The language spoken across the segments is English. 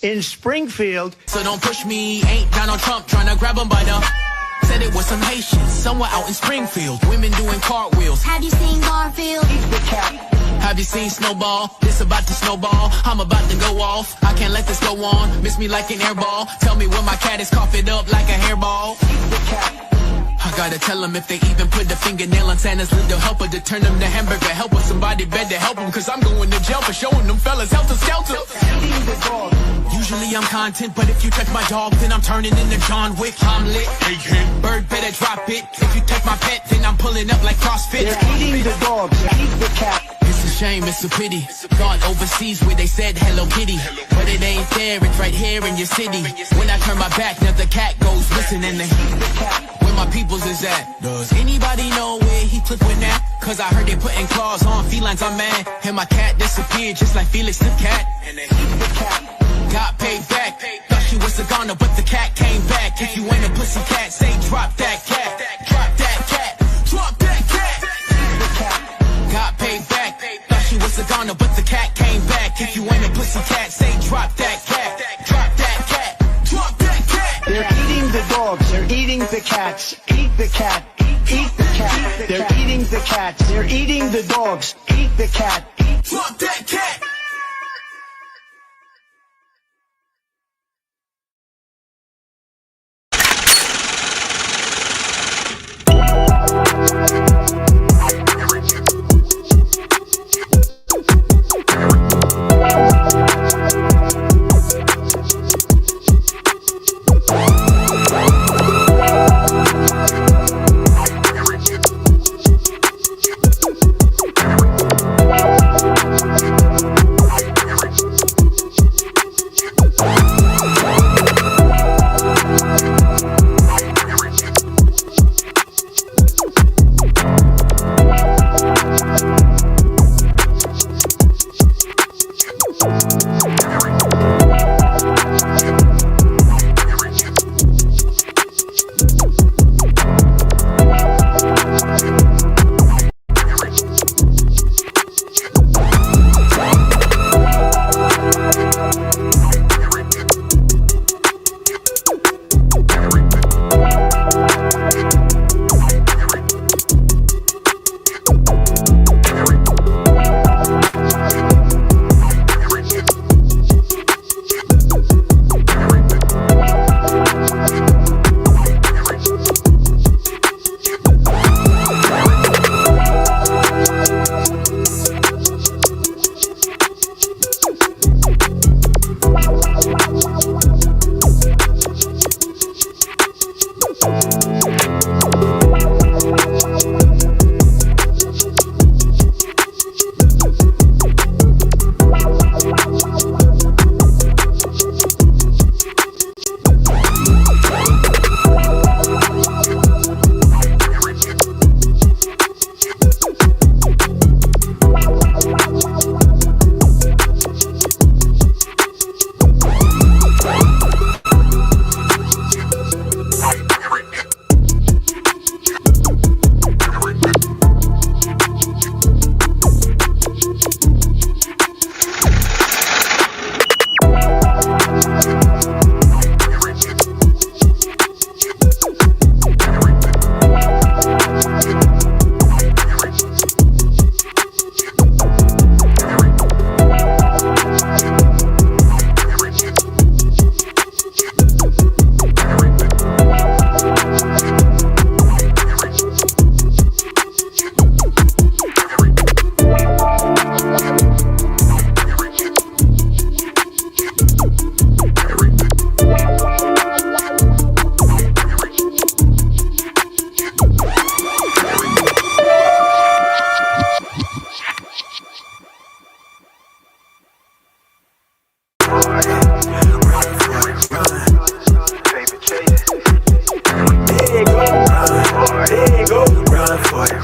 in Springfield. So don't push me, ain't Donald Trump trying to grab him by the... Said it was some Haitians, somewhere out in Springfield. Women doing cartwheels. Have you seen Garfield? Have you seen Snowball? This about to snowball. I'm about to go off. I can't let this go on. Miss me like an airball. Tell me when my cat is cough it up like a hairball. I gotta tell them if they even put the fingernail on Santa's little helper to turn them to hamburger helper. Somebody better help them, cause I'm going to jail for showing them fellas helter skelter. Usually I'm content, but if you touch my dog, then I'm turning into John Wick. I'm lit. Bird better drop it. If you touch my pet, then I'm pulling up like CrossFit. They're eating the dogs, eat the cat. It's a shame, it's a pity. Gone overseas where they said Hello Kitty, but it ain't there, it's right here in your city. When I turn my back, now the cat goes missing and they where my peoples is at. Does anybody know where he took with that? Cause I heard they putting claws on felines, I'm mad. And my cat disappeared just like Felix the cat. And they got paid back. Thought she was a goner, but the cat came back. If you ain't a pussy cat, say drop that cat. Drop that cat. Drop that cat. Got paid back. Thought she was a goner, but the cat came back. If you ain't a pussy cat, say drop that cat. Drop that cat. Drop that cat. They're eating the dogs, they're eating the cats. Eat the cat, eat the cat. They're eating the cats, they're eating the dogs. Eat the cat. Drop that cat.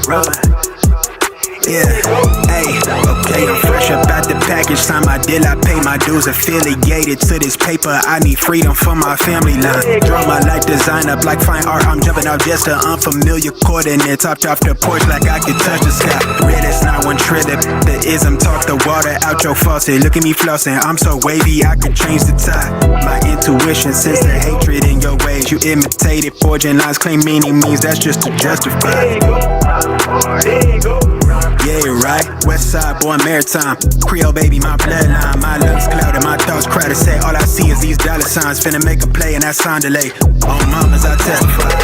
Run, yeah, hey, okay, I'm fresh up out the package, sign my deal, I pay my dues. Affiliated to this paper, I need freedom for my family line. Draw my life design up like fine art, I'm jumping out just an unfamiliar coordinate. Topped off the porch like I could touch the sky. Red is not one trip, the ism talk the water out your faucet. Look at me flossing, I'm so wavy, I could change the tide. My intuition sense the hatred in your ways. You imitated, forging lines, claim meaning means that's just to justify. Yeah, right. West side, born maritime. Creole baby, my bloodline. My lungs clouded, my thoughts crowded. Say all I see is these dollar signs. Finna make a play and that sound delay. On mamas, I testify.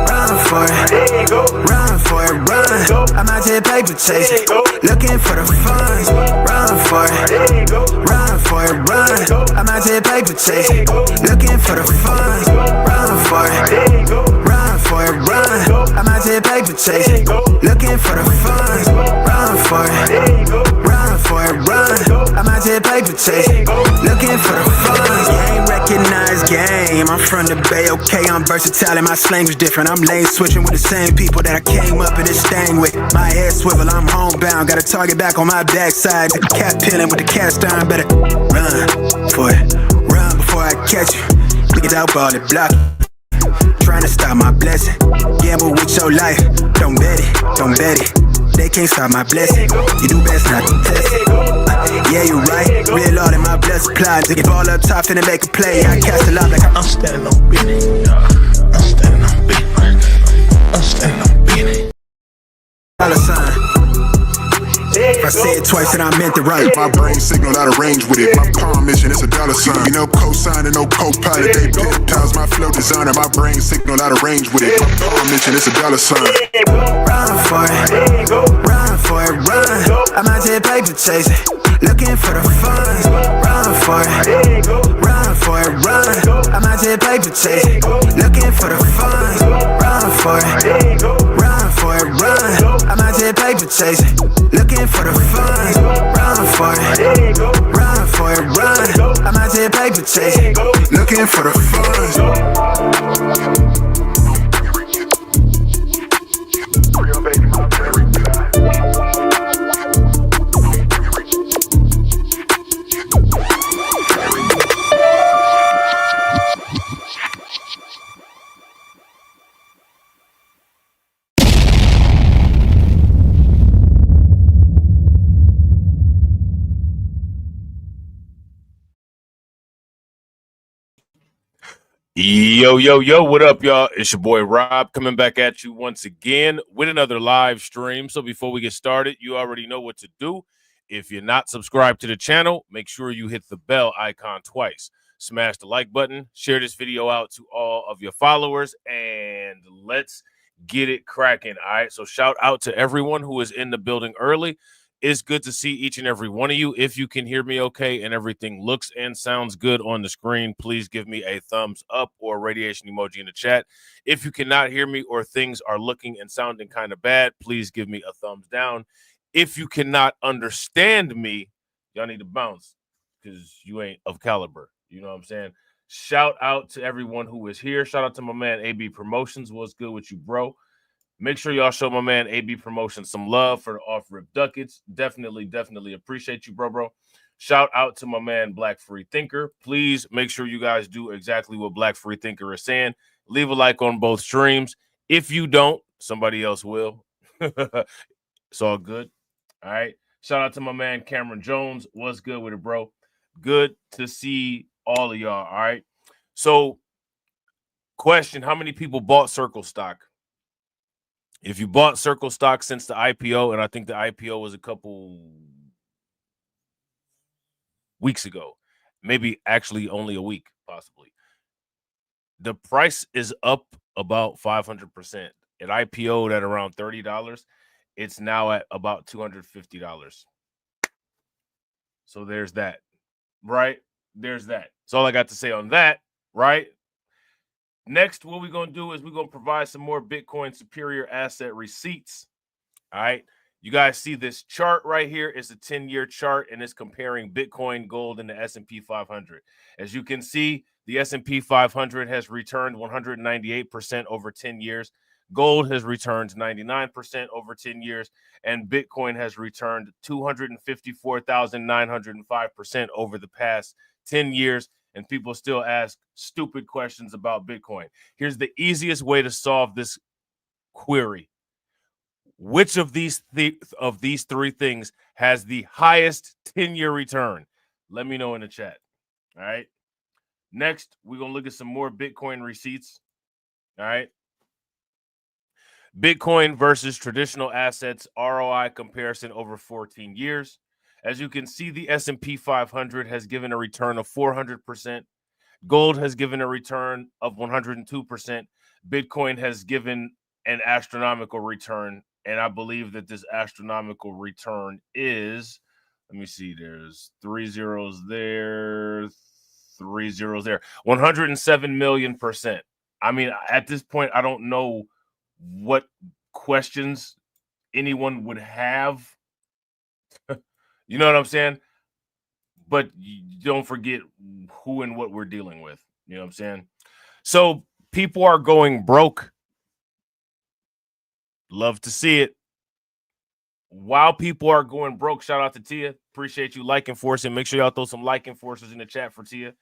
Run for it, run for it, run. I'm out here paper chasing, looking for the funds. Run for it, run for it, run. I'm out here paper chasing, looking for the funds. Run for it, run for it, run. I'm out here paper chasing, looking for the funds. Run for it, run for it, run. I'm out here paper chasing, looking for the funds. Game recognized game. I'm from the Bay, okay, I'm versatile and my slang is different. I'm lane switching with the same people that I came up in this thing with. My head swivel, I'm homebound. Got a target back on my backside. The cat peeling with the cast iron. Better run for it, run before I catch you. Niggas out ball it, block it. Trying to stop my blessing. Gamble with your life. Don't bet it, don't bet it. They can't stop my blessing. You do best not to test it. Yeah, you right. Real Lord in my blood supply. Dig ball up top finna make a play. I cast a lot like I'm standing on business. I'm standing on business. I'm standing on business. Dollar sign. If I say it twice, then I meant it right. My brain signal out of range with it. My palm mission, it's a dollar sign. You know, cosign and no co-pilot. They pip-tiles, my flow designer. My brain signal out of range with it. My palm mission, it's a dollar sign. Run for it, run for it, run. I'm out here paper chasing, looking for the funds. Run for it, run for it, run. I'm out here paper chasing, looking for the funds. Run for it, run for it, run. I'm out here paper chasing, looking for the funds. Run for it, run for it, run. I'm out here paper chasing, looking for the funds. Yo, what up, y'all? It's your boy Rob coming back at you once again with another live stream. So before we get started, you already know what to do. If you're not subscribed to the channel, make sure you hit the bell icon twice. Smash the like button, share this video out to all of your followers, and let's get it cracking. All right, so shout out to everyone who is in the building early. It's good to see each and every one of you. If you can hear me okay and everything looks and sounds good on the screen, please give me a thumbs up or a radiation emoji in the chat. If you cannot hear me or things are looking and sounding kind of bad, please give me a thumbs down. If you cannot understand me, y'all need to bounce because you ain't of caliber. You know what I'm saying? Shout out to everyone who is here. Shout out to my man AB Promotions. What's good with you, bro? Make sure y'all show my man AB Promotions some love for the off-rip ducats. Definitely appreciate you, bro. Shout out to my man Black Free Thinker. Please make sure you guys do exactly what Black Free Thinker is saying. Leave a like on both streams. If you don't, somebody else will. It's all good. All right. Shout out to my man Cameron Jones. What's good with it, bro? Good to see all of y'all. All right. So, question: how many people bought Circle stock? If you bought Circle stock since the IPO, and I think the IPO was a couple weeks ago, maybe actually only a week, possibly. The price is up about 500%. It IPO'd at around $30. It's now at about $250. So there's that, right? There's that. That's all I got to say on that, right? Next, what we're going to do is we're going to provide some more Bitcoin superior asset receipts. All right. You guys see this chart right here is a 10-year chart, and it's comparing Bitcoin, gold, and the S&P 500. As you can see, the S&P 500 has returned 198% over 10 years. Gold has returned 99% over 10 years, and Bitcoin has returned 254,905% over the past 10 years. And people still ask stupid questions about Bitcoin. Here's the easiest way to solve this query. Which of these three things has the highest 10-year return? Let me know in the chat. All right. Next, we're going to look at some more Bitcoin receipts. All right. Bitcoin versus traditional assets ROI comparison over 14 years. As you can see, the S&P 500 has given a return of 400%. Gold has given a return of 102%. Bitcoin has given an astronomical return, and I believe that this astronomical return is, let me see, there's 3 zeros there, 3 zeros there, 107 million%. I mean, at this point, I don't know what questions anyone would have. You know what I'm saying? But don't forget who and what we're dealing with. You know what I'm saying? So people are going broke. Love to see it. While people are going broke, shout out to Tia. Appreciate you liking for us, and make sure y'all throw some liking forces in the chat for Tia.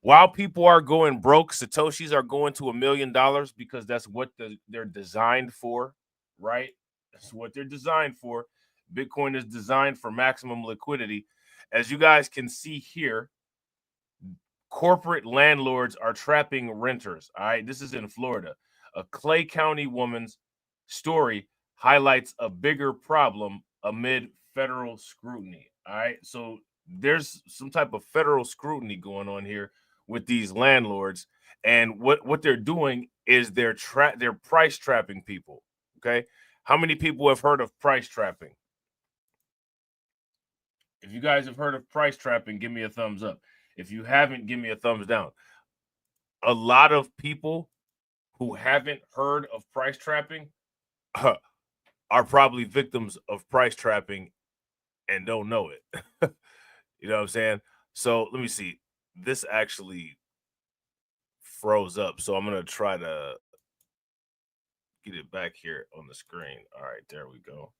While people are going broke, Satoshis are going to $1 million because that's what they're designed for, right? That's what they're designed for. Bitcoin is designed for maximum liquidity. As you guys can see here, corporate landlords are trapping renters. All right, this is in Florida. A Clay County woman's story highlights a bigger problem amid federal scrutiny. All right, so there's some type of federal scrutiny going on here with these landlords, and what they're doing is they're price trapping people. Okay, how many people have heard of price trapping? If you guys have heard of price trapping, give me a thumbs up. If you haven't, give me a thumbs down. A lot of people who haven't heard of price trapping are probably victims of price trapping and don't know it. You know what I'm saying? So let me see. This actually froze up. So I'm going to try to get it back here on the screen. All right, there we go.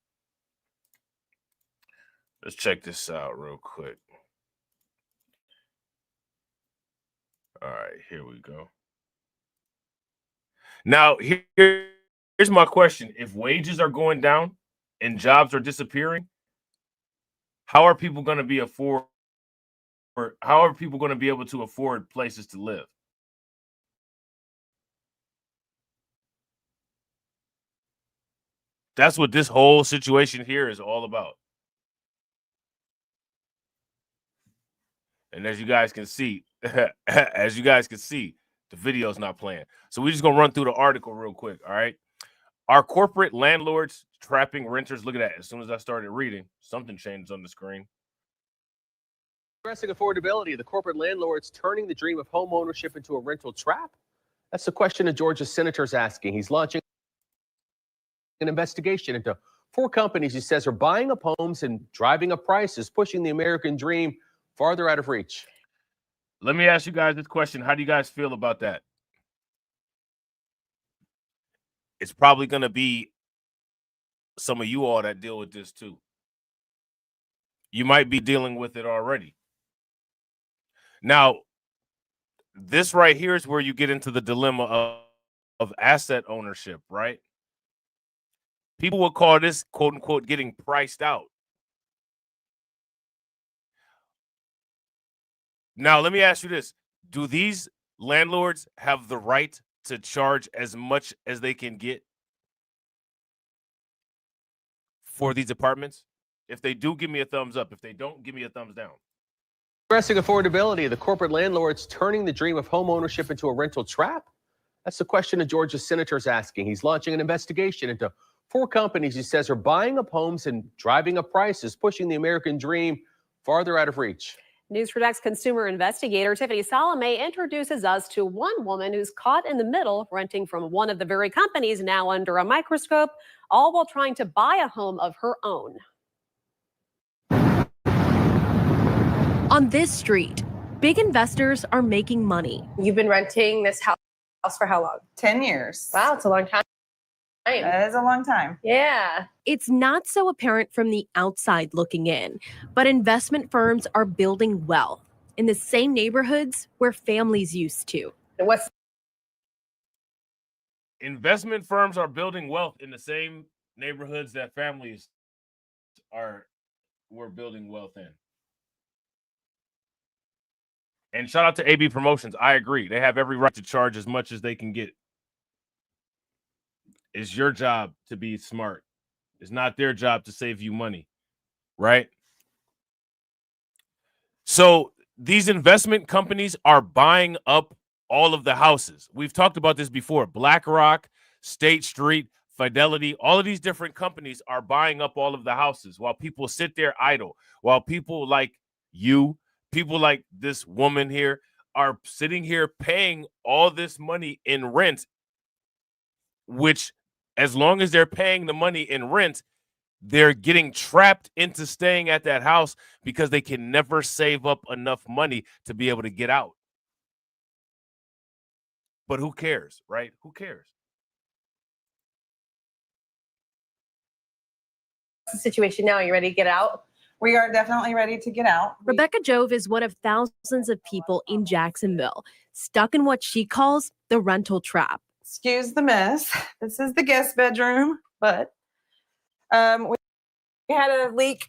Let's check this out real quick. All right, here we go. Now, here's my question. If wages are going down and jobs are disappearing, how are people going to be able to afford places to live? That's what this whole situation here is all about. And as you guys can see, the video's not playing. So we're just going to run through the article real quick, all right? Are corporate landlords trapping renters? Look at that. As soon as I started reading, something changed on the screen. Addressing affordability, the corporate landlords turning the dream of home ownership into a rental trap? That's the question a Georgia senator's asking. He's launching an investigation into 4 companies he says are buying up homes and driving up prices, pushing the American dream farther out of reach. Let me ask you guys this question. How do you guys feel about that? It's probably going to be some of you all that deal with this too. You might be dealing with it already. Now, this right here is where you get into the dilemma of asset ownership, right? People would call this, quote unquote, getting priced out. Now, let me ask you this. Do these landlords have the right to charge as much as they can get for these apartments? If they do, give me a thumbs up. If they don't, give me a thumbs down. Addressing affordability, the corporate landlords turning the dream of home ownership into a rental trap? That's the question a Georgia senator's asking. He's launching an investigation into 4 companies he says are buying up homes and driving up prices, pushing the American dream farther out of reach. News Product's consumer investigator Tiffany Salome introduces us to one woman who's caught in the middle, renting from one of the very companies now under a microscope, all while trying to buy a home of her own. On this street, big investors are making money. You've been renting this house for how long? 10 years. Wow, it's a long time. That is a long time. Yeah. It's not so apparent from the outside looking in, but investment firms are building wealth in the same neighborhoods where families used to. What's Investment firms are building wealth in the same neighborhoods that families were building wealth in. And shout out to AB Promotions. I agree. They have every right to charge as much as they can get. It's your job to be smart. It's not their job to save you money, right? So these investment companies are buying up all of the houses. We've talked about this before. BlackRock, State Street, Fidelity, all of these different companies are buying up all of the houses while people sit there idle, while people like you, people like this woman here are sitting here paying all this money in rent, which as long as they're paying the money in rent, they're getting trapped into staying at that house because they can never save up enough money to be able to get out. But who cares, right? Who cares? the situation now? Are you ready to get out? We are definitely ready to get out. Rebecca Jove is one of thousands of people in Jacksonville stuck in what she calls the rental trap. Excuse the mess. This is the guest bedroom, but we had a leak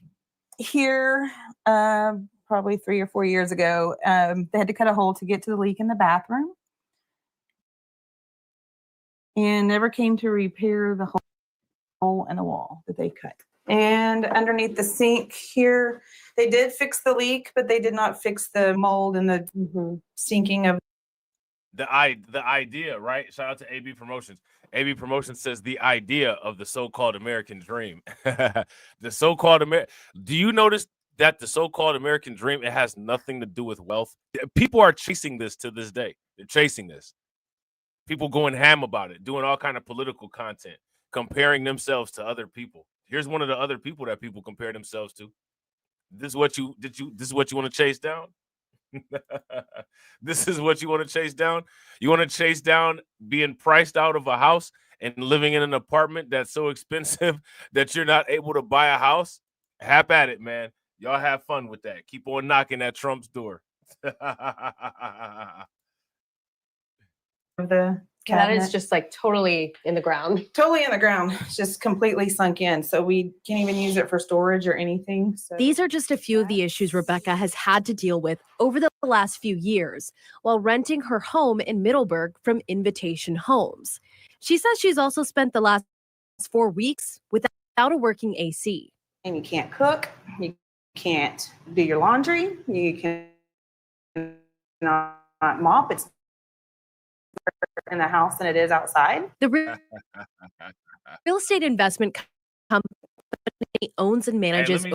here probably 3 or 4 years ago. They had to cut a hole to get to the leak in the bathroom and never came to repair the hole in the wall that they cut. And underneath the sink here, they did fix the leak, but they did not fix the mold and the sinking of the idea, right? Shout out to AB Promotions. AB Promotions says the idea of the so-called American dream. The so-called Do you notice that the so-called American dream, it has nothing to do with wealth? People are chasing this to this day. They're chasing this. People going ham about it, doing all kind of political content, comparing themselves to other people. Here's one of the other people that people compare themselves to. This is what you want to chase down? This is what you want to chase down? You want to chase down being priced out of a house and living in an apartment that's so expensive that you're not able to buy a house? Hap at it, man. Y'all have fun with that. Keep on knocking at Trump's door. the That cabinet. is just like totally in the ground. Totally in the ground. It's just completely sunk in. So we can't even use it for storage or anything. So These are just a few of the issues Rebecca has had to deal with over the last few years while renting her home in Middleburg from Invitation Homes. She says she's also spent the last 4 weeks without a working AC. and you can't cook, you can't do your laundry, you can not mop. It's in the house than it is outside. The real estate investment company owns and manages. Hey,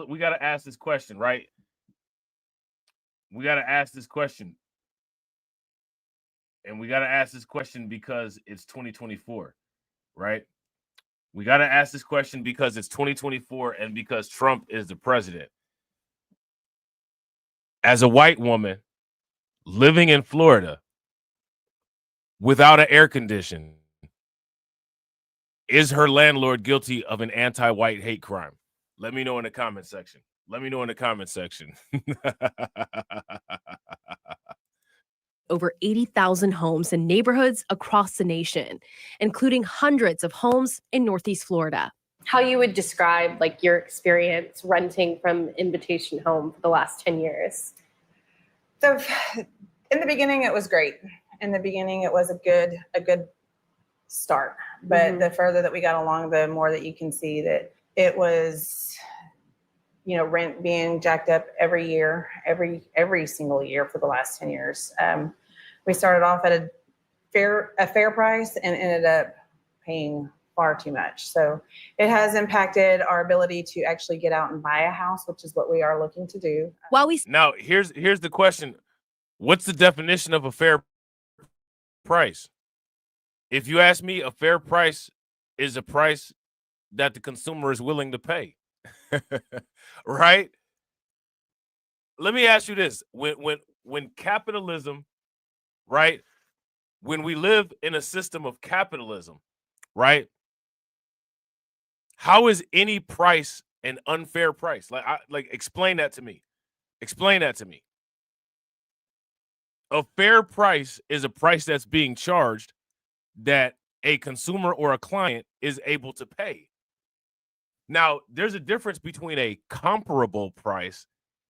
we got to ask this question, right? We got to ask this question. And we got to ask this question because it's 2024, right? We got to ask this question because it's 2024 and because Trump is the president. As a white woman living in Florida without an air condition, is her landlord guilty of an anti-white hate crime? Let me know in the comment section. Let me know in the comment section. Over 80,000 homes in neighborhoods across the nation, including hundreds of homes in Northeast Florida. How you would describe like your experience renting from Invitation Home for the last 10 years? So in the beginning, it was great. In the beginning, it was a good start. But the further that we got along, the more that you can see that it was, rent being jacked up every year, every single year for the last 10 years. We started off at a fair price and ended up paying far too much. So it has impacted our ability to actually get out and buy a house, which is what we are looking to do. Now, here's the question. What's the definition of a fair price? If you ask me, a fair price is a price that the consumer is willing to pay. Right? Let me ask you this. When capitalism, right? When we live in a system of capitalism, right? How is any price an unfair price? Like explain that to me. Explain that to me. A fair price is a price that's being charged that a consumer or a client is able to pay. Now, there's a difference between a comparable price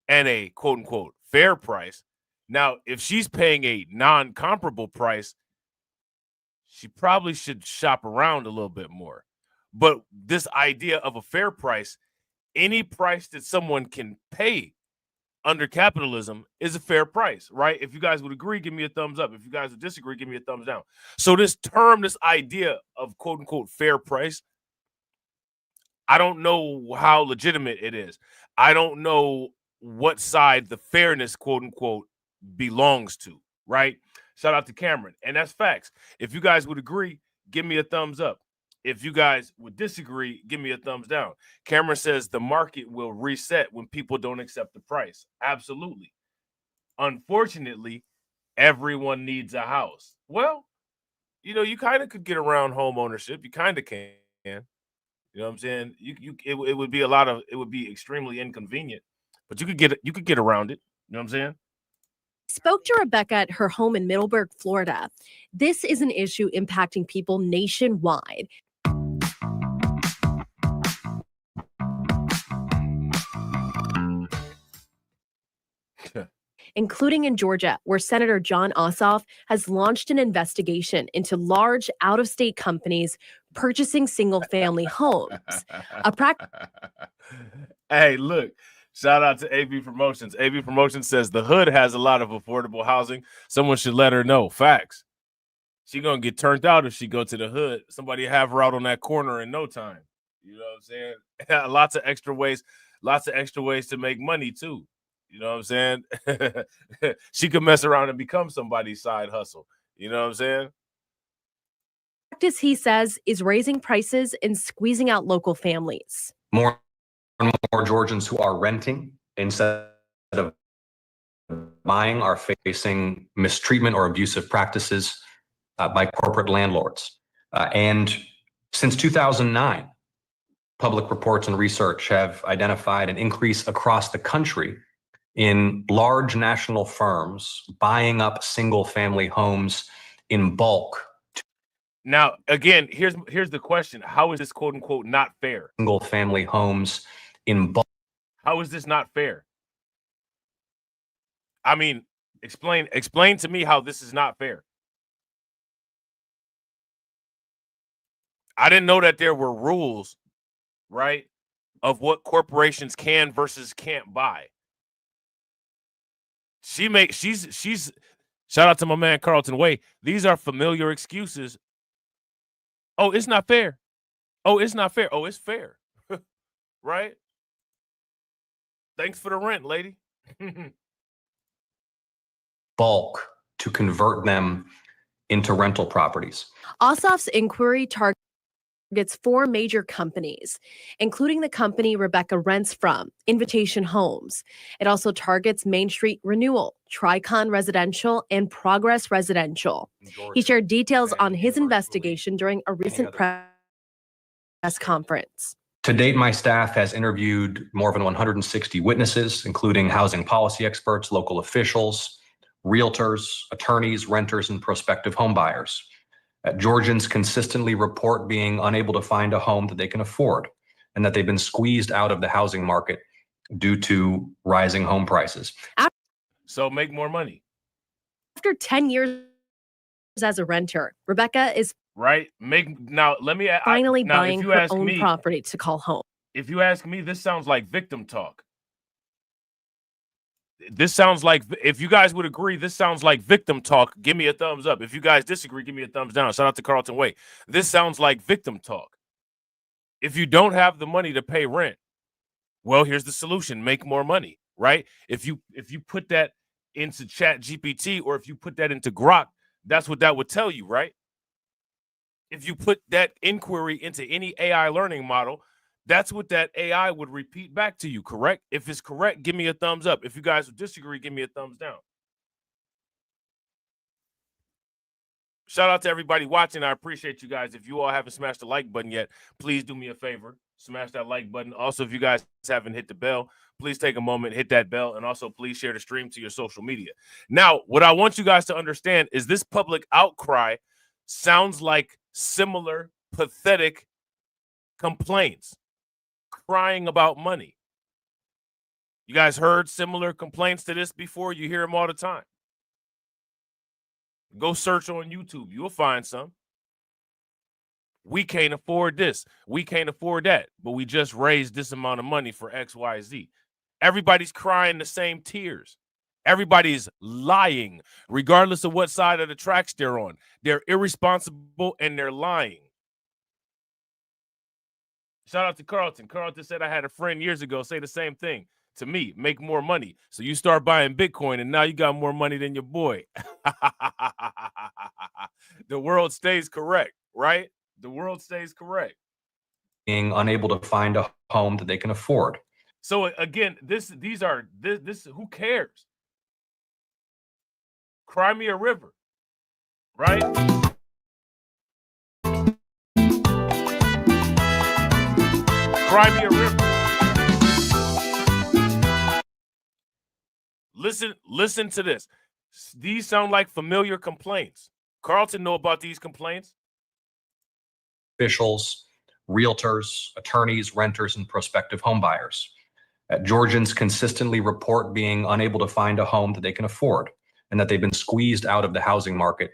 and a quote unquote fair price. Now, if she's paying a non-comparable price, she probably should shop around a little bit more. But this idea of a fair price, any price that someone can pay under capitalism is a fair price, right? If you guys would agree, give me a thumbs up. If you guys would disagree, give me a thumbs down. So this term, this idea of quote unquote fair price, I don't know how legitimate it is. I don't know what side the fairness quote unquote belongs to, right? Shout out to Cameron. And that's facts. If you guys would agree, give me a thumbs up. If you guys would disagree, give me a thumbs down. Cameron says the market will reset when people don't accept the price. Absolutely. Unfortunately, everyone needs a house. Well, you kind of could get around home ownership. You kind of can. You know what I'm saying? It would be it would be extremely inconvenient, but you could get around it. You know what I'm saying? Spoke to Rebecca at her home in Middleburg, Florida. This is an issue impacting people nationwide. Including in Georgia, where Senator John Ossoff has launched an investigation into large out-of-state companies purchasing single-family homes. Hey, look, shout out to AB Promotions. AB Promotions says the hood has a lot of affordable housing. Someone should let her know. Facts. She gonna get turned out if she go to the hood. Somebody have her out on that corner in no time. You know what I'm saying? Lots of extra ways to make money too. You know what I'm saying? She could mess around and become somebody's side hustle. You know what I'm saying? Practice, he says, is raising prices and squeezing out local families. More and more Georgians who are renting instead of buying are facing mistreatment or abusive practices by corporate landlords. And since 2009, public reports and research have identified an increase across the country in large national firms buying up single-family homes in bulk. Now, again, here's the question. How is this quote unquote not fair? Single-family homes in bulk. How is this not fair? I mean, explain to me how this is not fair. I didn't know that there were rules, right, of what corporations can versus can't buy. She's shout out to my man Carlton Way. These are familiar excuses. Oh, it's not fair. Oh, it's not fair. Oh, it's fair. Right? Thanks for the rent, lady. Bulk to convert them into rental properties. Ossoff's inquiry targets 4 major companies, including the company Rebecca rents from, Invitation Homes. It also targets Main Street Renewal, Tricon Residential, and Progress Residential. He shared details on his investigation during a recent press conference. To date, my staff has interviewed more than 160 witnesses, including housing policy experts, local officials, realtors, attorneys, renters, and prospective homebuyers. Georgians consistently report being unable to find a home that they can afford and that they've been squeezed out of the housing market due to rising home prices. So make more money. After 10 years as a renter, Rebecca is right. Let me finally buying her own property to call home. If you ask me, this sounds like victim talk. This sounds like, if you guys would agree, this sounds like victim talk. Give me a thumbs up. If you guys disagree, give me a thumbs down. Shout out to Carlton Way. This sounds like victim talk. If you don't have the money to pay rent, well, here's the solution. Make more money, right? If you put that into Chat GPT or if you put that into Grok, that's what that would tell you, right? If you put that inquiry into any AI learning model, that's what that AI would repeat back to you, correct? If it's correct, give me a thumbs up. If you guys would disagree, give me a thumbs down. Shout out to everybody watching. I appreciate you guys. If you all haven't smashed the like button yet, please do me a favor. Smash that like button. Also, if you guys haven't hit the bell, please take a moment, hit that bell, and also please share the stream to your social media. Now, what I want you guys to understand is this public outcry sounds like similar pathetic complaints, crying about money. You guys heard similar complaints to this before? You hear them all the time. Go search on YouTube. You'll find some. We can't afford this. We can't afford that. But we just raised this amount of money for X, Y, Z. Everybody's crying the same tears. Everybody's lying, regardless of what side of the tracks they're on. They're irresponsible and they're lying. Shout out to Carlton. Carlton said, I had a friend years ago say the same thing to me, make more money. So you start buying Bitcoin and now you got more money than your boy. The world stays correct, right? The world stays correct. Being unable to find a home that they can afford. So again, this who cares? Cry me a river, right? Cry me a river. Listen to this. These sound like familiar complaints. Carlton know about these complaints. Officials, realtors, attorneys, renters, and prospective home buyers. Georgians consistently report being unable to find a home that they can afford and that they've been squeezed out of the housing market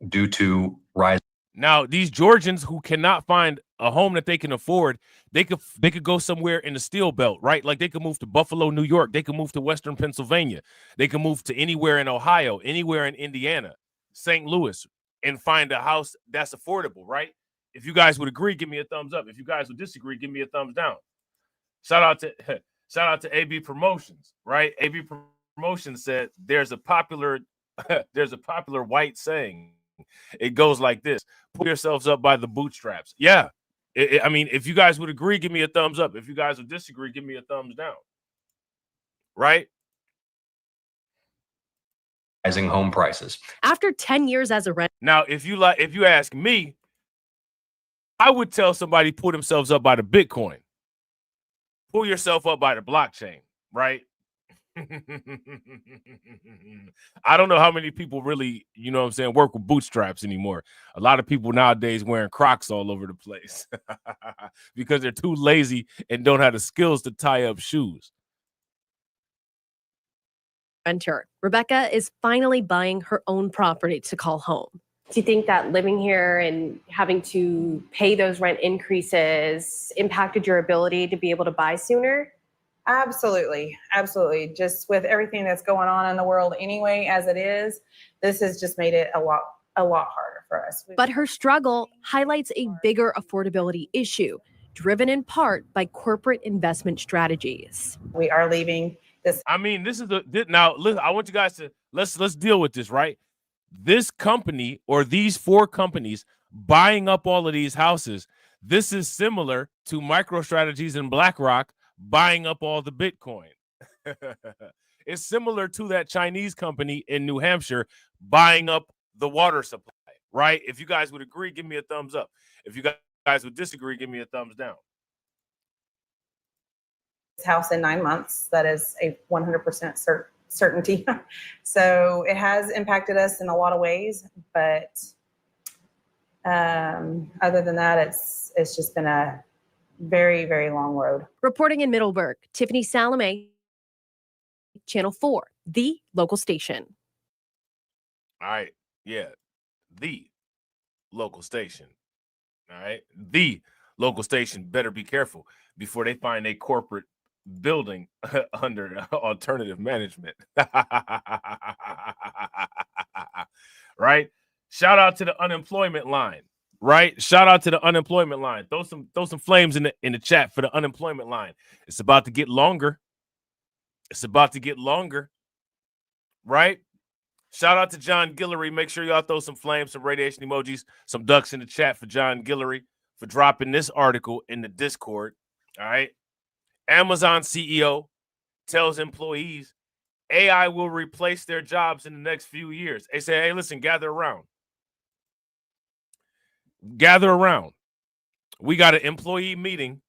due to rising. Now, these Georgians who cannot find a home that they can afford, they could go somewhere in the Steel Belt, right? Like they could move to Buffalo, New York. They could move to Western Pennsylvania. They could move to anywhere in Ohio, anywhere in Indiana, St. Louis, and find a house that's affordable, right? If you guys would agree, give me a thumbs up. If you guys would disagree, give me a thumbs down. Shout out to AB Promotions, right? AB Promotions said there's a popular white saying. It goes like this: pull yourselves up by the bootstraps. Yeah. I mean, if you guys would agree, give me a thumbs up. If you guys would disagree, give me a thumbs down. Right? Rising home prices. After 10 years as a renter. Now, if you ask me, I would tell somebody pull themselves up by the Bitcoin. Pull yourself up by the blockchain, right? I don't know how many people really, you know what I'm saying, work with bootstraps anymore. A lot of people nowadays wearing Crocs all over the place because they're too lazy and don't have the skills to tie up shoes. Renter. Rebecca is finally buying her own property to call home. Do you think that living here and having to pay those rent increases impacted your ability to be able to buy sooner? Absolutely. Absolutely. Just with everything that's going on in the world anyway, as it is, this has just made it a lot harder for us. But her struggle highlights a bigger affordability issue, driven in part by corporate investment strategies. We are leaving this. I mean, now listen, I want you guys to let's deal with this, right? This company or these 4 companies buying up all of these houses, this is similar to MicroStrategies and BlackRock buying up all the Bitcoin. It's similar to that Chinese company in New Hampshire buying up the water supply, right? If you guys would agree, give me a thumbs up. If you guys would disagree, give me a thumbs down. This house in 9 months, that is a 100% certainty. So it has impacted us in a lot of ways, but other than that, it's just been a very, very long road. Reporting in Middleburg, Tiffany Salome, Channel 4, the local station. All right. Yeah. The local station. All right. The local station better be careful before they find a corporate building under alternative management. Right? Shout out to the unemployment line. Right? Shout out to the unemployment line. Throw some flames in the chat for the unemployment line. It's about to get longer. It's about to get longer. Right? Shout out to John Guillory. Make sure y'all throw some flames, some radiation emojis, some ducks in the chat for John Guillory for dropping this article in the Discord. All right. Amazon CEO tells employees AI will replace their jobs in the next few years. They say, hey, listen, gather around. Gather around. We got an employee meeting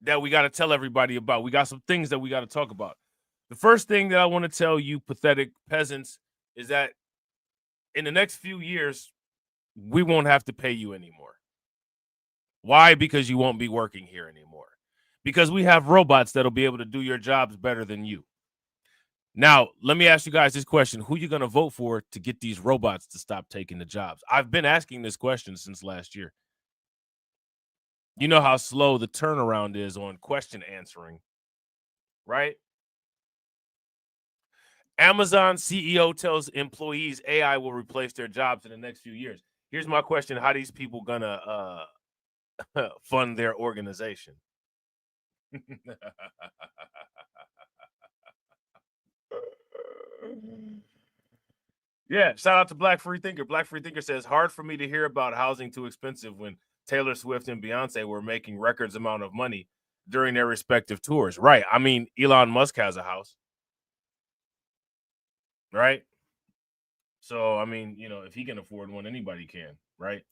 that we got to tell everybody about. We got some things that we got to talk about. The first thing that I want to tell you pathetic peasants is that in the next few years, we won't have to pay you anymore. Why? Because you won't be working here anymore. Because we have robots that'll be able to do your jobs better than you. Now, let me ask you guys this question. Who are you going to vote for to get these robots to stop taking the jobs? I've been asking this question since last year. You know how slow the turnaround is on question answering, right? Amazon CEO tells employees AI will replace their jobs in the next few years. Here's my question. How are these people going to fund their organization? Yeah, shout out to Black Free Thinker. Black Free Thinker says, hard for me to hear about housing too expensive when Taylor Swift and Beyonce were making records amount of money during their respective tours. Right. I mean, Elon Musk has a house. Right. So, I mean, you know, if he can afford one, anybody can. Right.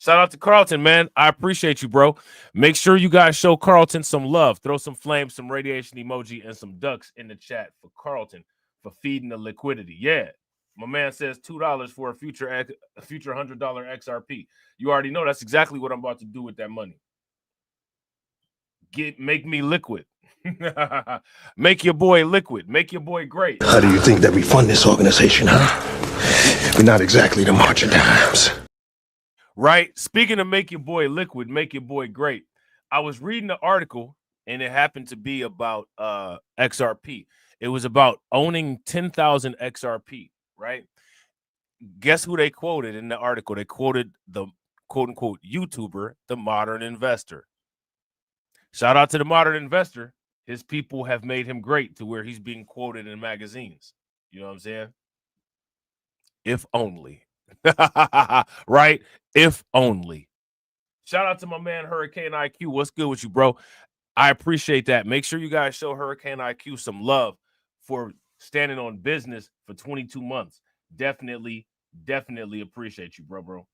Shout out to Carlton, man. I appreciate you, bro. Make sure you guys show Carlton some love. Throw some flames, some radiation emoji, and some ducks in the chat for Carlton for feeding the liquidity. Yeah. My man says $2 for a future $100 XRP. You already know that's exactly what I'm about to do with that money. Make me liquid. Make your boy liquid. Make your boy great. How do you think that we fund this organization, huh? We're not exactly the march of dimes. Right? Speaking of make your boy liquid, make your boy great. I was reading the article and it happened to be about XRP. It was about owning 10,000 XRP, right? Guess who they quoted in the article? They quoted the quote-unquote YouTuber, the Modern Investor. Shout out to the Modern Investor. His people have made him great to where he's being quoted in magazines. You know what I'm saying? If only. Right? If only. Shout out to my man Hurricane IQ. What's good with you, bro? I appreciate that. Make sure you guys show Hurricane IQ some love for standing on business for 22 months. Definitely appreciate you, bro.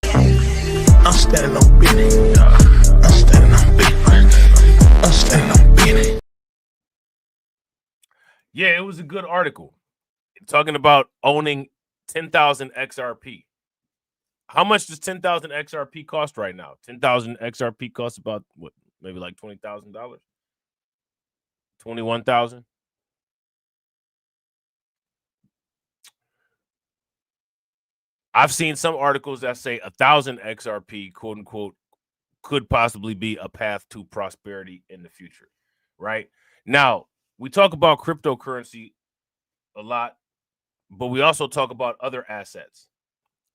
I'm standing on business. I'm standing on business. I'm standing on business. Yeah, it was a good article talking about owning 10,000 XRP. How much does 10,000 XRP cost right now? 10,000 XRP costs about what? Maybe like $20,000, $21,000. I've seen some articles that say 1,000 XRP, quote unquote, could possibly be a path to prosperity in the future. Right now, we talk about cryptocurrency a lot, but we also talk about other assets.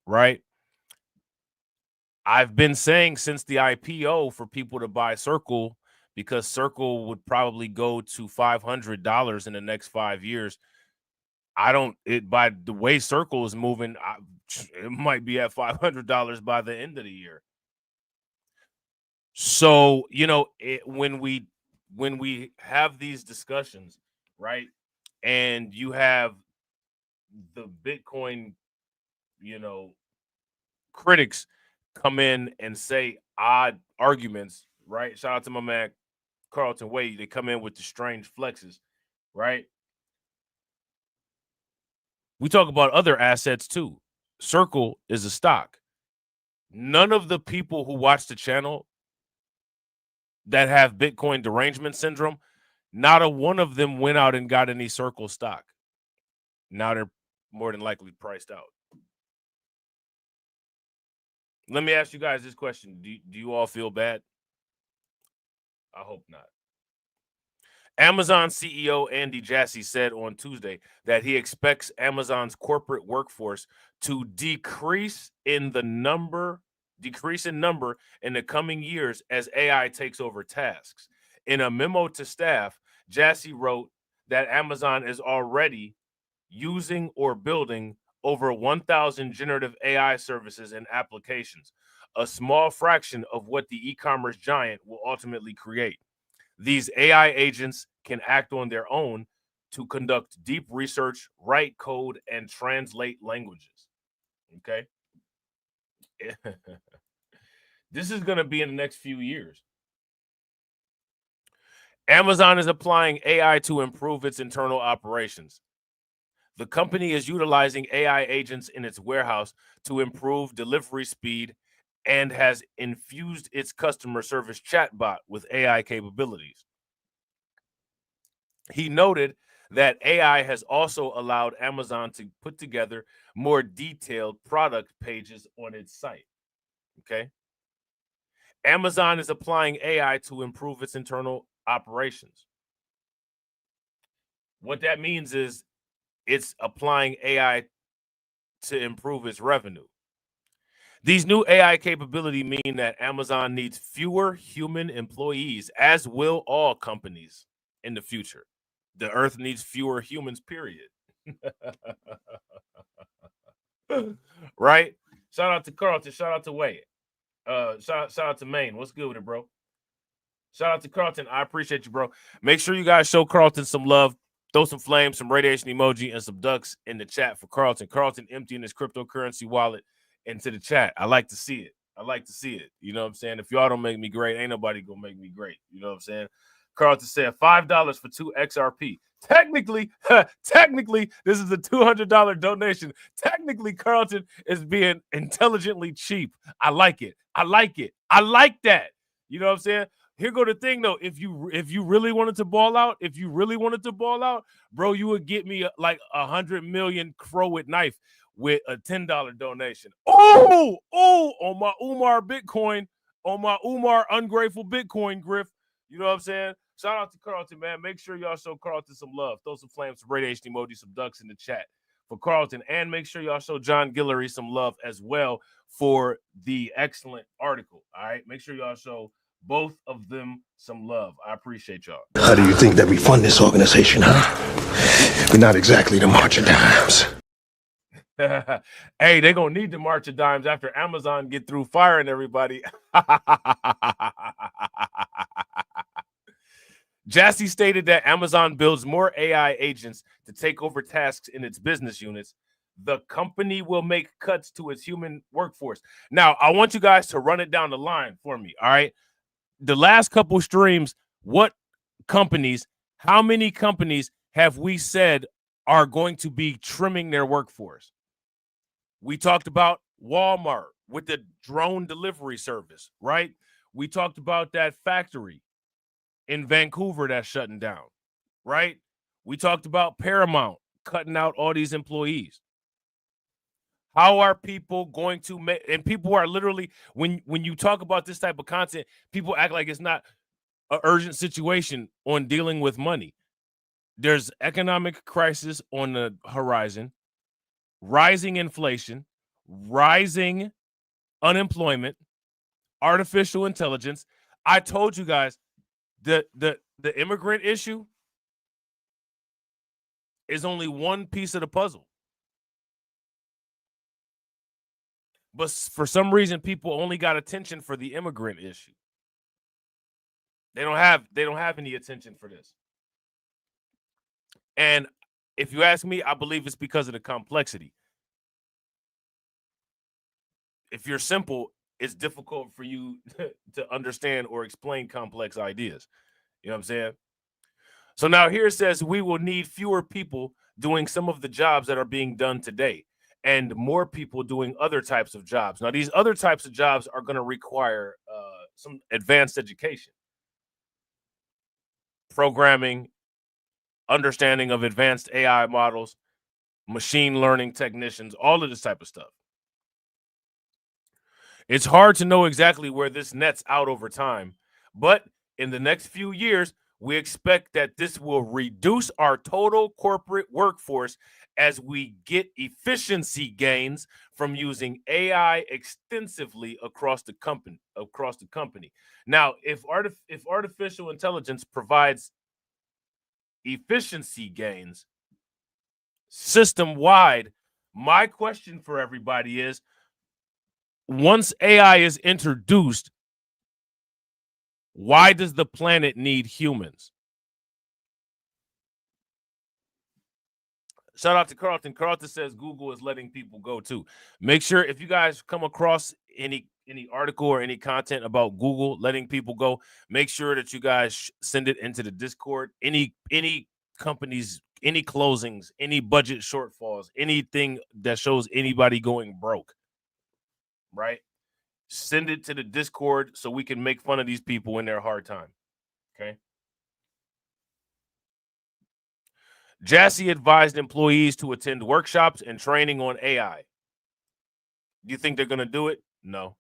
Right. I've been saying since the IPO for people to buy Circle because Circle would probably go to $500 in the next 5 years. By the way Circle is moving, it might be at $500 by the end of the year. So, you know, when we have these discussions, right, and you have the Bitcoin, you know, critics come in and say odd arguments, right? Shout out to my man Carlton Wade. They come in with the strange flexes, right? We talk about other assets too. Circle is a stock. None of the people who watch the channel that have Bitcoin derangement syndrome, not a one of them went out and got any Circle stock. Now they're more than likely priced out. Let me ask you guys this question. Do you all feel bad? I hope not. Amazon CEO Andy Jassy said on Tuesday that he expects Amazon's corporate workforce to decrease in number in the coming years as AI takes over tasks. In a memo to staff, Jassy wrote that Amazon is already using or building over 1,000 generative AI services and applications, a small fraction of what the e-commerce giant will ultimately create. These AI agents can act on their own to conduct deep research, write code, and translate languages. Okay. This is going to be in the next few years. Amazon is applying AI to improve its internal operations. The company is utilizing AI agents in its warehouse to improve delivery speed and has infused its customer service chatbot with AI capabilities. He noted that AI has also allowed Amazon to put together more detailed product pages on its site. Okay. Amazon is applying AI to improve its internal operations. What that means is it's applying AI to improve its revenue. These new AI capabilities mean that Amazon needs fewer human employees, as will all companies in the future. The earth needs fewer humans, period. Right? Shout out to Carlton. Shout out to Wade. Shout out to Maine. What's good with it, bro? Shout out to Carlton. I appreciate you, bro. Make sure you guys show Carlton some love. Throw some flames, some radiation emoji, and some ducks in the chat for Carlton. Carlton emptying his cryptocurrency wallet into the chat. I like to see it. I like to see it. You know what I'm saying? If y'all don't make me great, ain't nobody gonna make me great. You know what I'm saying? Carlton said $5 for 2 XRP. Technically, this is a $200 donation. Technically, Carlton is being intelligently cheap. I like it. I like it. I like that. You know what I'm saying? Here go the thing though. If you really wanted to ball out, bro, you would get me like 100 million crow with knife with a $10 donation. Oh, on my Umar Bitcoin, on my Umar ungrateful Bitcoin grift. You know what I'm saying? Shout out to Carlton, man. Make sure y'all show Carlton some love. Throw some flames, some radiation emoji, some ducks in the chat for Carlton, and make sure y'all show John Guillory some love as well for the excellent article. All right, make sure y'all show both of them some love. I appreciate y'all. How do you think that we fund this organization, huh? We're not exactly the March of Dimes. Hey, they're going to need the March of Dimes after Amazon get through firing everybody. Jassy stated that Amazon builds more AI agents to take over tasks in its business units. The company will make cuts to its human workforce. Now, I want you guys to run it down the line for me, all right? The last couple streams, how many companies have we said are going to be trimming their workforce? We talked about Walmart with the drone delivery service, right? We talked about that factory in Vancouver that's shutting down, right? We talked about Paramount cutting out all these employees. How are people going to make, and people are literally, when you talk about this type of content, people act like it's not an urgent situation on dealing with money. There's economic crisis on the horizon, rising inflation, rising unemployment, artificial intelligence. I told you guys the immigrant issue is only one piece of the puzzle. But for some reason, people only got attention for the immigrant issue. They don't have any attention for this. And if you ask me, I believe it's because of the complexity. If you're simple, it's difficult for you to understand or explain complex ideas. You know what I'm saying? So now here it says we will need fewer people doing some of the jobs that are being done today and more people doing other types of jobs. Now, these other types of jobs are going to require some advanced education, programming, understanding of advanced AI models, machine learning technicians, all of this type of stuff. It's hard to know exactly where this nets out over time, but in the next few years, we expect that this will reduce our total corporate workforce as we get efficiency gains from using AI extensively across the company. Now, if artificial intelligence provides efficiency gains system-wide, my question for everybody is, once AI is introduced, why does the planet need humans? Shout out to Carlton. Carlton says Google is letting people go too. Make sure if you guys come across any any article or any content about Google letting people go, make sure that you guys send it into the Discord. Any companies, any closings, any budget shortfalls, anything that shows anybody going broke, right? Send it to the Discord so we can make fun of these people in their hard time. Okay. Jassy advised employees to attend workshops and training on AI. Do you think they're going to do it? No.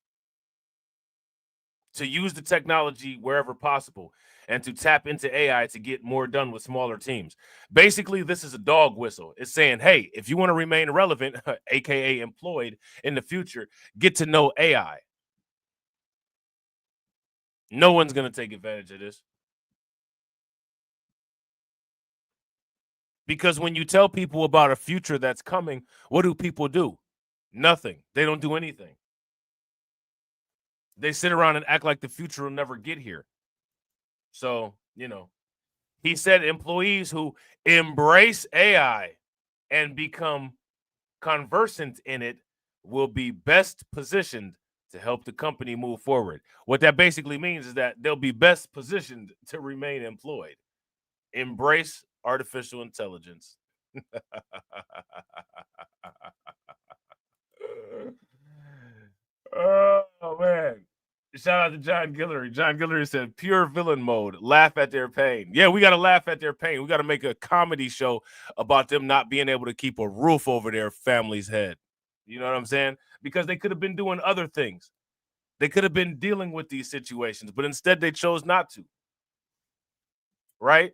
To use the technology wherever possible and to tap into AI to get more done with smaller teams. Basically, this is a dog whistle. It's saying, hey, if you want to remain relevant, aka employed in the future, get to know AI. No one's going to take advantage of this. Because when you tell people about a future that's coming, what do people do? Nothing. They don't do anything. They sit around and act like the future will never get here. So, he said employees who embrace AI and become conversant in it will be best positioned to help the company move forward. What that basically means is that they'll be best positioned to remain employed. Embrace artificial intelligence. Oh, man. Shout out to John Guillory. John Guillory said, pure villain mode. Laugh at their pain. Yeah, we got to laugh at their pain. We got to make a comedy show about them not being able to keep a roof over their family's head. You know what I'm saying? Because they could have been doing other things. They could have been dealing with these situations, but instead they chose not to. Right?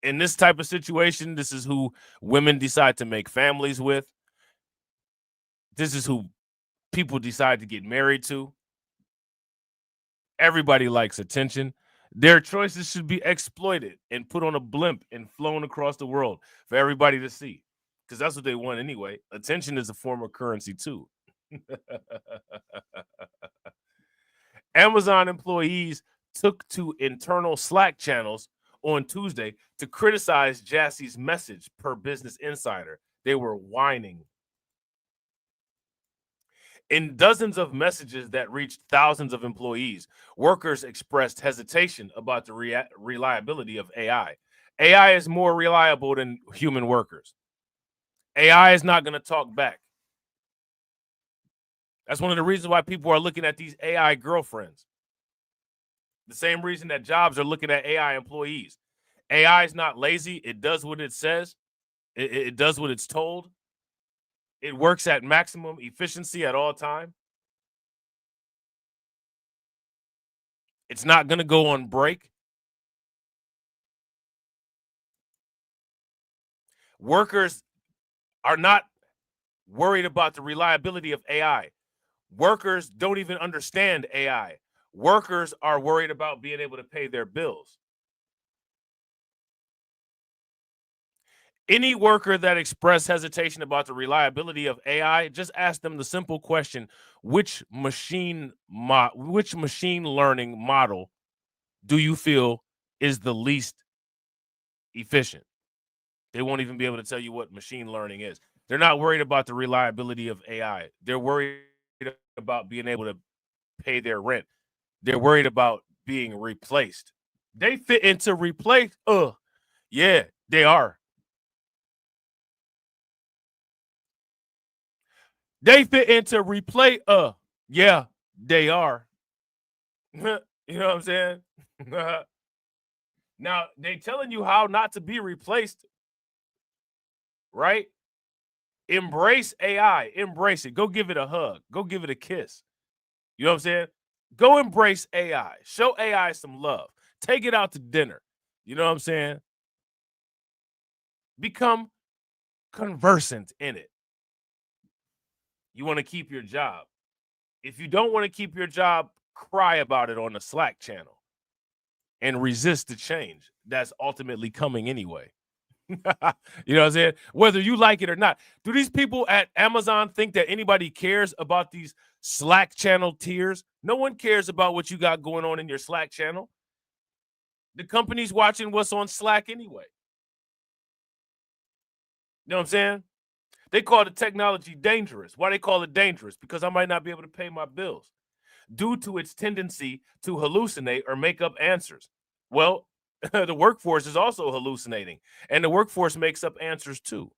In this type of situation, this is who women decide to make families with. This is who people decide to get married to. Everybody likes attention. Their choices should be exploited and put on a blimp and flown across the world for everybody to see. Because that's what they want anyway. Attention is a form of currency too. Amazon employees took to internal Slack channels on Tuesday to criticize Jassy's message, per Business Insider. They were whining. In dozens of messages that reached thousands of employees, workers expressed hesitation about the reliability of AI. AI is more reliable than human workers. AI is not going to talk back. That's one of the reasons why people are looking at these AI girlfriends. The same reason that jobs are looking at AI employees. AI is not lazy. It does what it says. It does what it's told. It works at maximum efficiency at all time. It's not going to go on break. Workers are not worried about the reliability of AI. Workers don't even understand AI. Workers are worried about being able to pay their bills. Any worker that expressed hesitation about the reliability of AI, just ask them the simple question, which machine learning model do you feel is the least efficient? They won't even be able to tell you what machine learning is. They're not worried about the reliability of AI. They're worried about being able to pay their rent. They're worried about being replaced. They fit into replace. Yeah, they are. They fit into replay. Yeah, they are. You know what I'm saying? Now, they telling you how not to be replaced, right? Embrace AI. Embrace it. Go give it a hug. Go give it a kiss. You know what I'm saying? Go embrace AI. Show AI some love. Take it out to dinner. You know what I'm saying? Become conversant in it. You want to keep your job. If you don't want to keep your job, cry about it on the Slack channel and resist the change that's ultimately coming anyway. You know what I'm saying? Whether you like it or not. Do these people at Amazon think that anybody cares about these Slack channel tiers? No one cares about what you got going on in your Slack channel. The company's watching what's on Slack anyway. You know what I'm saying? They call the technology dangerous. Why they call it dangerous? Because I might not be able to pay my bills due to its tendency to hallucinate or make up answers. Well, the workforce is also hallucinating, and the workforce makes up answers too.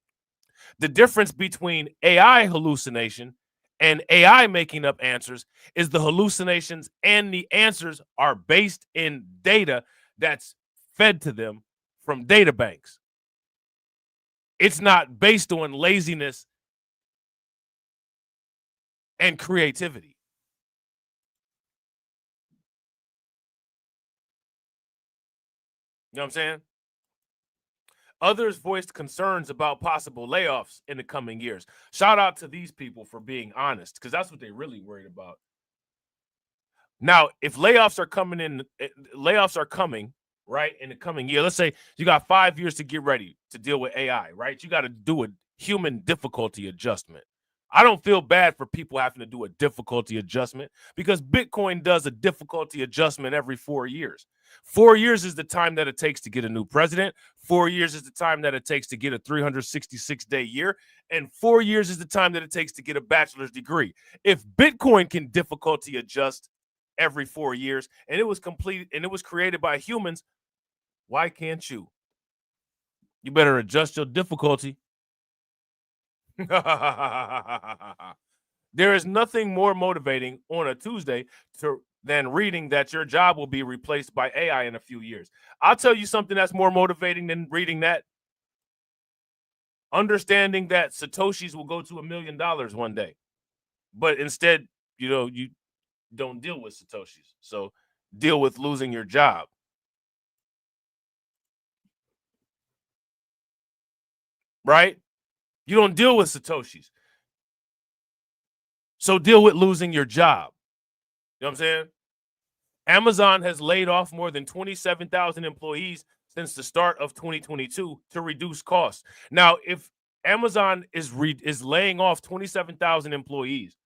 The difference between AI hallucination and AI making up answers is the hallucinations and the answers are based in data that's fed to them from data banks. It's not based on laziness and creativity. You know what I'm saying? Others voiced concerns about possible layoffs in the coming years. Shout out to these people for being honest, because that's what they're really worried about. Now, if layoffs are coming right in the coming year. Let's say you got 5 years to get ready to deal with AI, right? You got to do a human difficulty adjustment. I don't feel bad for people having to do a difficulty adjustment because Bitcoin does a difficulty adjustment every 4 years. 4 years is the time that it takes to get a new president. 4 years is the time that it takes to get a 366-day year. And 4 years is the time that it takes to get a bachelor's degree. If Bitcoin can difficulty adjust every 4 years and it was completed and it was created by humans, why can't you? You better adjust your difficulty. There is nothing more motivating on a Tuesday than reading that your job will be replaced by AI in a few years. I'll tell you something that's more motivating than reading that. Understanding that Satoshis will go to $1 million one day, but instead, you don't deal with Satoshis. So deal with losing your job. Right? You don't deal with Satoshis. So deal with losing your job. You know what I'm saying? Amazon has laid off more than 27,000 employees since the start of 2022 to reduce costs. Now, if Amazon is laying off 27,000 employees,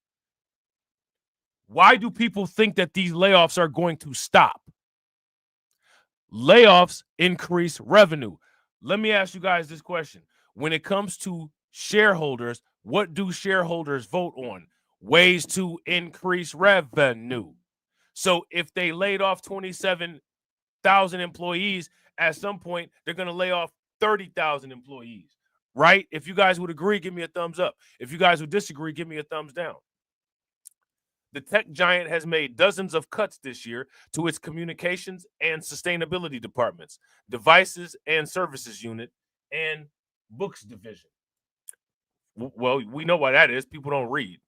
why do people think that these layoffs are going to stop? Layoffs increase revenue. Let me ask you guys this question. When it comes to shareholders, what do shareholders vote on? Ways to increase revenue. So if they laid off 27,000 employees, at some point, they're going to lay off 30,000 employees, right? If you guys would agree, give me a thumbs up. If you guys would disagree, give me a thumbs down. The tech giant has made dozens of cuts this year to its communications and sustainability departments, devices and services unit, and books division. Well, we know why that is. People don't read.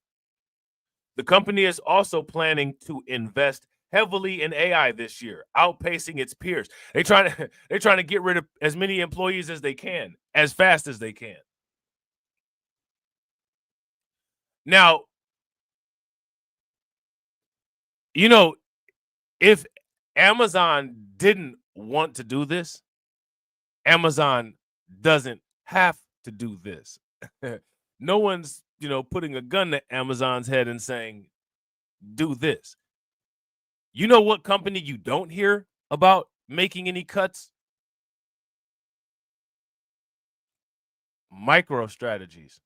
The company is also planning to invest heavily in AI this year, outpacing its peers. They're trying to get rid of as many employees as they can, as fast as they can. Now, if Amazon didn't want to do this, Amazon doesn't have to do this. No one's, putting a gun to Amazon's head and saying, do this. You know what company you don't hear about making any cuts? MicroStrategies.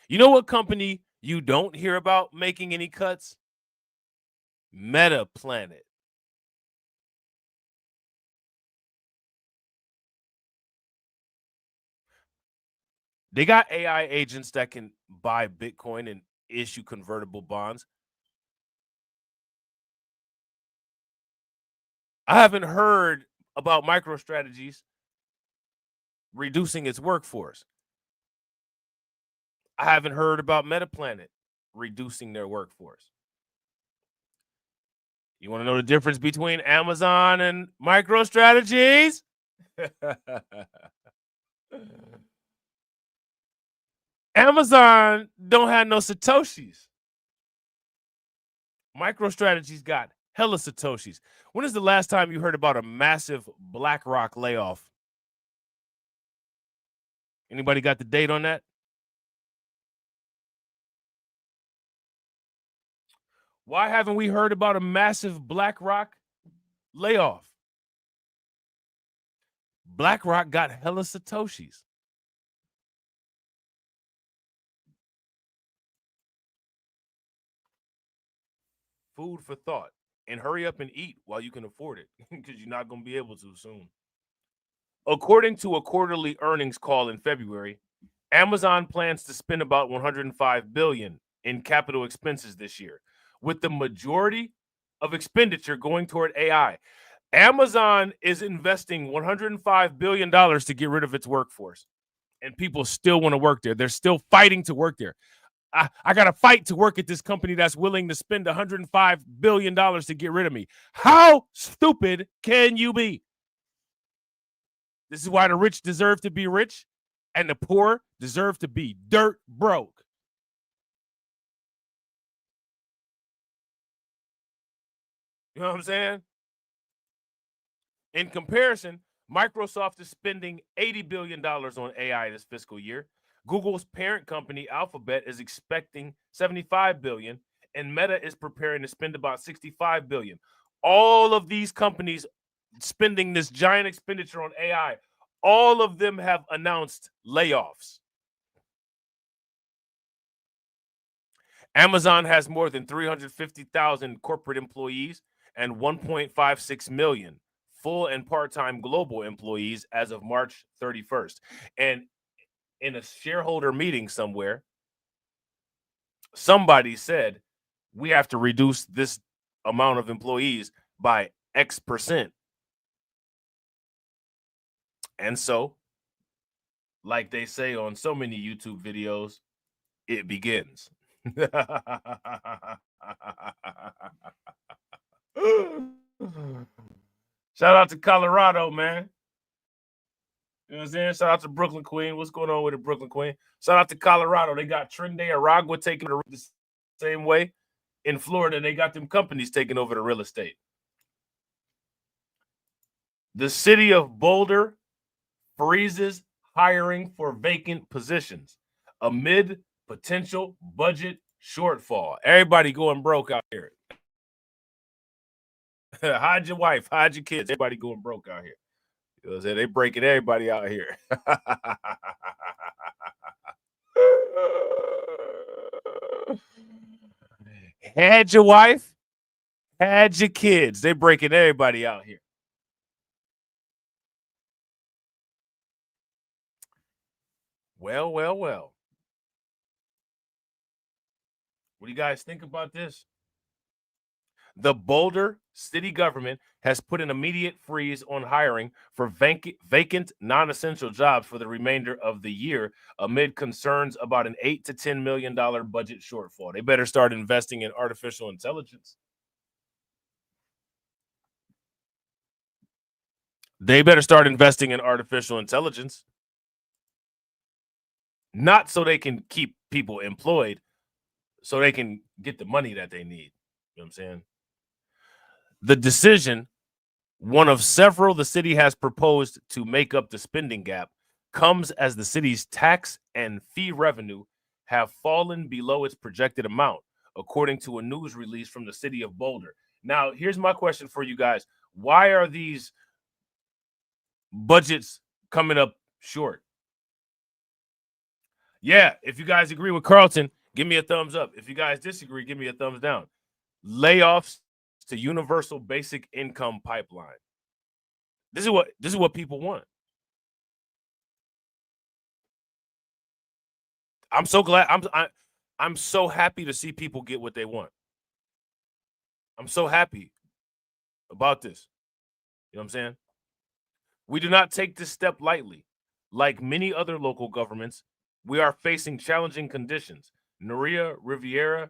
You know what company you don't hear about making any cuts? MetaPlanet. They got AI agents that can buy Bitcoin and issue convertible bonds. I haven't heard about MicroStrategies reducing its workforce. I haven't heard about MetaPlanet reducing their workforce. You want to know the difference between Amazon and MicroStrategies? Amazon don't have no Satoshis. MicroStrategies got hella Satoshis. When is the last time you heard about a massive BlackRock layoff? Anybody got the date on that? Why haven't we heard about a massive BlackRock layoff? BlackRock got hella Satoshis. Food for thought. And hurry up and eat while you can afford it, because you're not going to be able to soon. According to a quarterly earnings call in February, Amazon plans to spend about $105 billion in capital expenses this year, with the majority of expenditure going toward AI. Amazon is investing $105 billion to get rid of its workforce, and people still want to work there. They're still fighting to work there. I got to fight to work at this company that's willing to spend $105 billion to get rid of me. How stupid can you be? This is why the rich deserve to be rich and the poor deserve to be dirt broke. You know what I'm saying? In comparison, Microsoft is spending $80 billion on AI this fiscal year. Google's parent company, Alphabet, is expecting $75 billion, and Meta is preparing to spend about $65 billion. All of these companies spending this giant expenditure on AI, all of them have announced layoffs. Amazon has more than 350,000 corporate employees and 1.56 million full and part-time global employees as of March 31st. And in a shareholder meeting somewhere, somebody said, we have to reduce this amount of employees by X percent. And so, like they say on so many YouTube videos, it begins. Shout out to Colorado, man. You know what I'm saying? Shout out to Brooklyn Queen. What's going on with the Brooklyn Queen? Shout out to Colorado. They got Trinidad and Aragua taking the same way. In Florida, they got them companies taking over the real estate. The city of Boulder freezes hiring for vacant positions amid potential budget shortfall. Everybody going broke out here. Hide your wife, hide your kids. Everybody going broke out here. You know what I'm saying? They breaking everybody out here. Had your wife, had your kids. They breaking everybody out here. Well. What do you guys think about this? The Boulder city government has put an immediate freeze on hiring for vacant non-essential jobs for the remainder of the year amid concerns about an $8 to $10 million budget shortfall. They better start investing in artificial intelligence. They better start investing in artificial intelligence. Not so they can keep people employed, so they can get the money that they need. You know what I'm saying? The decision, one of several the city has proposed to make up the spending gap, comes as the city's tax and fee revenue have fallen below its projected amount, according to a news release from the city of Boulder. Now, here's my question for you guys. Why are these budgets coming up short? Yeah, if you guys agree with Carlton, give me a thumbs up. If you guys disagree, give me a thumbs down. Layoffs to universal basic income pipeline. This is what people want. I'm so glad. I'm so happy to see people get what they want. I'm so happy about this. You know what I'm saying? We do not take this step lightly. Like many other local governments, we are facing challenging conditions. Nuria Riviera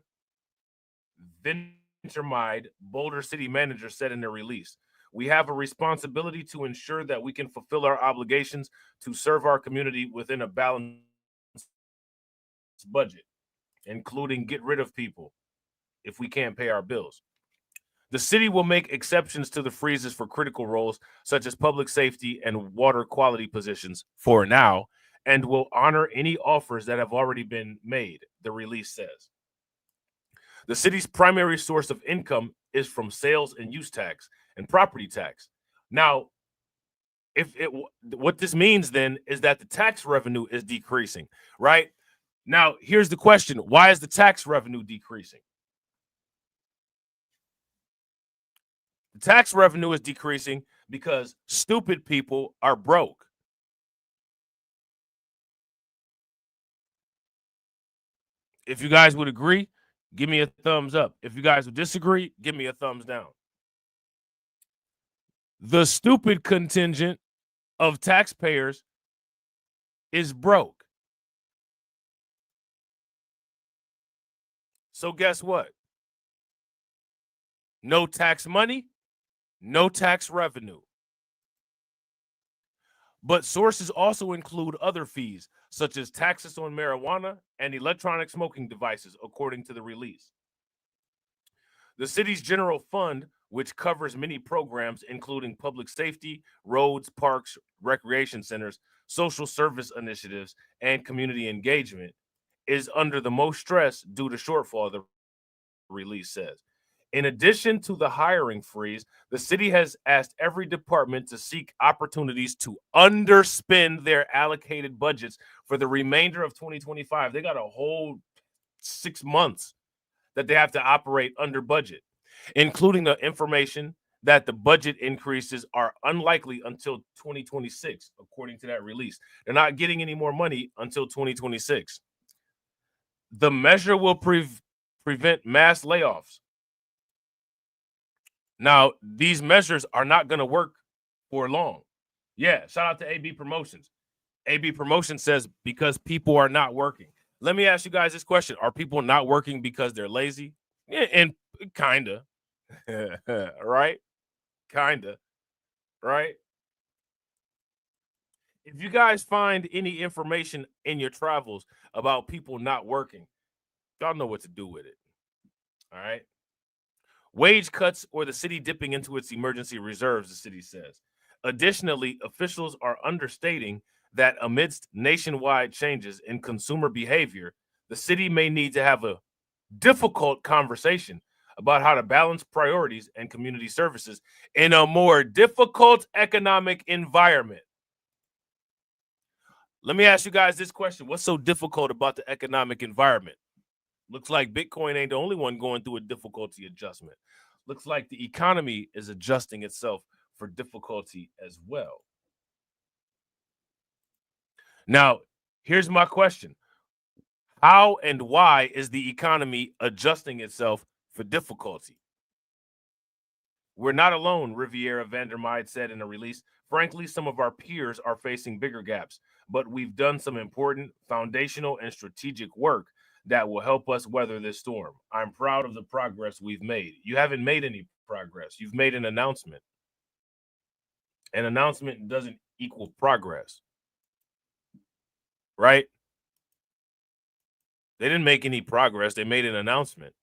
Venturmide, Boulder City Manager, said in their release, we have a responsibility to ensure that we can fulfill our obligations to serve our community within a balanced budget, including get rid of people if we can't pay our bills. The city will make exceptions to the freezes for critical roles such as public safety and water quality positions for now, and will honor any offers that have already been made, the release says. The city's primary source of income is from sales and use tax and property tax. Now, what this means then is that the tax revenue is decreasing, right? Now, here's the question. Why is the tax revenue decreasing? The tax revenue is decreasing because stupid people are broke. If you guys would agree, give me a thumbs up. If you guys would disagree, give me a thumbs down. The stupid contingent of taxpayers is broke. So guess what? No tax money, no tax revenue. But sources also include other fees, such as taxes on marijuana and electronic smoking devices, according to the release. The city's general fund, which covers many programs, including public safety, roads, parks, recreation centers, social service initiatives, and community engagement, is under the most stress due to shortfall, the release says. In addition to the hiring freeze, the city has asked every department to seek opportunities to underspend their allocated budgets for the remainder of 2025. They got a whole 6 months that they have to operate under budget, including the information that the budget increases are unlikely until 2026, according to that release. They're not getting any more money until 2026. The measure will prevent mass layoffs. Now, these measures are not going to work for long. Yeah, shout out to AB Promotions. AB Promotions says because people are not working. Let me ask you guys this question. Are people not working because they're lazy? Yeah, and kind of. Right? Kind of. Right? If you guys find any information in your travels about people not working, y'all know what to do with it. All right? Wage cuts or the city dipping into its emergency reserves, the city says. Additionally, officials are understating that amidst nationwide changes in consumer behavior, the city may need to have a difficult conversation about how to balance priorities and community services in a more difficult economic environment. Let me ask you guys this question. What's so difficult about the economic environment? Looks like Bitcoin ain't the only one going through a difficulty adjustment. Looks like the economy is adjusting itself for difficulty as well. Now, here's my question. How and why is the economy adjusting itself for difficulty? We're not alone, Riviera Vandermeide said in a release. Frankly, some of our peers are facing bigger gaps, but we've done some important foundational and strategic work that will help us weather this storm. I'm proud of the progress we've made. You haven't made any progress. You've made an announcement. An announcement doesn't equal progress. Right? They didn't make any progress. They made an announcement.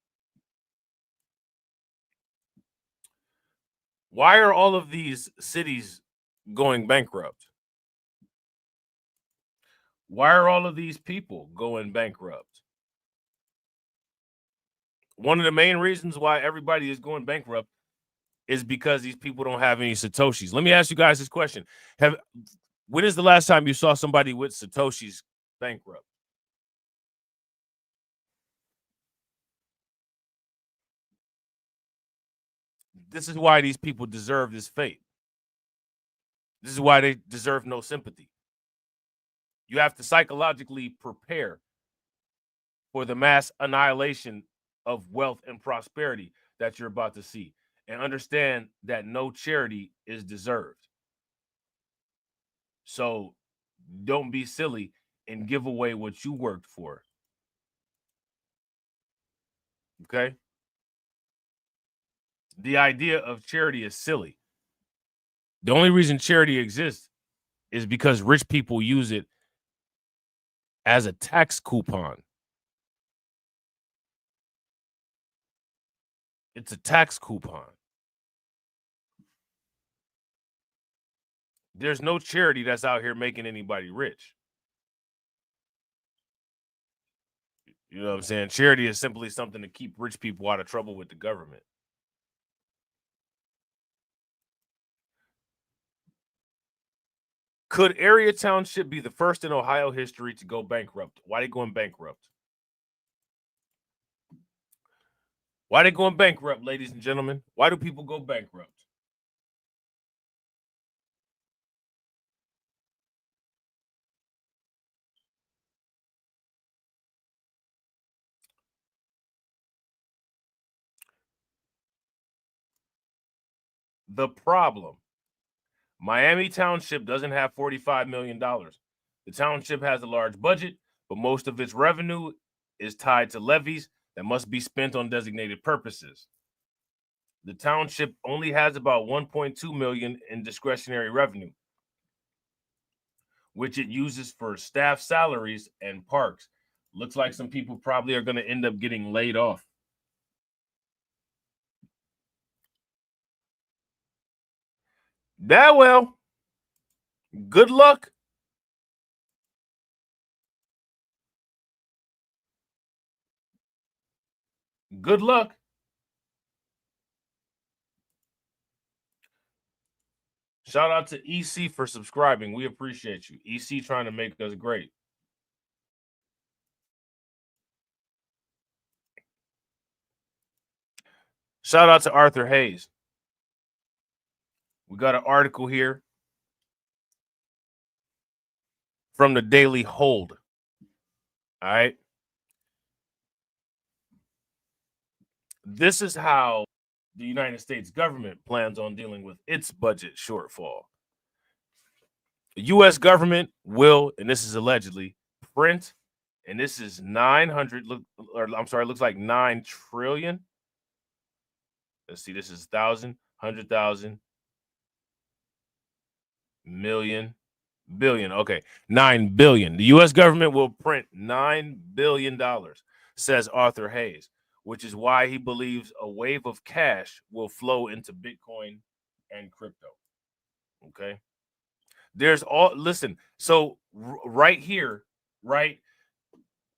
Why are all of these cities going bankrupt? Why are all of these people going bankrupt? One of the main reasons why everybody is going bankrupt is because these people don't have any Satoshis. Let me ask you guys this question. When is the last time you saw somebody with Satoshis bankrupt? This is why these people deserve this fate. This is why they deserve no sympathy. You have to psychologically prepare for the mass annihilation of wealth and prosperity that you're about to see, and understand that no charity is deserved. So don't be silly and give away what you worked for. Okay? The idea of charity is silly. The only reason charity exists is because rich people use it as a tax coupon. It's a tax coupon. There's no charity that's out here making anybody rich. You know what I'm saying? Charity is simply something to keep rich people out of trouble with the government. Could Area Township be the first in Ohio history to go bankrupt? Why are they going bankrupt? Why are they going bankrupt, ladies and gentlemen? Why do people go bankrupt? The problem: Miami Township doesn't have $45 million. The township has a large budget, but most of its revenue is tied to levies that must be spent on designated purposes. The township only has about $1.2 million in discretionary revenue, which it uses for staff salaries and parks. Looks like some people probably are going to end up getting laid off. That well, good luck. Good luck. Shout out to EC for subscribing. We appreciate you. EC trying to make us great. Shout out to Arthur Hayes. We got an article here from the Daily Hold. All right. This is how the United States government plans on dealing with its budget shortfall. The U.S. government will, and this is allegedly, print, and this is 900, looks like 9 trillion. Let's see, this is 1,000, 100,000, million, billion. Okay, 9 billion. The U.S. government will print $9 billion, says Arthur Hayes, which is why he believes a wave of cash will flow into Bitcoin and crypto. Okay. Listen, so right here, right,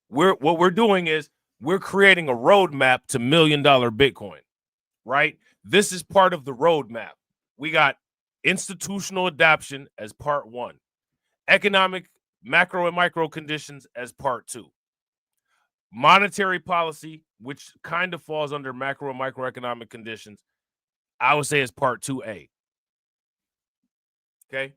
what we're doing is we're creating a roadmap to $1 million Bitcoin, right? This is part of the roadmap. We got institutional adoption as part 1, economic, macro and micro conditions as part 2, monetary policy, which kind of falls under macro and microeconomic conditions, I would say is part 2A. Okay.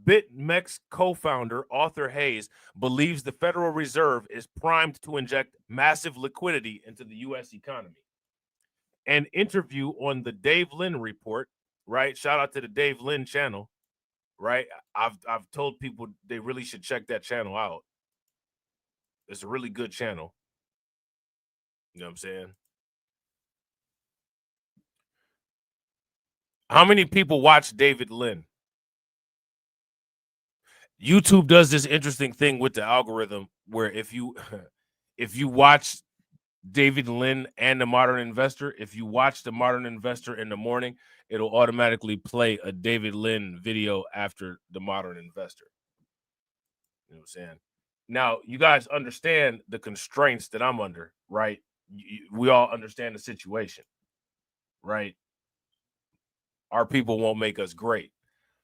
BitMEX co-founder Arthur Hayes believes the Federal Reserve is primed to inject massive liquidity into the U.S. economy. An interview on the Dave Lynn Report, right? Shout out to the Dave Lynn channel, right? I've told people they really should check that channel out. It's a really good channel. You know what I'm saying? How many people watch David Lynn? YouTube does this interesting thing with the algorithm where if you watch David Lynn and The Modern Investor, if you watch The Modern Investor in the morning, it'll automatically play a David Lynn video after The Modern Investor. You know what I'm saying? Now, you guys understand the constraints that I'm under, right? We all understand the situation, right? Our people won't make us great.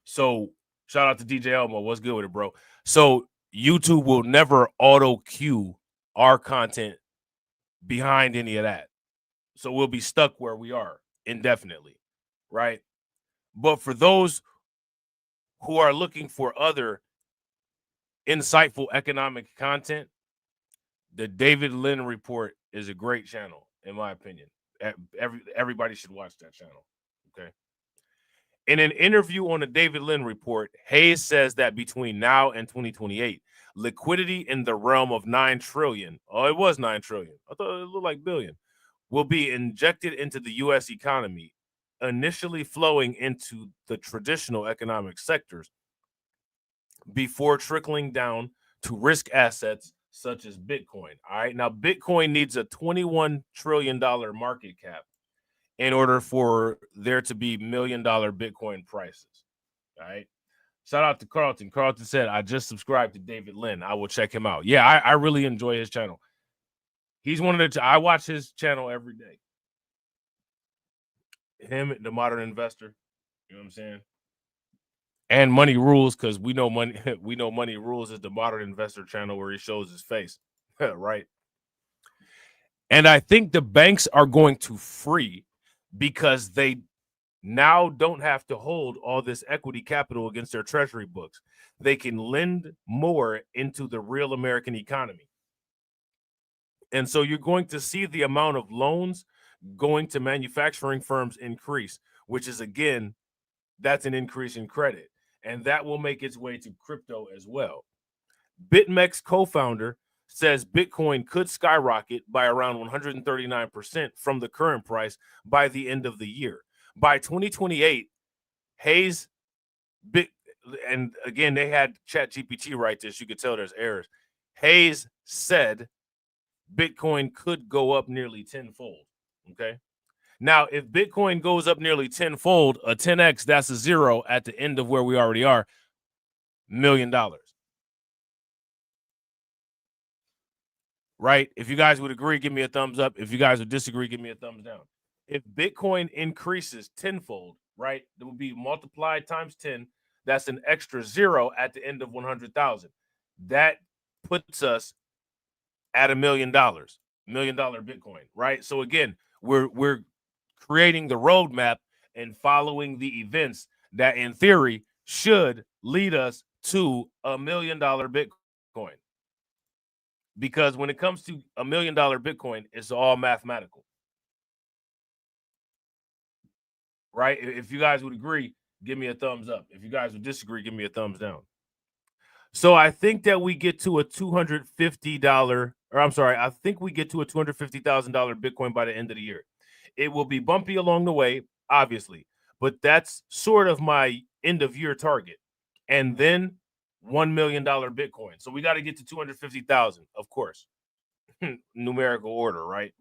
So shout out to DJ Elmo. What's good with it, bro? So YouTube will never auto cue our content behind any of that. So we'll be stuck where we are indefinitely, right? But for those who are looking for other insightful economic content, the David Lynn Report is a great channel, in my opinion. Everybody should watch that channel, okay? In an interview on the David Lynn Report, Hayes says that between now and 2028, liquidity in the realm of 9 trillion, oh, it was 9 trillion, I thought it looked like billion, will be injected into the U.S. economy, initially flowing into the traditional economic sectors before trickling down to risk assets such as Bitcoin. All right, now Bitcoin needs a $21 trillion market cap in order for there to be $1 million Bitcoin prices. All right. Shout out to Carlton. Carlton said, I just subscribed to David Lynn. I will check him out. Yeah, I really enjoy his channel. He's one of the, I watch his channel every day. Him, The Modern Investor. You know what I'm saying? And Money Rules, because we know Money Rules is the Modern Investor channel where he shows his face. Right. And I think the banks are going to free because they now don't have to hold all this equity capital against their treasury books. They can lend more into the real American economy. And so you're going to see the amount of loans going to manufacturing firms increase, which is, again, that's an increase in credit. And that will make its way to crypto as well. BitMEX co-founder says Bitcoin could skyrocket by around 139% from the current price by the end of the year. By 2028, Hayes, and again, they had ChatGPT write this. You could tell there's errors. Hayes said Bitcoin could go up nearly tenfold. Okay. Now, if Bitcoin goes up nearly tenfold, a 10x, that's a zero at the end of where we already are, $1 million. Right? If you guys would agree, give me a thumbs up. If you guys would disagree, give me a thumbs down. If Bitcoin increases tenfold, right, it would be multiplied times 10. That's an extra zero at the end of 100,000. That puts us at $1 million, $1 million Bitcoin, right? So again, we're creating the roadmap and following the events that in theory should lead us to $1 million Bitcoin. Because when it comes to $1 million Bitcoin, it's all mathematical. Right? If you guys would agree, give me a thumbs up. If you guys would disagree, give me a thumbs down. So I think that we get to a $250, or I'm sorry, I think we get to a $250,000 Bitcoin by the end of the year. It will be bumpy along the way, obviously, but that's sort of my end of year target. And then $1 million Bitcoin. So we got to get to 250,000, of course. Numerical order, right?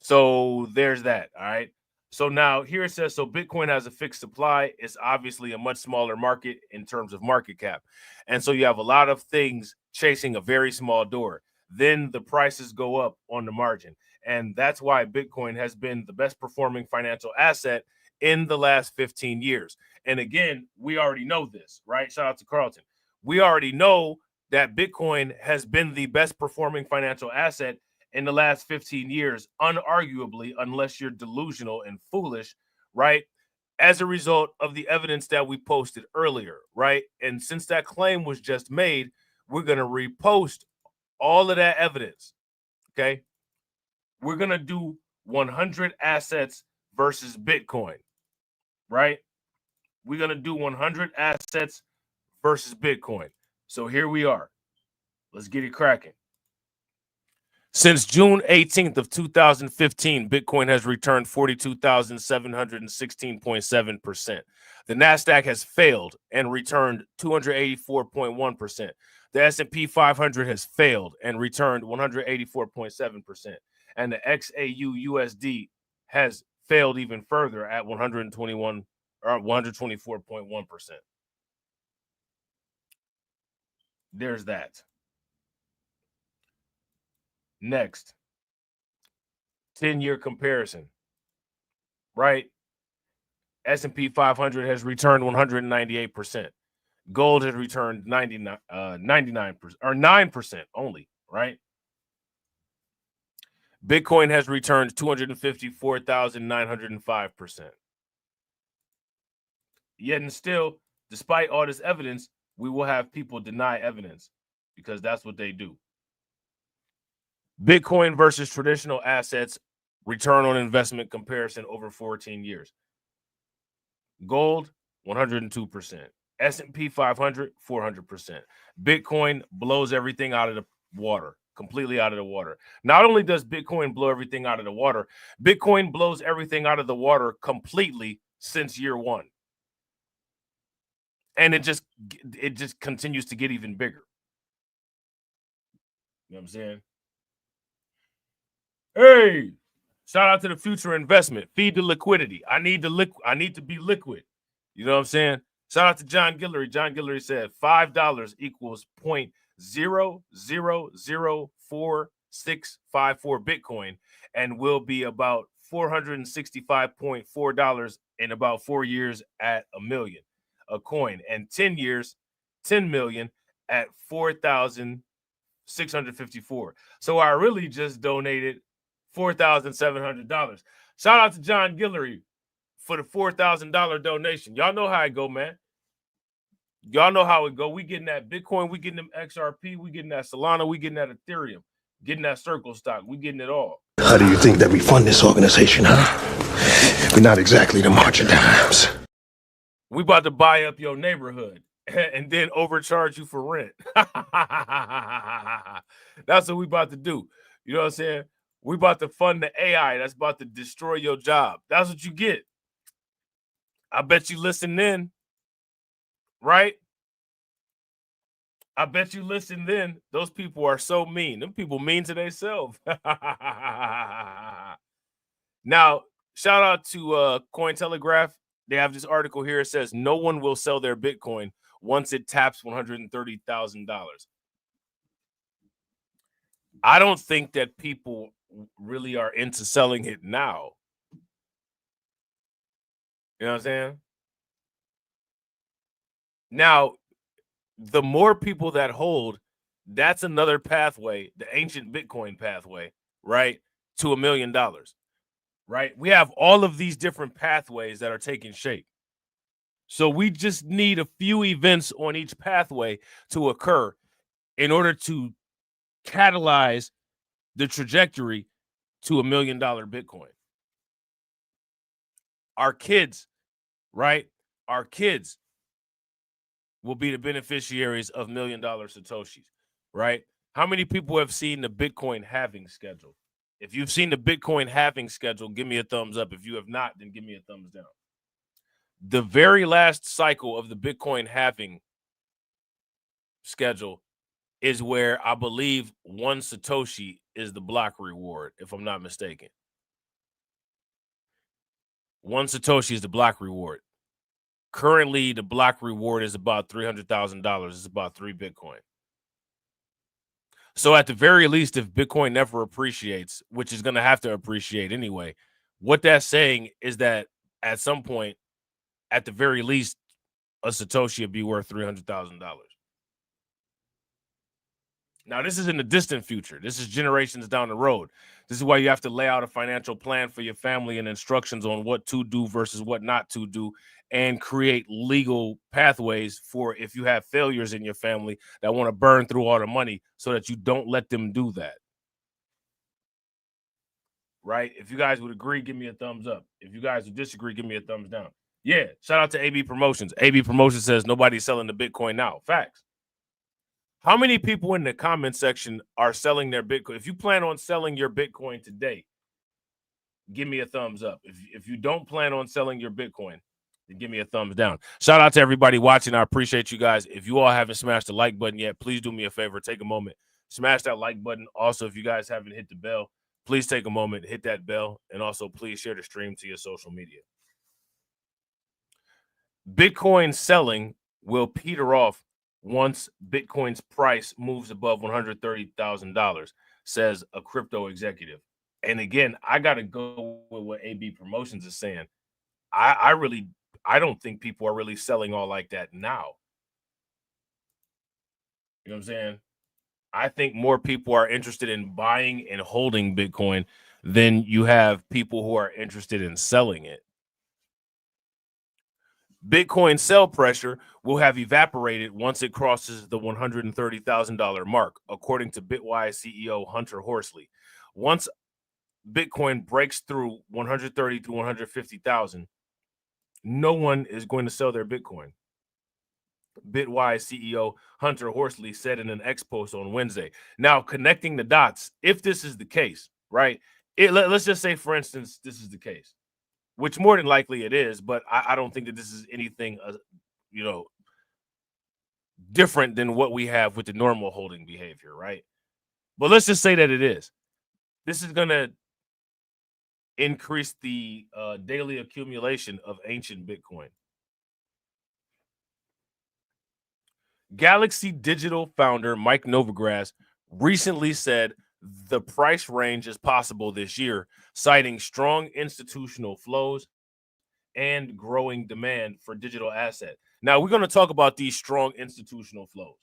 So there's that. All right. So now here it says, so Bitcoin has a fixed supply. It's obviously a much smaller market in terms of market cap. And so you have a lot of things chasing a very small door. Then the prices go up on the margin. And that's why Bitcoin has been the best performing financial asset in the last 15 years. And again, we already know this, right? Shout out to Carlton. We already know that Bitcoin has been the best performing financial asset in the last 15 years, unarguably, unless you're delusional and foolish, right? As a result of the evidence that we posted earlier, right? And since that claim was just made, we're going to repost all of that evidence, okay? We're going to do 100 assets versus Bitcoin, right? We're going to do 100 assets versus Bitcoin. So here we are. Let's get it cracking. Since June 18th of 2015, Bitcoin has returned 42,716.7%. The NASDAQ has failed and returned 284.1%. The S&P 500 has failed and returned 184.7%. And the XAU USD has failed even further at 121 or 124.1%. There's that. Next, 10-year comparison, right? S&P 500 has returned 198%. Gold has returned 99% or 9% only, right? Bitcoin has returned 254,905%. Yet and still, despite all this evidence, we will have people deny evidence because that's what they do. Bitcoin versus traditional assets, return on investment comparison over 14 years. Gold, 102%. S&P 500, 400%. Bitcoin blows everything out of the water, completely out of the water. Not only does Bitcoin blow everything out of the water, Bitcoin blows everything out of the water completely since year one. And it just continues to get even bigger. You know what I'm saying? Hey, shout out to the future investment. Feed the liquidity. I need to be liquid. You know what I'm saying? Shout out to John Guillory. John Guillory said $5 equals 0.004654 Bitcoin and will be about $465.4 in about 4 years at $1 million a coin, and 10 years, 10 million at 4,654. So I really just donated $4,700. Shout out to John Guillory for the $4,000 donation. Y'all know how it go, man. Y'all know how it go. We getting that Bitcoin, we getting them XRP, we getting that Solana, we getting that Ethereum, getting that Circle stock, we getting it all. How do you think that we fund this organization, huh? We're not exactly the march of dimes. We about to buy up your neighborhood and then overcharge you for rent. That's what we about to do. You know what I'm saying? We about to fund the AI that's about to destroy your job. That's what you get. I bet you listen then, right? I bet you listen then. Those people are so mean. Them people mean to themselves. Now, shout out to Cointelegraph. They have this article here. It says no one will sell their Bitcoin once it taps $130,000. I don't think that people really are into selling it now. You know what I'm saying? Now, the more people that hold, that's another pathway, the ancient Bitcoin pathway, right? To $1 million, right? We have all of these different pathways that are taking shape. So we just need a few events on each pathway to occur in order to catalyze the trajectory to $1 million Bitcoin. Our kids, right? Our kids will be the beneficiaries of $1 million Satoshis, right? How many people have seen the Bitcoin halving schedule? If you've seen the Bitcoin halving schedule, give me a thumbs up. If you have not, then give me a thumbs down. The very last cycle of the Bitcoin halving schedule is where I believe 1 Satoshi is the block reward, if I'm not mistaken. 1 Satoshi is the block reward. Currently, the block reward is about $300,000. It's about 3 Bitcoin. So at the very least, if Bitcoin never appreciates, which is going to have to appreciate anyway, what that's saying is that at some point, at the very least, a Satoshi would be worth $300,000. Now, this is in the distant future. This is generations down the road. This is why you have to lay out a financial plan for your family and instructions on what to do versus what not to do, and create legal pathways for if you have failures in your family that want to burn through all the money so that you don't let them do that. Right? If you guys would agree, give me a thumbs up. If you guys would disagree, give me a thumbs down. Yeah, shout out to AB Promotions. AB Promotions says nobody's selling the Bitcoin now. Facts. How many people in the comment section are selling their Bitcoin? If you plan on selling your Bitcoin today, give me a thumbs up. If you don't plan on selling your Bitcoin, then give me a thumbs down. Shout out to everybody watching. I appreciate you guys. If you all haven't smashed the like button yet, please do me a favor. Take a moment. Smash that like button. Also, if you guys haven't hit the bell, please take a moment, hit that bell, and also please share the stream to your social media. Bitcoin selling will peter off once Bitcoin's price moves above $130,000, says a crypto executive. And again, I got to go with what AB Promotions is saying. I don't think people are really selling all like that now. You know what I'm saying? I think more people are interested in buying and holding Bitcoin than you have people who are interested in selling it. Bitcoin sell pressure will have evaporated once it crosses the $130,000 mark, according to Bitwise CEO Hunter Horsley. Once Bitcoin breaks through 130 to 150,000, no one is going to sell their Bitcoin. Bitwise CEO Hunter Horsley said in an X post on Wednesday. Now, connecting the dots, if this is the case, right? Let's just say, for instance, this is the case, which more than likely it is, but I don't think that this is anything, different than what we have with the normal holding behavior, right? But let's just say that it is. This is going to increase the daily accumulation of ancient Bitcoin. Galaxy Digital founder Mike Novogratz recently said the price range is possible this year, citing strong institutional flows and growing demand for digital asset. Now, we're going to talk about these strong institutional flows.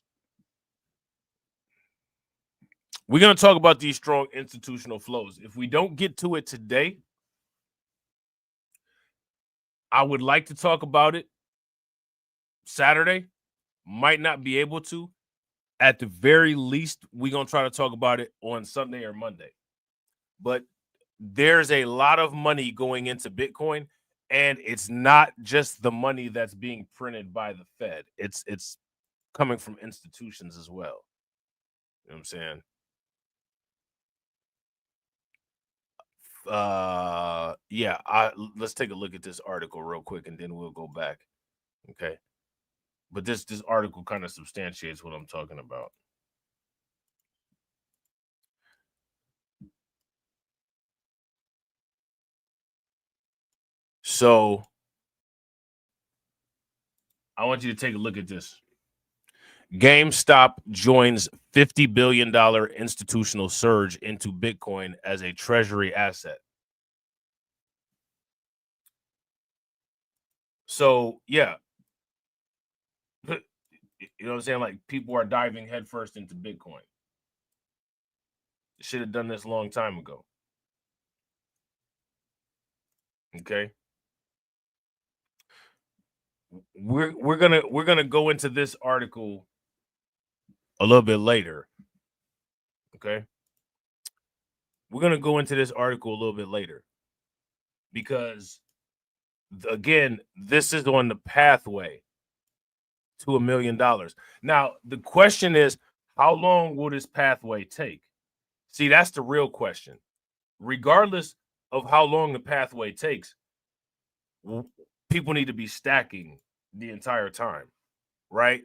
We're going to talk about these strong institutional flows. If we don't get to it today, I would like to talk about it Saturday. Might not be able to. At the very least, we're going to try to talk about it on Sunday or Monday. But there's a lot of money going into Bitcoin, And it's not just the money that's being printed by the Fed. It's coming from institutions as well. You know what I'm saying? Let's take a look at this article real quick and then we'll go back. Okay. But this article kind of substantiates what I'm talking about. So I want you to take a look at this. GameStop joins $50 billion institutional surge into Bitcoin as a treasury asset. So, yeah. You know what I'm saying? Like, people are diving headfirst into Bitcoin. Should have done this a long time ago. Okay. We're gonna go into this article a little bit later. Okay. We're gonna go into this article a little bit later because, again, this is on the pathway to $1 million. Now, the question is, how long will this pathway take? See, that's the real question. Regardless of how long the pathway takes, people need to be stacking the entire time, right?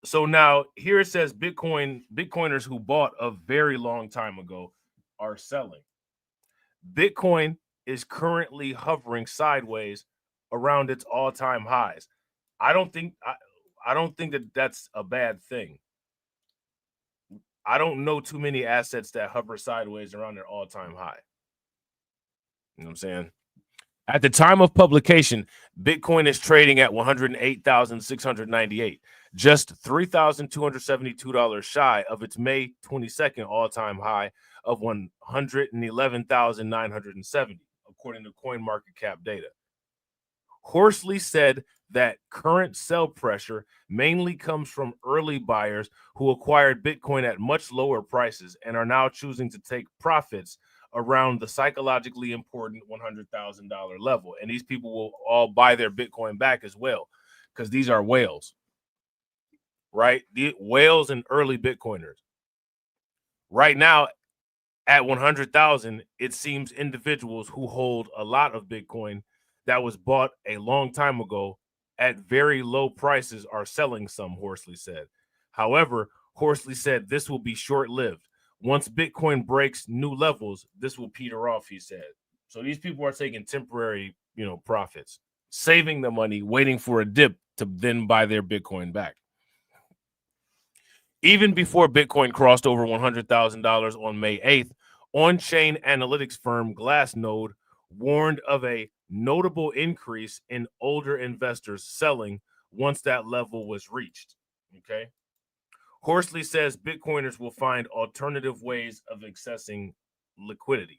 So now here it says Bitcoiners who bought a very long time ago are selling. Bitcoin is currently hovering sideways around its all-time highs. I don't think that that's a bad thing. I don't know too many assets that hover sideways around their all-time high. You know what I'm saying? At the time of publication, Bitcoin is trading at $108,698, just $3,272 shy of its May 22nd all-time high of $111,970, according to CoinMarketCap data. Horsley said that current sell pressure mainly comes from early buyers who acquired Bitcoin at much lower prices and are now choosing to take profits around the psychologically important $100,000 level. And these people will all buy their Bitcoin back as well, because these are whales, right? The whales and early Bitcoiners. Right now, at 100,000, it seems individuals who hold a lot of Bitcoin that was bought a long time ago at very low prices are selling some, Horsley said. However, Horsley said this will be short-lived. Once Bitcoin breaks new levels, this will peter off, he said. So these people are taking temporary, profits, saving the money, waiting for a dip to then buy their Bitcoin back. Even before Bitcoin crossed over $100,000 on May 8th, on-chain analytics firm Glassnode warned of a notable increase in older investors selling once that level was reached. Okay. Horsley says Bitcoiners will find alternative ways of accessing liquidity.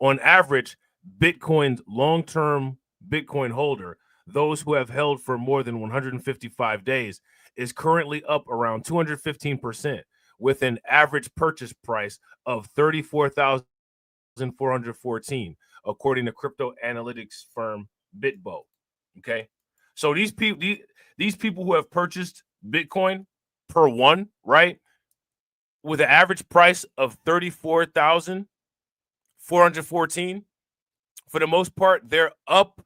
On average, Bitcoin's long-term Bitcoin holder, those who have held for more than 155 days, is currently up around 215%, with an average purchase price of $34,414, according to crypto analytics firm BitBo. Okay, so these people who have purchased Bitcoin per one, right, with an average price of $34,414, for the most part, they're up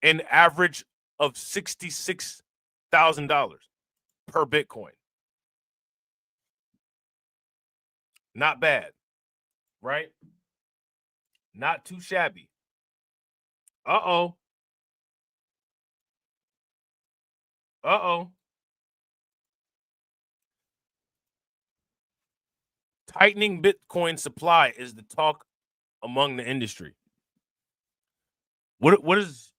an average of $66,000 per Bitcoin. Not bad, right? Not too shabby. Uh-oh. Tightening Bitcoin supply is the talk among the industry. What's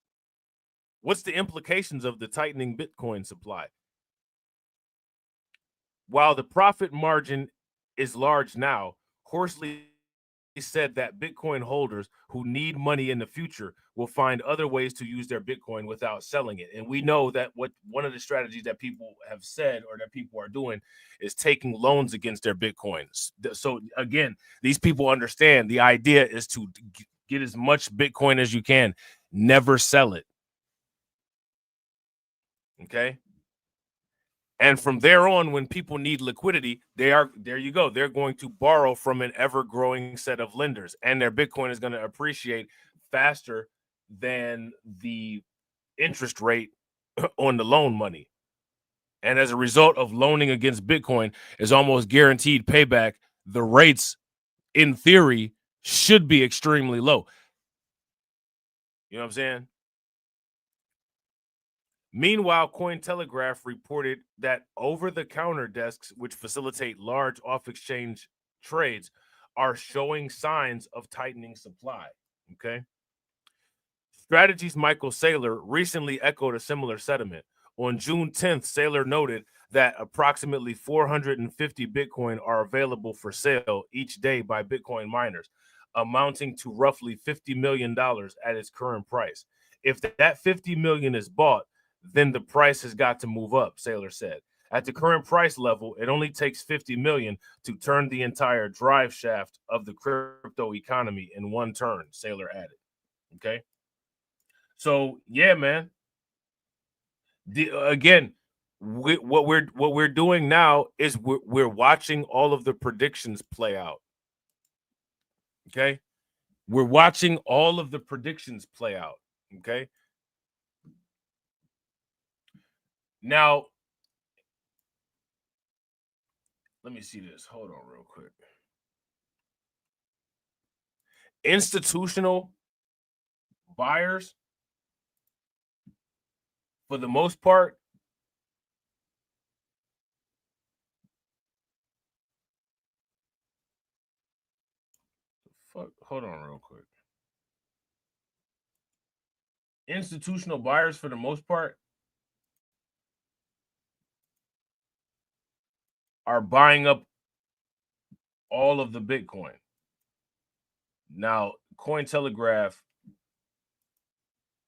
the implications of the tightening Bitcoin supply? While the profit margin is large now, Horsley said that the tightening supply will likely result in a decrease in the amount of Bitcoin being traded. Okay. So these people who have purchased Bitcoin per one, right, with an average price of $34,414, for the most part, they're up an average of $66,000 per Bitcoin. Not bad, right? Not too shabby. Uh-oh. said that Bitcoin holders who need money in the future will find other ways to use their Bitcoin without selling it. And we know that one of the strategies that people have said or that people are doing is taking loans against their Bitcoins. So again, these people understand the idea is to get as much Bitcoin as you can, never sell it. Okay. And from there on, when people need liquidity, there you go. They're going to borrow from an ever-growing set of lenders, and their Bitcoin is going to appreciate faster than the interest rate on the loan money. And as a result of loaning against Bitcoin is almost guaranteed payback, the rates, in theory, should be extremely low. You know what I'm saying? Meanwhile, Cointelegraph reported that over-the-counter desks, which facilitate large off-exchange trades, are showing signs of tightening supply. Okay. Strategy's Michael Saylor recently echoed a similar sentiment. On June 10th, Saylor noted that approximately 450 Bitcoin are available for sale each day by Bitcoin miners, amounting to roughly $50 million at its current price. If that $50 million is bought, then the price has got to move up, Saylor said. At the current price level, it only takes 50 million to turn the entire drive shaft of the crypto economy in one turn, Saylor added. Okay. So yeah, man. What we're doing now is we're watching all of the predictions play out. Okay. We're watching all of the predictions play out. Okay. Now, let me see this. Hold on real quick. Institutional buyers, for the most part, hold on real quick. Institutional buyers, for the most part, are buying up all of the Bitcoin. Now, Cointelegraph,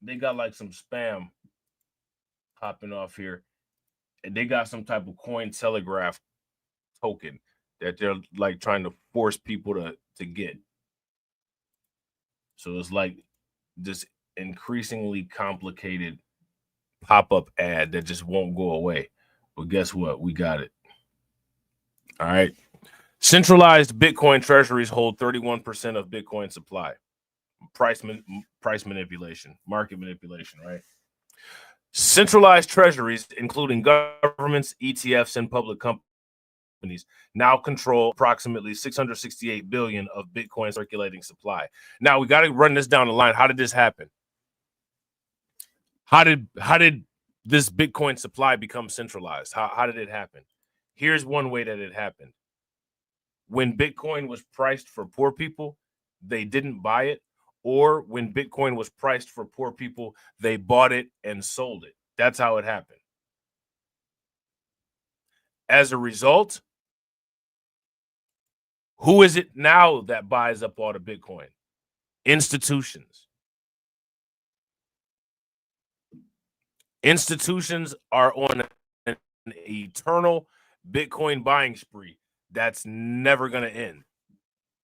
they got like some spam popping off here. And they got some type of Cointelegraph token that they're like trying to force people to get. So it's like this increasingly complicated pop-up ad that just won't go away. But guess what? We got it. All right. Centralized Bitcoin treasuries hold 31% of Bitcoin supply. Price manipulation, market manipulation, right? Centralized treasuries, including governments, ETFs, and public companies, now control approximately 668 billion of Bitcoin circulating supply. Now we got to run this down the line. How did this happen? How did this Bitcoin supply become centralized? How did it happen? Here's one way that it happened. When Bitcoin was priced for poor people, they didn't buy it. Or when Bitcoin was priced for poor people, they bought it and sold it. That's how it happened. As a result, who is it now that buys up all the Bitcoin? Institutions. Institutions are on an eternal Bitcoin buying spree that's never going to end.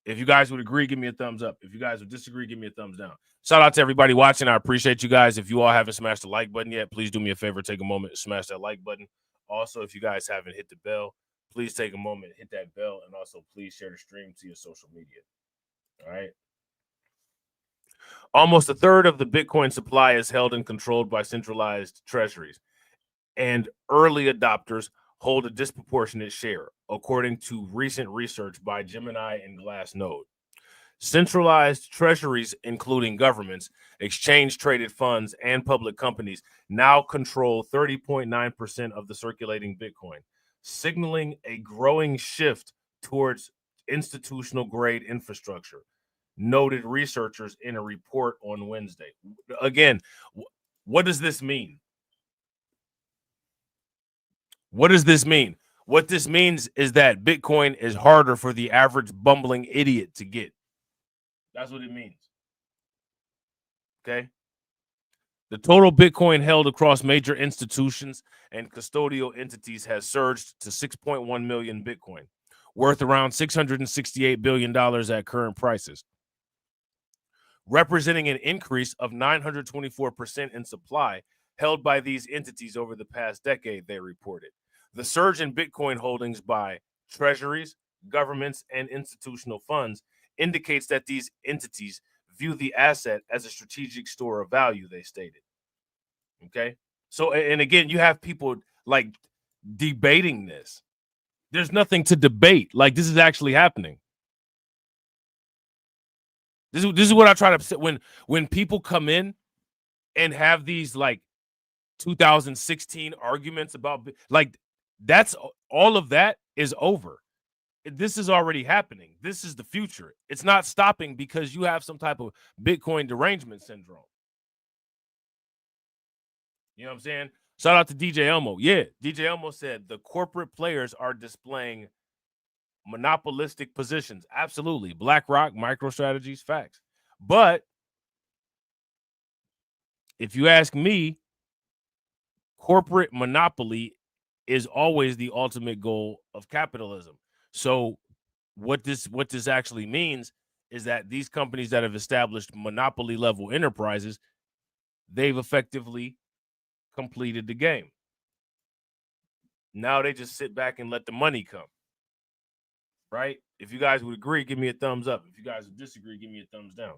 If you guys would agree, give me a thumbs up. If you guys would disagree, give me a thumbs down. Shout out to everybody watching. I appreciate you guys. If you all haven't smashed the like button yet, please do me a favor. Take a moment and smash that like button. Also, if you guys haven't hit the bell, please take a moment, hit that bell, and also please share the stream to your social media. All right. Almost a third of the Bitcoin supply is held and controlled by centralized treasuries, and early adopters hold a disproportionate share, according to recent research by Gemini and Glassnode. Centralized treasuries, including governments, exchange-traded funds, and public companies, now control 30.9% of the circulating Bitcoin, signaling a growing shift towards institutional-grade infrastructure, noted researchers in a report on Wednesday. Again, what does this mean? What does this mean? What this means is that Bitcoin is harder for the average bumbling idiot to get. That's what it means. Okay. The total Bitcoin held across major institutions and custodial entities has surged to 6.1 million Bitcoin, worth around $668 billion at current prices, representing an increase of 924% in supply held by these entities over the past decade, they reported. The surge in Bitcoin holdings by treasuries, governments, and institutional funds indicates that these entities view the asset as a strategic store of value, they stated. Okay. So, and again, you have people like debating this. There's nothing to debate. Like, this is actually happening. This is what I try to say when people come in and have these like 2016 arguments about, like, that's all of that is over. This is already happening. This is the future. It's not stopping because you have some type of Bitcoin derangement syndrome. You know what I'm saying? Shout out to DJ Elmo. Yeah, DJ Elmo said the corporate players are displaying monopolistic positions. Absolutely. BlackRock, MicroStrategies, facts. But if you ask me, corporate monopoly is always the ultimate goal of capitalism. So what this actually means is that these companies that have established monopoly level enterprises, they've effectively completed the game. Now they just sit back and let the money come. Right? If you guys would agree, give me a thumbs up. If you guys would disagree, give me a thumbs down.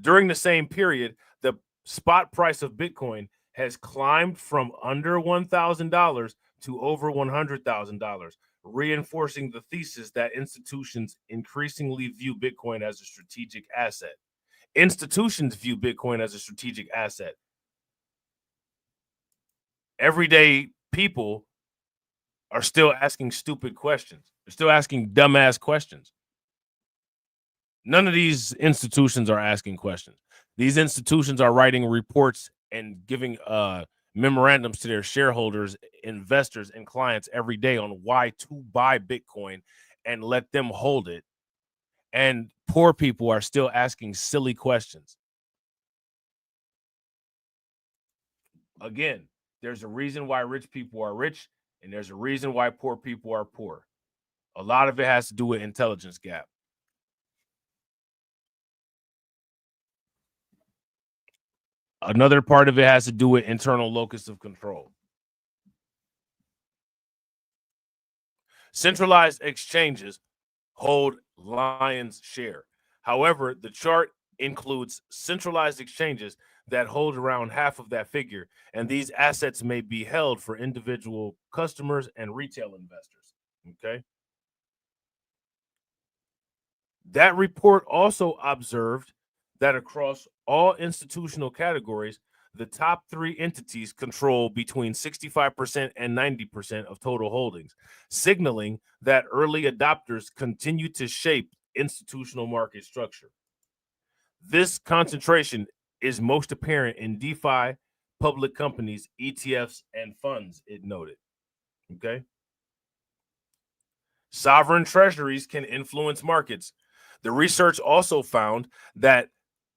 During the same period, the spot price of Bitcoin has climbed from under $1,000 to over $100,000, reinforcing the thesis that institutions increasingly view Bitcoin as a strategic asset. Institutions view Bitcoin as a strategic asset. Everyday people are still asking stupid questions. They're still asking dumbass questions. None of these institutions are asking questions. These institutions are writing reports and giving memorandums to their shareholders, investors, and clients every day on why to buy Bitcoin and let them hold it. And poor people are still asking silly questions. Again, there's a reason why rich people are rich, and there's a reason why poor people are poor. A lot of it has to do with intelligence gap. Another part of it has to do with internal locus of control. Centralized exchanges hold lion's share. However, the chart includes centralized exchanges that hold around half of that figure, and these assets may be held for individual customers and retail investors. Okay. That report also observed that across all institutional categories, the top three entities control between 65% and 90% of total holdings, signaling that early adopters continue to shape institutional market structure. This concentration is most apparent in DeFi, public companies, ETFs, and funds, it noted. Okay. Sovereign treasuries can influence markets. The research also found that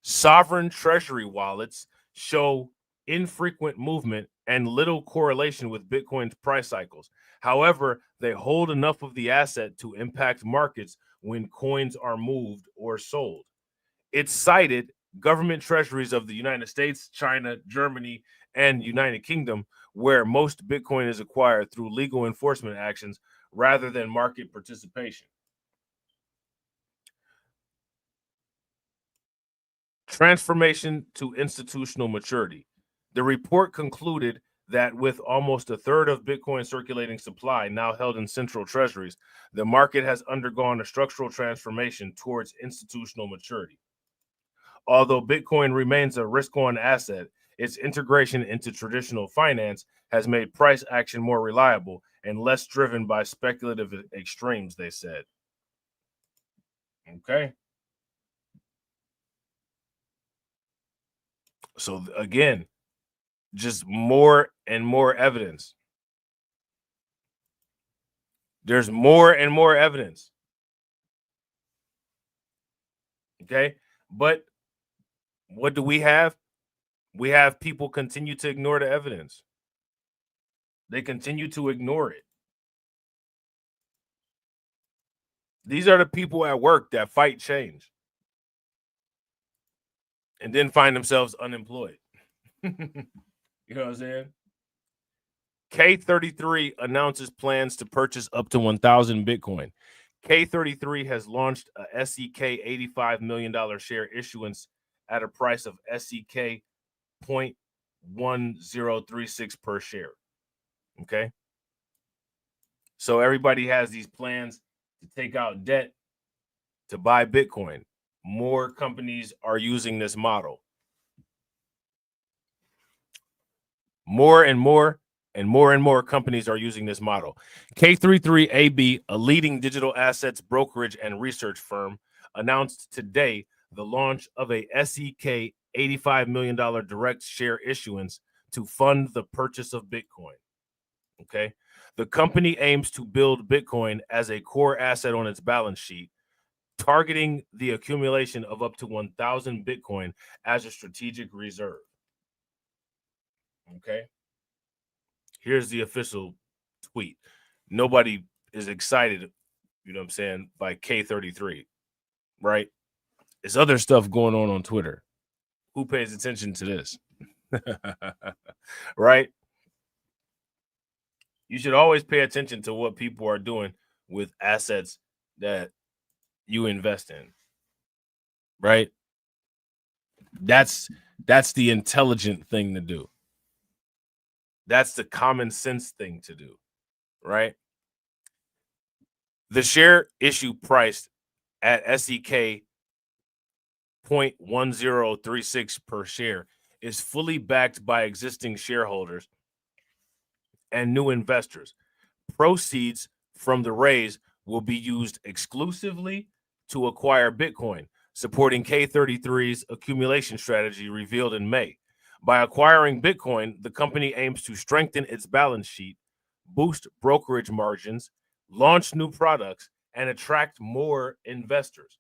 sovereign treasury wallets show infrequent movement and little correlation with Bitcoin's price cycles. However, they hold enough of the asset to impact markets when coins are moved or sold. It cited government treasuries of the United States, China, Germany, and United Kingdom, where most Bitcoin is acquired through legal enforcement actions rather than market participation. Transformation to institutional maturity. The report concluded that with almost a third of Bitcoin circulating supply now held in central treasuries, the market has undergone a structural transformation towards institutional maturity. Although Bitcoin remains a risk-on asset, its integration into traditional finance has made price action more reliable and less driven by speculative extremes, they said. Okay. So again, just more and more evidence. There's more and more evidence. Okay, but what do we have? We have people continue to ignore the evidence. They continue to ignore it. These are the people at work that fight change and then find themselves unemployed. You know what I'm saying? K33 announces plans to purchase up to 1,000 Bitcoin. K33 has launched a SEK $85 million share issuance at a price of SEK 0.1036 per share. Okay. So everybody has these plans to take out debt to buy Bitcoin. More companies are using this model. More and more companies are using this model. K33AB, a leading digital assets brokerage and research firm, announced today the launch of a SEK $85 million direct share issuance to fund the purchase of Bitcoin. Okay. The company aims to build Bitcoin as a core asset on its balance sheet, targeting the accumulation of up to 1,000 Bitcoin as a strategic reserve. Okay. Here's the official tweet. Nobody is excited, you know what I'm saying, by K33, right? There's other stuff going on Twitter. Who pays attention to this? Right? You should always pay attention to what people are doing with assets that you invest in, right? That's the intelligent thing to do. That's the common sense thing to do, right? The share issue priced at SEK 0.1036 per share is fully backed by existing shareholders and new investors. Proceeds from the raise will be used exclusively to acquire Bitcoin, supporting K33's accumulation strategy revealed in May. By acquiring Bitcoin, the company aims to strengthen its balance sheet, boost brokerage margins, launch new products, and attract more investors.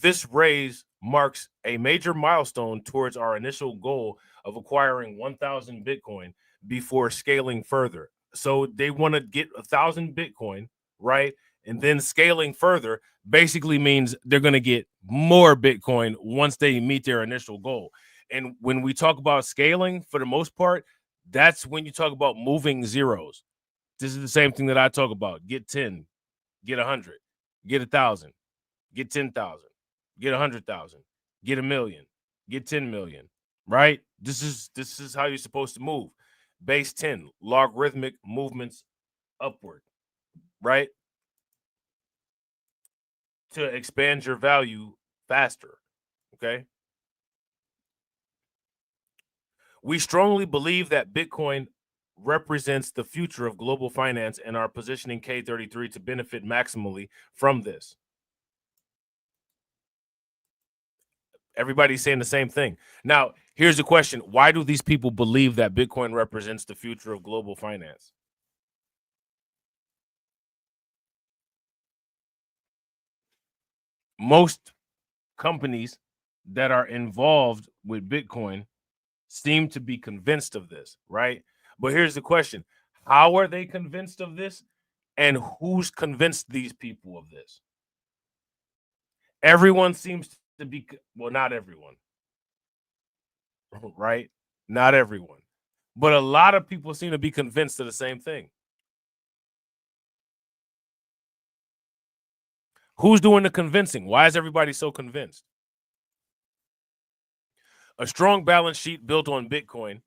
This raise marks a major milestone towards our initial goal of acquiring 1,000 Bitcoin before scaling further. So they want to get 1,000 Bitcoin, right? And then scaling further basically means they're going to get more Bitcoin once they meet their initial goal. And when we talk about scaling, for the most part, that's when you talk about moving zeros. This is the same thing that I talk about. Get 10, get 100, get 1,000, get 10,000, get 100,000, get 1,000,000, get 10 million, right? This is how you're supposed to move. Base 10, logarithmic movements upward, right? To expand your value faster, okay? We strongly believe that Bitcoin represents the future of global finance and are positioning K33 to benefit maximally from this. Everybody's saying the same thing. Now, here's the question. Why do these people believe that Bitcoin represents the future of global finance? Most companies that are involved with Bitcoin seem to be convinced of this, right? But here's the question. How are they convinced of this? And who's convinced these people of this? Everyone seems to be, well, not everyone, right? Not everyone. But a lot of people seem to be convinced of the same thing. Who's doing the convincing? Why is everybody so convinced? A strong balance sheet built on Bitcoin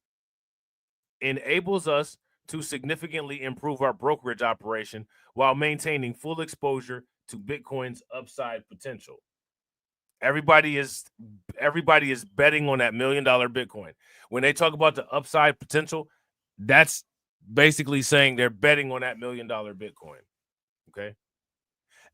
enables us to significantly improve our brokerage operation while maintaining full exposure to Bitcoin's upside potential. Everybody is betting on that $1 million Bitcoin. When they talk about the upside potential, that's basically saying they're betting on that $1 million Bitcoin. Okay.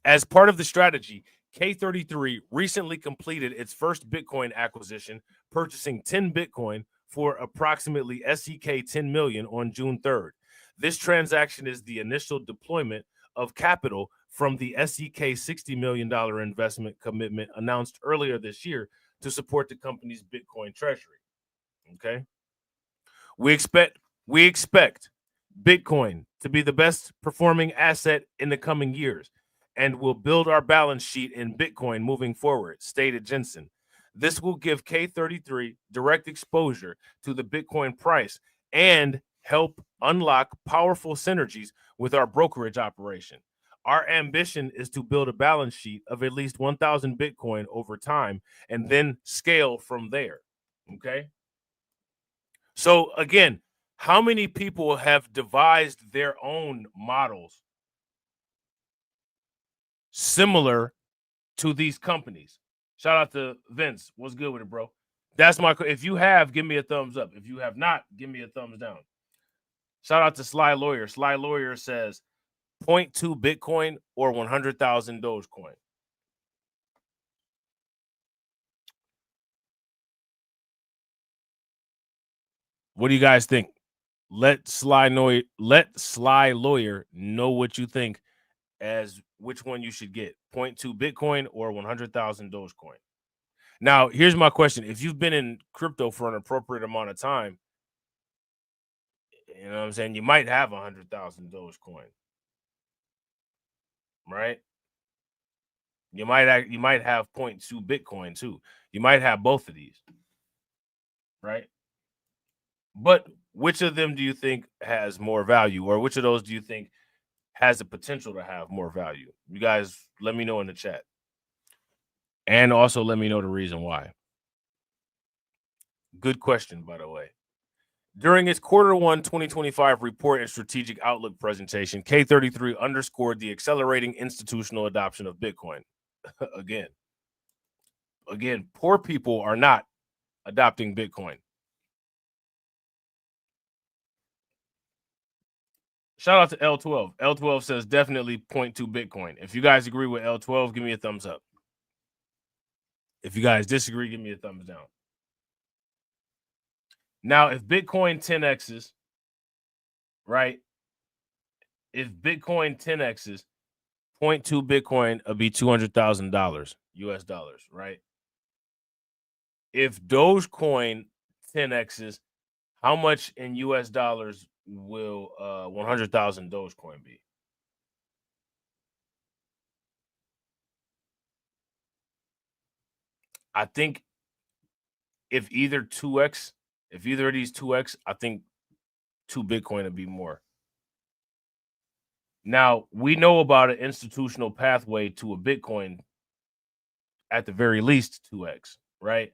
As part of the strategy, K33 recently completed its first Bitcoin acquisition, purchasing 10 Bitcoin for approximately SEK 10 million on June 3rd. This transaction is the initial deployment of capital from the SEK $60 million investment commitment announced earlier this year to support the company's Bitcoin treasury. Okay. We expect Bitcoin to be the best performing asset in the coming years, and will build our balance sheet in Bitcoin moving forward, stated Jensen. This will give K33 direct exposure to the Bitcoin price and help unlock powerful synergies with our brokerage operation. Our ambition is to build a balance sheet of at least 1,000 Bitcoin over time and then scale from there. Okay. So again, how many people have devised their own models similar to these companies? Shout out to Vince. What's good with it, bro? That's my. If you have, give me a thumbs up. If you have not, give me a thumbs down. Shout out to Sly Lawyer. Sly Lawyer says 0.2 Bitcoin or 100,000 Dogecoin. What do you guys think? Let Sly Lawyer know what you think as which one you should get, 0.2 Bitcoin or 100,000 Dogecoin. Now, here's my question. If you've been in crypto for an appropriate amount of time, you know what I'm saying, you might have 100,000 Dogecoin, right? You might have 0.2 Bitcoin too. You might have both of these, right? But which of them do you think has more value, or which of those do you think has the potential to have more value? You guys let me know in the chat. And also let me know the reason why. Good question, by the way. During its Q1 2025 report and strategic outlook presentation, K33 underscored the accelerating institutional adoption of Bitcoin. Again, poor people are not adopting Bitcoin. Shout out to L12. L12 says definitely 0.2 Bitcoin. If you guys agree with L12, give me a thumbs up. If you guys disagree, give me a thumbs down. Now, if Bitcoin 10x's, right? If Bitcoin 10x's, 0.2 Bitcoin would be $200,000 US dollars, right? If Dogecoin 10x's, how much in US dollars will 100,000 Dogecoin be? I think if either of these 2x, I think 2 Bitcoin would be more. Now, we know about an institutional pathway to a Bitcoin, at the very least 2x, right?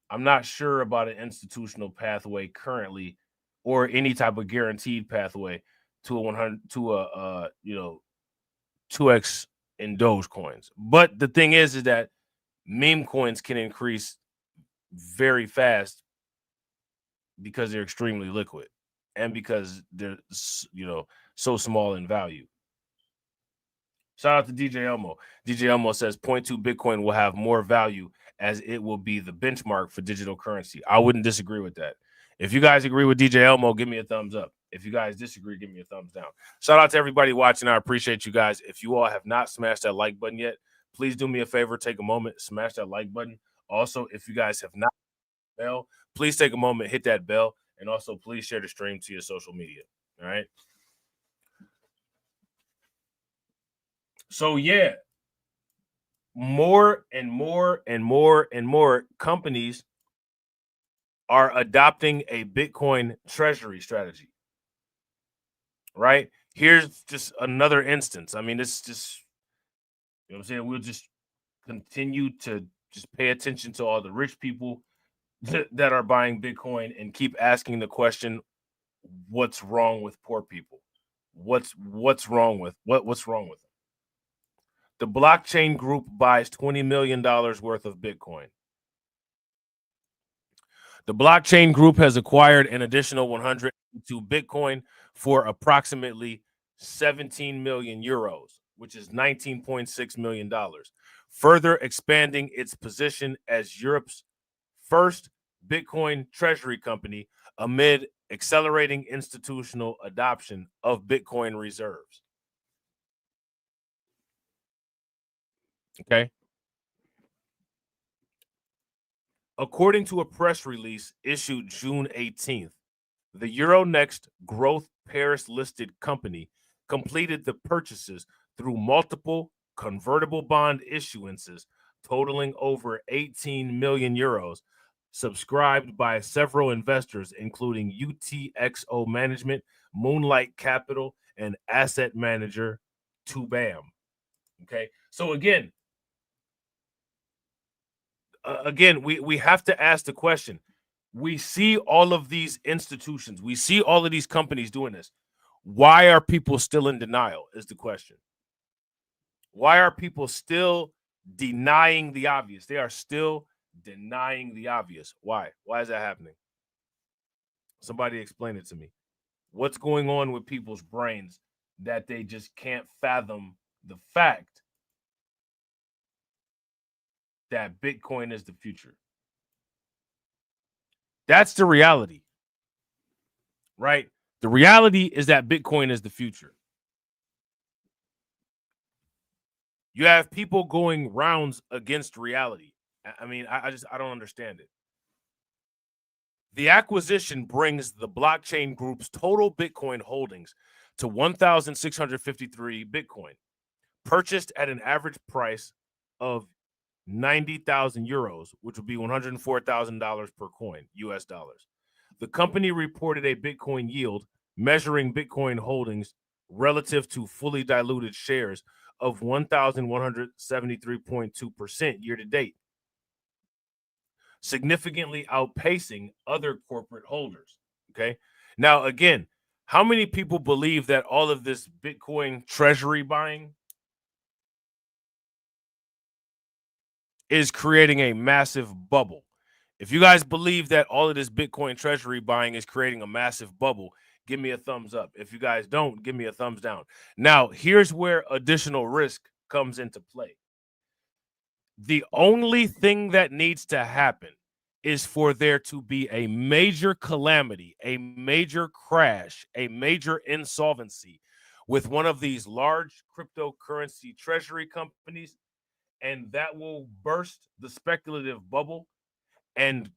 I'm not sure about an institutional pathway currently, or any type of guaranteed pathway to a 2x in Dogecoins. But the thing is that meme coins can increase very fast because they're extremely liquid and because they're so small in value. Shout out to DJ Elmo. DJ Elmo says 0.2 Bitcoin will have more value as it will be the benchmark for digital currency. I wouldn't disagree with that. If you guys agree with DJ Elmo, give me a thumbs up. If you guys disagree, give me a thumbs down. Shout out to everybody watching. I appreciate you guys. If you all have not smashed that like button yet, please do me a favor. Take a moment, smash that like button. Also, if you guys have not bell, please take a moment, hit that bell, and also please share the stream to your social media. All right. So yeah, more and more and more and more companies are adopting a Bitcoin treasury strategy. Right? Here's just another instance. I mean, it's just, you know what I'm saying? We'll just continue to just pay attention to all the rich people that are buying Bitcoin and keep asking the question, what's wrong with poor people? What's wrong with what's wrong with them? The blockchain group buys $20 million worth of Bitcoin. The blockchain group has acquired an additional 102 Bitcoin for approximately 17 million euros, which is $19.6 million, further expanding its position as Europe's first Bitcoin treasury company amid accelerating institutional adoption of Bitcoin reserves. Okay. According to a press release issued June 18th, the Euronext Growth Paris-listed company completed the purchases through multiple convertible bond issuances totaling over 18 million euros, subscribed by several investors, including UTXO Management, Moonlight Capital, and asset manager Tubam. Okay, so again, we have to ask the question. We see all of these institutions, we see all of these companies doing this. Why are people still in denial is the question. Why are people still denying the obvious? They are still denying the obvious. Why? Why is that happening? Somebody explain it to me. What's going on with people's brains that they just can't fathom the fact that Bitcoin is the future? That's the reality, right? The reality is that Bitcoin is the future. You have people going rounds against reality. I mean, I don't understand it. The acquisition brings the blockchain group's total Bitcoin holdings to 1,653 Bitcoin, purchased at an average price of 90,000 euros, which would be $104,000 per coin, US dollars. The company reported a Bitcoin yield measuring Bitcoin holdings relative to fully diluted shares of 1,173.2% year to date, significantly outpacing other corporate holders. Okay. Now, again, how many people believe that all of this Bitcoin treasury buying is creating a massive bubble? If you guys believe that all of this Bitcoin treasury buying is creating a massive bubble, give me a thumbs up. If you guys don't, give me a thumbs down. Now, here's where additional risk comes into play. The only thing that needs to happen is for there to be a major calamity, a major crash, a major insolvency with one of these large cryptocurrency treasury companies, and that will burst the speculative bubble and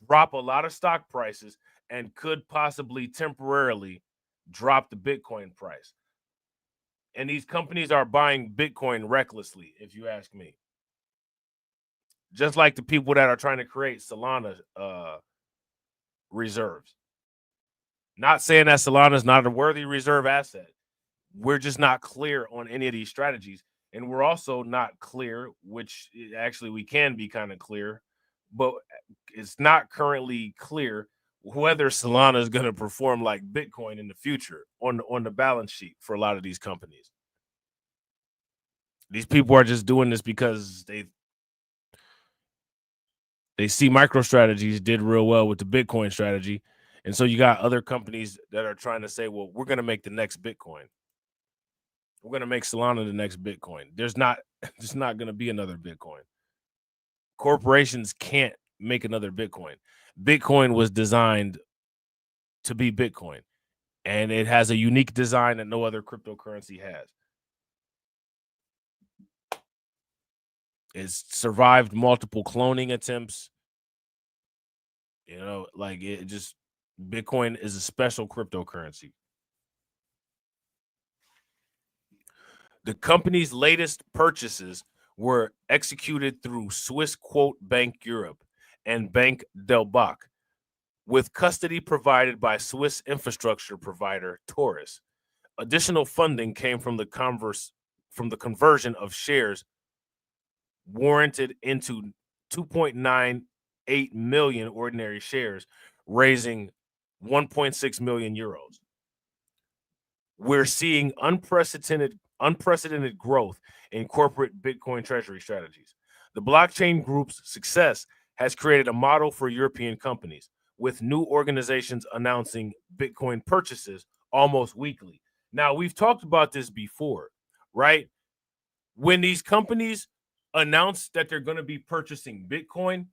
drop a lot of stock prices and could possibly temporarily drop the Bitcoin price. And these companies are buying Bitcoin recklessly, if you ask me. Just like the people that are trying to create Solana reserves. Not saying that Solana is not a worthy reserve asset. We're just not clear on any of these strategies. And we're also not clear, which actually we can be kind of clear, but it's not currently clear whether Solana is going to perform like Bitcoin in the future on the balance sheet for a lot of these companies. These people are just doing this because they see MicroStrategies did real well with the Bitcoin strategy. And so you got other companies that are trying to say, well, we're going to make the next Bitcoin. We're going to make Solana the next Bitcoin. There's not going to be another Bitcoin. Corporations can't make another Bitcoin. Bitcoin was designed to be Bitcoin, and it has a unique design that no other cryptocurrency has. It's survived multiple cloning attempts. You know, like it just, Bitcoin is a special cryptocurrency. The company's latest purchases were executed through Swiss Quote Bank Europe and Bank Del Bac, with custody provided by Swiss infrastructure provider Taurus. Additional funding came from the conversion of shares warranted into 2.98 million ordinary shares, raising 1.6 million euros. We're seeing unprecedented growth in corporate Bitcoin treasury strategies. The blockchain group's success has created a model for European companies, with new organizations announcing Bitcoin purchases almost weekly. Now, we've talked about this before, right? When these companies announce that they're going to be purchasing Bitcoin,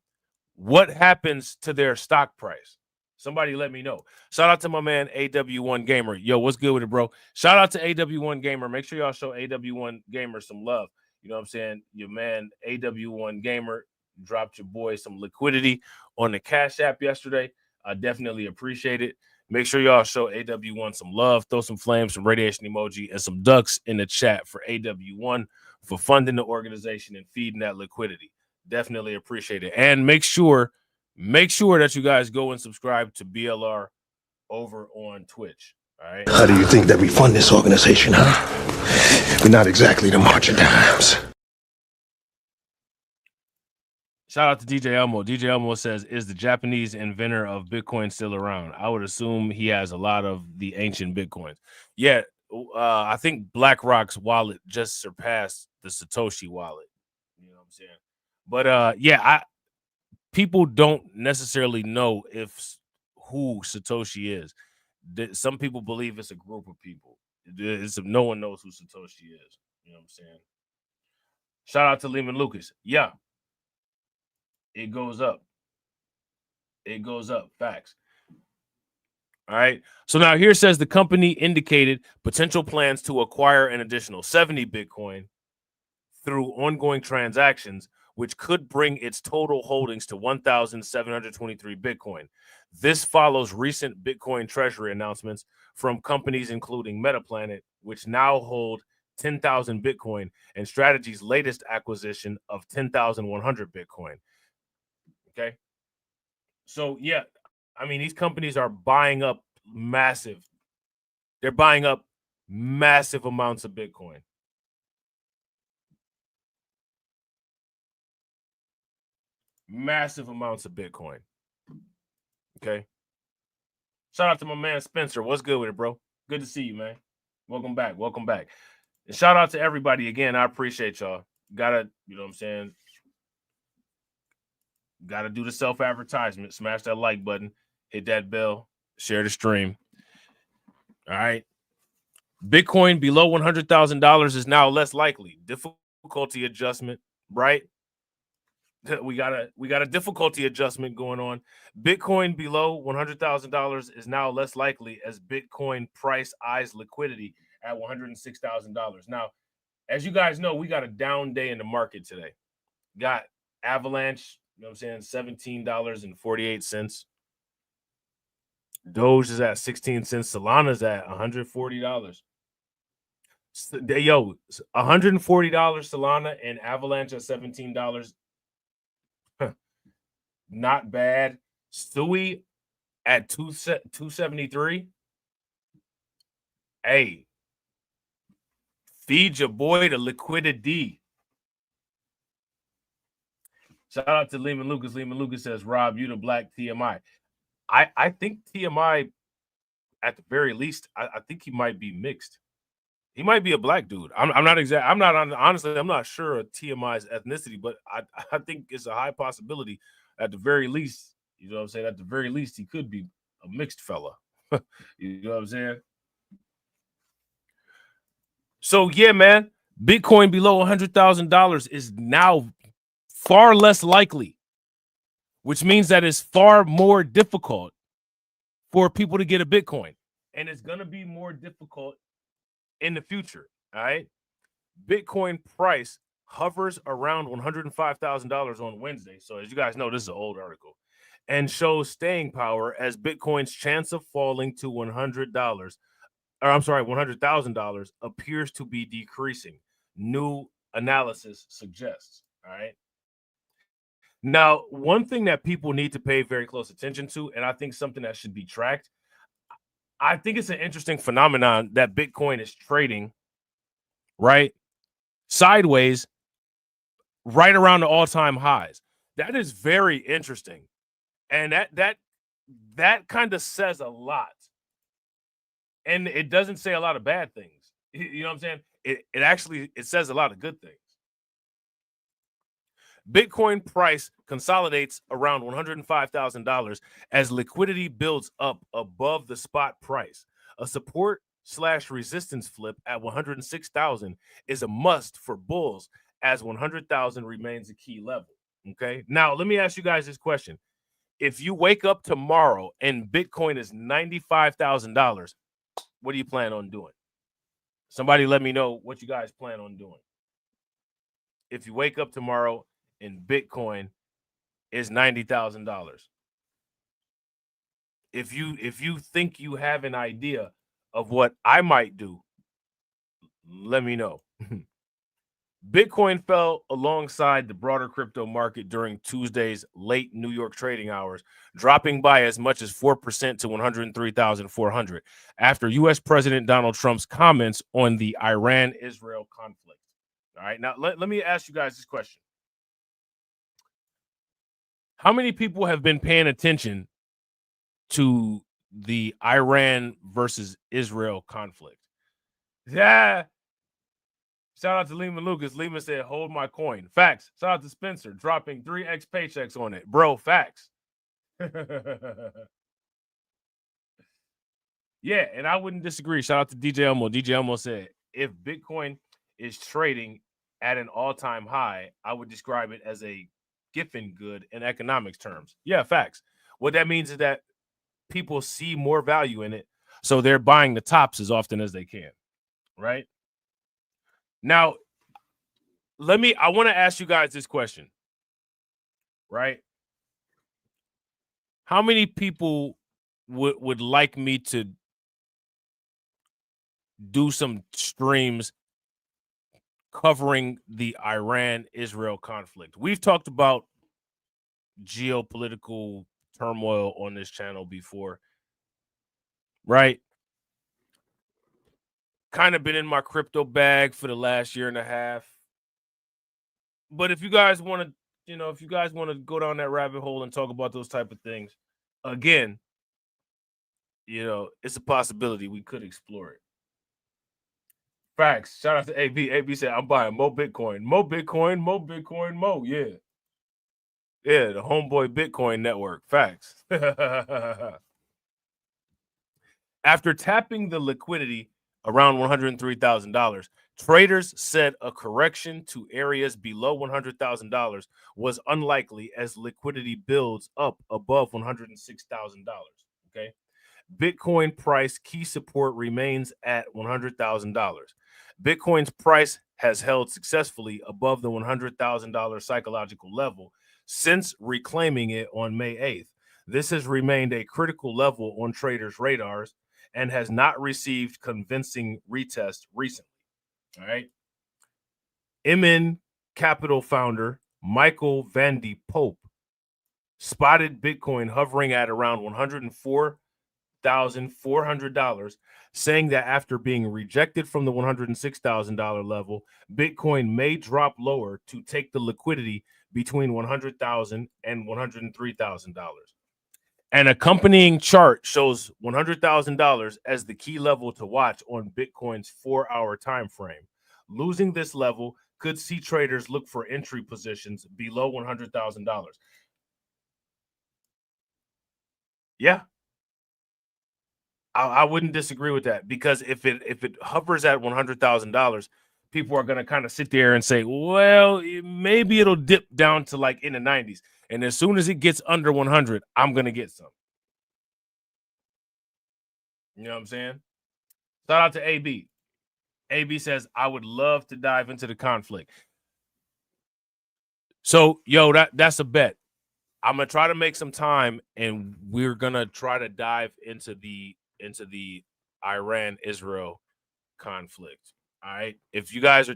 what happens to their stock price? Somebody let me know. Shout out to my man AW1 Gamer. Yo, what's good with it, bro? Shout out to AW1 Gamer. Make sure y'all show AW1 Gamer some love. You know what I'm saying? Your man AW1 Gamer dropped your boy some liquidity on the Cash App yesterday. I definitely appreciate it. Make sure y'all show AW1 some love, throw some flames, some radiation emoji, and some ducks in the chat for AW1 for funding the organization and feeding that liquidity. Definitely appreciate it. And make sure that you guys go and subscribe to BLR over on Twitch. All right. How do you think that we fund this organization, huh? We're not exactly the March of Dimes. Shout out to DJ Elmo. DJ Elmo says, is the Japanese inventor of Bitcoin still around? I would assume he has a lot of the ancient Bitcoins. Yeah, I think BlackRock's wallet just surpassed the Satoshi wallet. You know what I'm saying? But people don't necessarily know who Satoshi is. Some people believe it's a group of people. No one knows who Satoshi is. You know what I'm saying? Shout out to Lehman Lucas. Yeah. It goes up. It goes up. Facts. All right. So now here says the company indicated potential plans to acquire an additional 70 Bitcoin through ongoing transactions, which could bring its total holdings to 1,723 Bitcoin. This follows recent Bitcoin treasury announcements from companies including Metaplanet, which now hold 10,000 Bitcoin, and Strategy's latest acquisition of 10,100 Bitcoin. Okay. So, yeah, I mean, these companies are buying up massive. They're buying up massive amounts of Bitcoin. Massive amounts of Bitcoin. Okay. Shout out to my man Spencer. What's good with it, bro? Good to see you, man. Welcome back. Welcome back. And shout out to everybody again. I appreciate y'all. Gotta, you know what I'm saying? Gotta do the self-advertisement. Smash that like button. Hit that bell. Share the stream. All right. Bitcoin below $100,000 is now less likely. Difficulty adjustment, right? We got a difficulty adjustment going on. Bitcoin below $100,000 is now less likely as Bitcoin price eyes liquidity at $106,000. Now, as you guys know, we got a down day in the market today. Got Avalanche, you know what I'm saying, $17.48. Doge is at 16 cents. Solana's at $140. Yo, $140 Solana and Avalanche at $17. Not bad. Stewie at 273. Hey, feed your boy the liquidity. Shout out to Lehman Lucas. Lehman Lucas says, Rob, you the black TMI. I think TMI, at the very least, I think he might be mixed. He might be a black dude. Honestly, I'm not sure of TMI's ethnicity, but I think it's a high possibility. At the very least, you know what I'm saying? At the very least, he could be a mixed fella. You know what I'm saying? So, yeah, man, Bitcoin below $100,000 is now far less likely, which means that it's far more difficult for people to get a Bitcoin. And it's going to be more difficult in the future, all right? Bitcoin price hovers around $105,000 on Wednesday. So as you guys know, this is an old article, and shows staying power as Bitcoin's chance of falling to $100,000 appears to be decreasing. New analysis suggests, all right? Now, one thing that people need to pay very close attention to, and I think something that should be tracked, I think it's an interesting phenomenon that Bitcoin is trading, right, sideways, right around the all-time highs. That is very interesting. And that kind of says a lot. And it doesn't say a lot of bad things. You know what I'm saying? It actually says a lot of good things. Bitcoin price consolidates around $105,000 as liquidity builds up above the spot price. A support/resistance flip at 106,000 is a must for bulls, as 100,000 remains a key level. Okay. Now, let me ask you guys this question. If you wake up tomorrow and Bitcoin is $95,000, what do you plan on doing? Somebody let me know what you guys plan on doing. if you wake up tomorrow and Bitcoin is $90,000? If you think you have an idea of what I might do, let me know. Bitcoin fell alongside the broader crypto market during Tuesday's late New York trading hours, dropping by as much as 4% to 103,400 after U.S. President Donald Trump's comments on the Iran-Israel conflict. All right, now let me ask you guys this question. How many people have been paying attention to the Iran versus Israel conflict? Yeah. Shout out to Lehman Lucas. Lehman said, hold my coin. Facts. Shout out to Spencer dropping 3x paychecks on it. Bro, facts. Yeah, and I wouldn't disagree. Shout out to DJ Elmo. DJ Elmo said, if Bitcoin is trading at an all-time high, I would describe it as a giffen good in economics terms. Yeah, facts. What that means is that people see more value in it, so they're buying the tops as often as they can, right? Now, I want to ask you guys this question, right? How many people would like me to do some streams covering the Iran-Israel conflict? We've talked about geopolitical turmoil on this channel before, right? Kind of been in my crypto bag for the last year and a half. But if you guys want to, if you guys want to go down that rabbit hole and talk about those type of things, again, it's a possibility we could explore it. Facts. Shout out to AB. AB said, I'm buying more Bitcoin. More Bitcoin, more Bitcoin, more. Yeah. Yeah, the homeboy Bitcoin network. Facts. After tapping the liquidity around $103,000, traders said a correction to areas below $100,000 was unlikely as liquidity builds up above $106,000. Okay. Bitcoin price key support remains at $100,000. Bitcoin's price has held successfully above the $100,000 psychological level since reclaiming it on May 8th. This has remained a critical level on traders' radars and has not received convincing retest recently. All right. MN Capital founder Michael Vandy Pope spotted Bitcoin hovering at around $104,400, saying that after being rejected from the $106,000 level, Bitcoin may drop lower to take the liquidity between $100,000 and $103,000. An accompanying chart shows $100,000 as the key level to watch on Bitcoin's 4-hour time frame. Losing this level could see traders look for entry positions below $100,000. Yeah. I wouldn't disagree with that, because if it hovers at $100,000, people are going to kind of sit there and say, well, maybe it'll dip down to like in the 90s. And as soon as it gets under 100, I'm going to get some. You know what I'm saying? Shout out to AB. AB says, I would love to dive into the conflict. So, yo, that's a bet. I'm going to try to make some time, and we're going to try to dive into the Iran-Israel conflict. All right. If you guys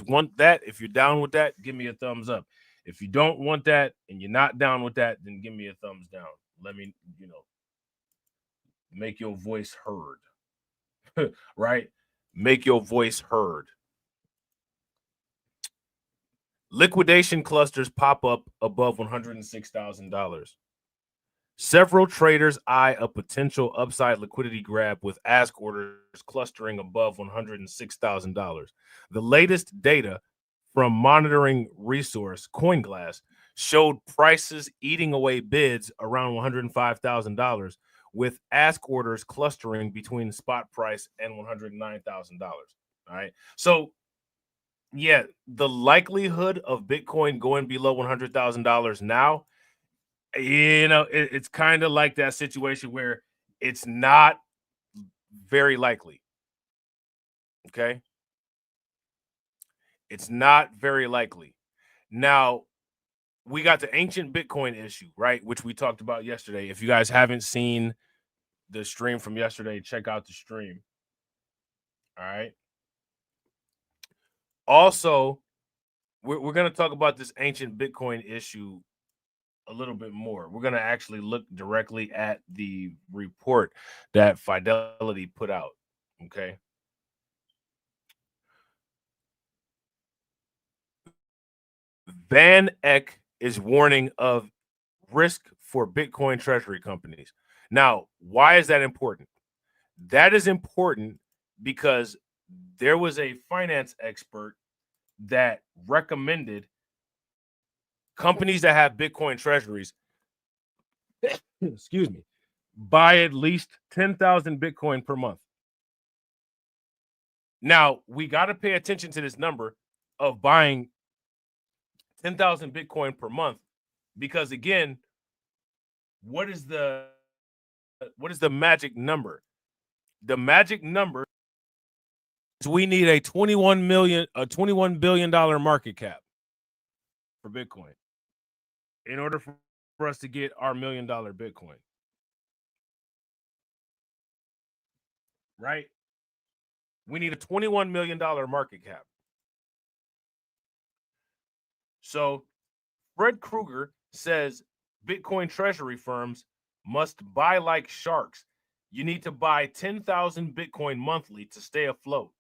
want that, if you're down with that, give me a thumbs up. If you don't want that and you're not down with that, then give me a thumbs down. Let me, make your voice heard. Right? Make your voice heard. Liquidation clusters pop up above $106,000. Several traders eye a potential upside liquidity grab with ask orders clustering above $106,000. The latest data from monitoring resource CoinGlass showed prices eating away bids around $105,000, with ask orders clustering between spot price and $109,000. All right. So, yeah, the likelihood of Bitcoin going below $100,000 now, it's kind of like that situation where it's not very likely. Okay. It's not very likely. Now, we got the ancient Bitcoin issue, right? Which we talked about yesterday. If you guys haven't seen the stream from yesterday, check out the stream. All right. Also, we're going to talk about this ancient Bitcoin issue a little bit more. We're going to actually look directly at the report that Fidelity put out. Okay. Van Eck is warning of risk for Bitcoin treasury companies. Now, why is that important? That is important because there was a finance expert that recommended companies that have Bitcoin treasuries, excuse me, buy at least 10,000 Bitcoin per month. Now, we got to pay attention to this number of buying 10,000 Bitcoin per month, because again, what is the magic number? The magic number is we need a $21 billion market cap for Bitcoin in order for us to get our $1 million Bitcoin. Right? We need a $21 million market cap. So Fred Krueger says Bitcoin treasury firms must buy like sharks. You need to buy 10,000 Bitcoin monthly to stay afloat.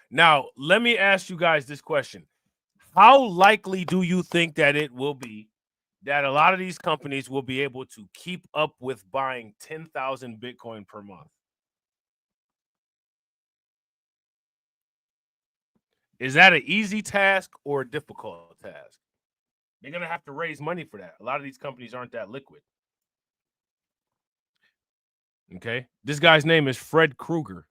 Now, let me ask you guys this question. How likely do you think that it will be that a lot of these companies will be able to keep up with buying 10,000 Bitcoin per month? Is that an easy task or a difficult task? They're going to have to raise money for that. A lot of these companies aren't that liquid. Okay. This guy's name is Fred Krueger.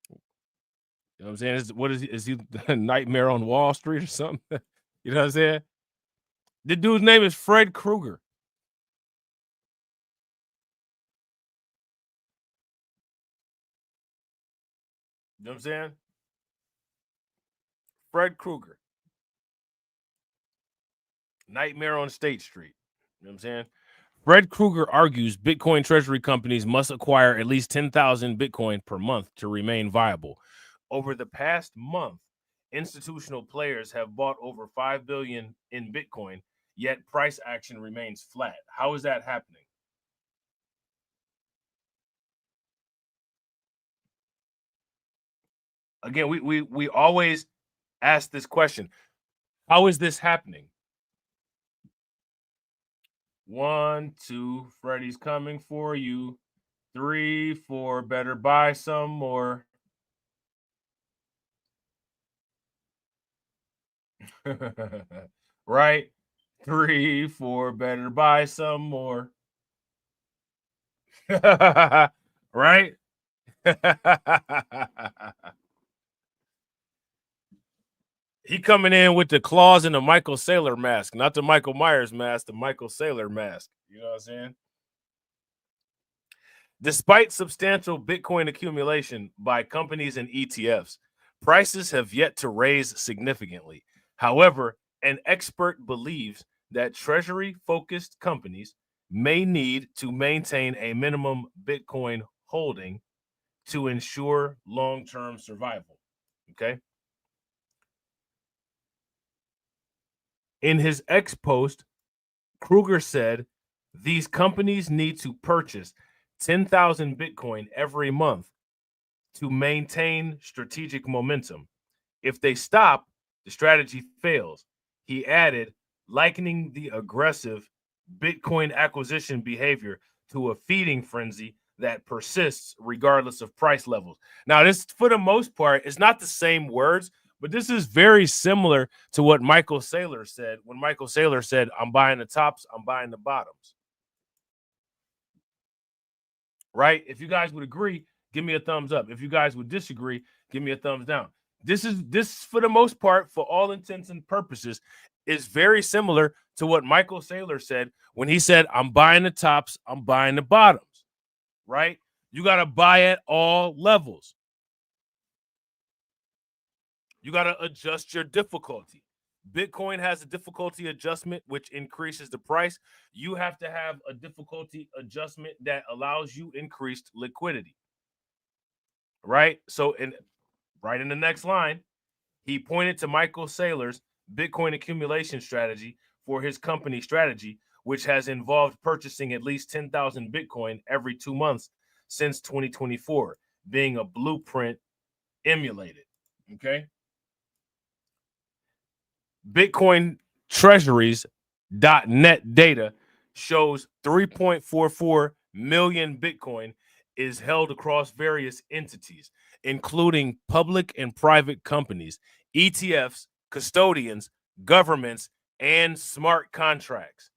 You know what I'm saying? Is he the Nightmare on Wall Street or something? You know what I'm saying? The dude's name is Fred Krueger. You know what I'm saying? Fred Krueger. Nightmare on State Street. You know what I'm saying? Fred Krueger argues Bitcoin treasury companies must acquire at least 10,000 Bitcoin per month to remain viable. Over the past month, institutional players have bought over $5 billion in Bitcoin, yet price action remains flat. How is that happening? Again, we always ask this question. How is this happening? 1, 2, Freddy's coming for you. 3, 4, better buy some more. Right? 3, 4, better buy some more. Right? He coming in with the claws and the Michael Saylor mask, not the Michael Myers mask, the Michael Saylor mask. You know what I'm saying? Despite substantial Bitcoin accumulation by companies and ETFs, prices have yet to raise significantly. However, an expert believes that treasury-focused companies may need to maintain a minimum Bitcoin holding to ensure long-term survival. Okay. In his X post, Krueger said these companies need to purchase 10,000 Bitcoin every month to maintain strategic momentum. If they stop, the strategy fails. He added, likening the aggressive Bitcoin acquisition behavior to a feeding frenzy that persists regardless of price levels. Now, this, for the most part, is not the same words, but this is very similar to what Michael Saylor said when Michael Saylor said, I'm buying the tops, I'm buying the bottoms. Right? If you guys would agree, give me a thumbs up. If you guys would disagree, give me a thumbs down. This for the most part, for all intents and purposes, is very similar to what Michael Saylor said when he said, I'm buying the tops, I'm buying the bottoms. Right? You got to buy at all levels. You got to adjust your difficulty. Bitcoin has a difficulty adjustment, which increases the price. You have to have a difficulty adjustment that allows you increased liquidity. Right? So, right in the next line, he pointed to Michael Saylor's Bitcoin accumulation strategy for his company strategy, which has involved purchasing at least 10,000 Bitcoin every 2 months since 2024, being a blueprint emulated. Okay. Bitcoin treasuries.net data shows 3.44 million Bitcoin is held across various entities, including public and private companies, ETFs, custodians, governments, and smart contracts.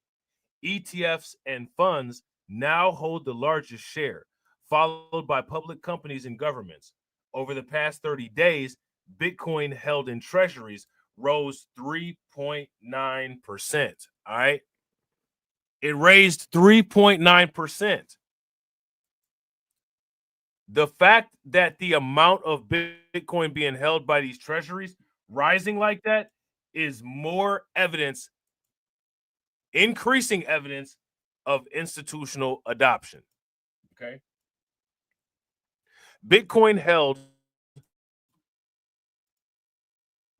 ETFs and funds now hold the largest share, followed by public companies and governments. Over the past 30 days, Bitcoin held in treasuries rose 3.9%. All right. It raised 3.9%. The fact that the amount of Bitcoin being held by these treasuries rising like that is more evidence, increasing evidence of institutional adoption. Okay. Bitcoin held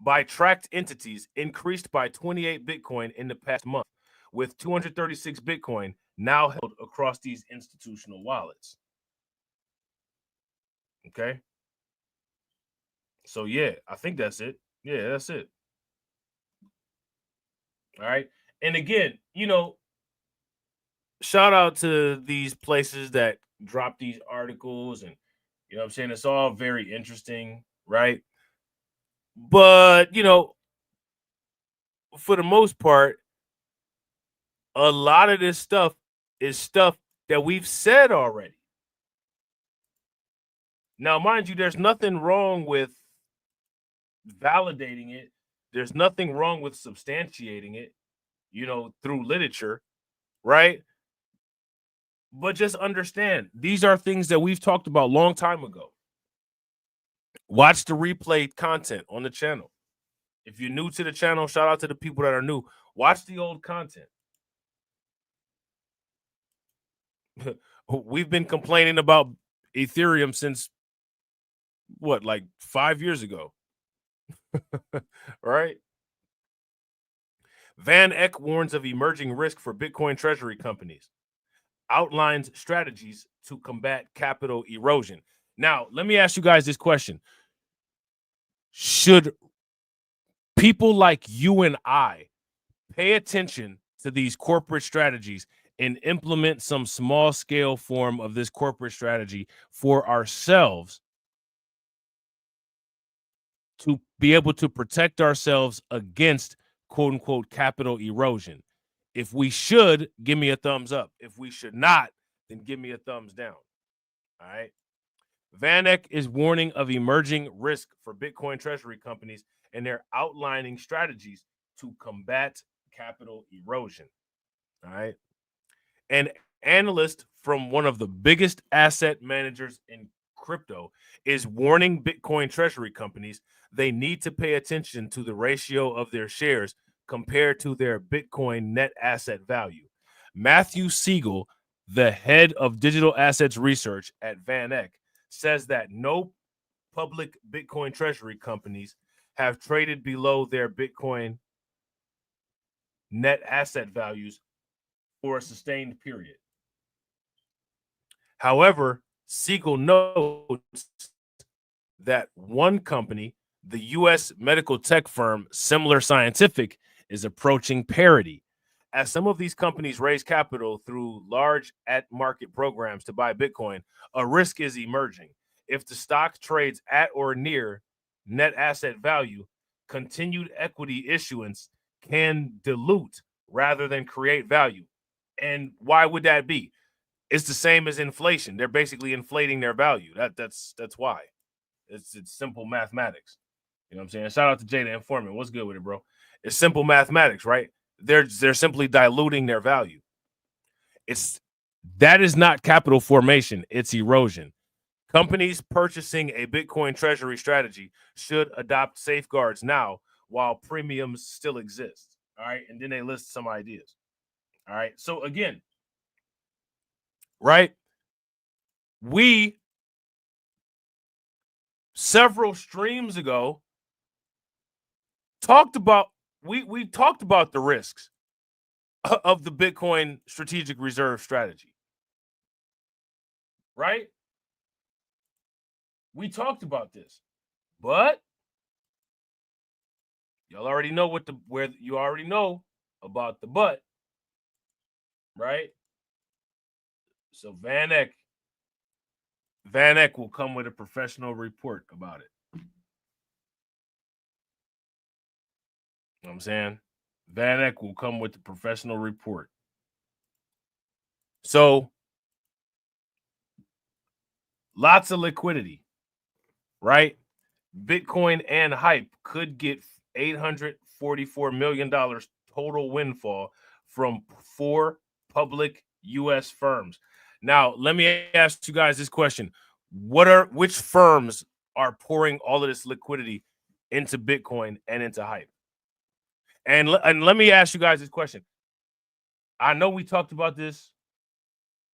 by tracked entities increased by 28 Bitcoin in the past month, with 236 Bitcoin now held across these institutional wallets. Okay. So, yeah, I think that's it. Yeah, that's it. All right. And again, shout out to these places that drop these articles, and you know what I'm saying? It's all very interesting, right? But, for the most part, a lot of this stuff is stuff that we've said already. Now, mind you, there's nothing wrong with validating it. There's nothing wrong with substantiating it, through literature, right? But just understand, these are things that we've talked about a long time ago. Watch the replayed content on the channel. If you're new to the channel, shout out to the people that are new. Watch the old content. We've been complaining about Ethereum since like 5 years ago. Right? Van Eck warns of emerging risk for Bitcoin treasury companies, outlines strategies to combat capital erosion. Now, let me ask you guys this question. Should people like you and I pay attention to these corporate strategies and implement some small scale form of this corporate strategy for ourselves to be able to protect ourselves against quote unquote capital erosion? If we should, give me a thumbs up. If we should not, then give me a thumbs down. All right. Van Eck is warning of emerging risk for Bitcoin treasury companies, and they're outlining strategies to combat capital erosion. All right. An analyst from one of the biggest asset managers in crypto is warning Bitcoin treasury companies they need to pay attention to the ratio of their shares compared to their Bitcoin net asset value. Matthew Siegel, the head of digital assets research at Van Eck, says that no public Bitcoin treasury companies have traded below their Bitcoin net asset values for a sustained period. However, Siegel notes that one company, the U.S. medical tech firm Similar Scientific, is approaching parity. As some of these companies raise capital through large at-market programs to buy Bitcoin, a risk is emerging. If the stock trades at or near net asset value, continued equity issuance can dilute rather than create value. And why would that be? It's the same as inflation. They're basically inflating their value. That's why. It's simple mathematics. You know what I'm saying? Shout out to Jada Informant. What's good with it, bro? It's simple mathematics, right? They're simply diluting their value. That is not capital formation. It's erosion. Companies purchasing a Bitcoin treasury strategy should adopt safeguards now while premiums still exist. All right. And then they list some ideas. All right. So again, right, we several streams ago talked about we talked about the risks of the Bitcoin strategic reserve strategy. Right? We talked about this. But y'all already know where you already know about the but. Right? So Van Eck will come with a professional report about it. You know what I'm saying? Van Eck will come with the professional report. So lots of liquidity, right? Bitcoin and Hype could get $844 million total windfall from 4 public U.S. firms. Now, let me ask you guys this question. Which firms are pouring all of this liquidity into Bitcoin and into Hype? And let me ask you guys this question. I know we talked about this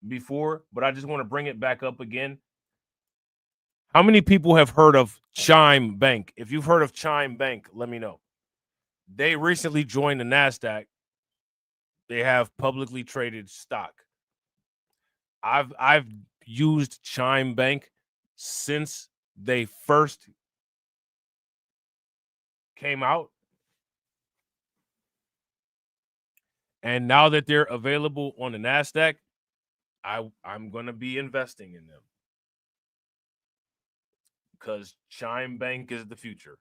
before, but I just want to bring it back up again. How many people have heard of Chime Bank? If you've heard of Chime Bank, let me know. They recently joined the NASDAQ. They have publicly traded stock. I've used Chime Bank since they first came out. And now that they're available on the NASDAQ, I'm going to be investing in them. Because Chime Bank is the future.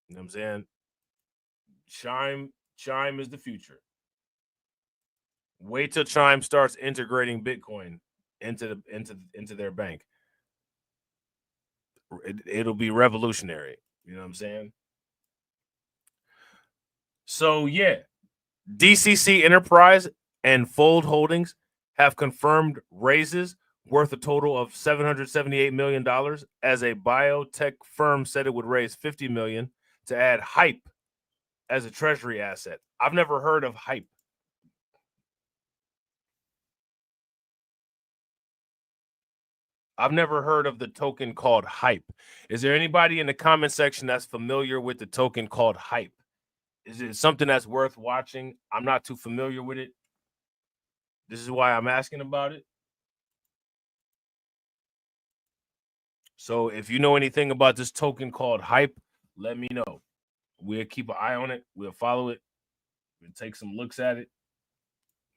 You know what I'm saying? Chime is the future. Wait till Chime starts integrating Bitcoin into their bank. It'll be revolutionary. You know what I'm saying? So yeah, DCC Enterprise and Fold Holdings have confirmed raises worth a total of $778 million, as a biotech firm said it would raise $50 million to add Hype as a treasury asset. I've never heard of Hype. I've never heard of the token called Hype. Is there anybody in the comment section that's familiar with the token called Hype? Is it something that's worth watching? I'm not too familiar with it. This is why I'm asking about it. So if you know anything about this token called Hype, let me know. We'll keep an eye on it. We'll follow it. We'll take some looks at it.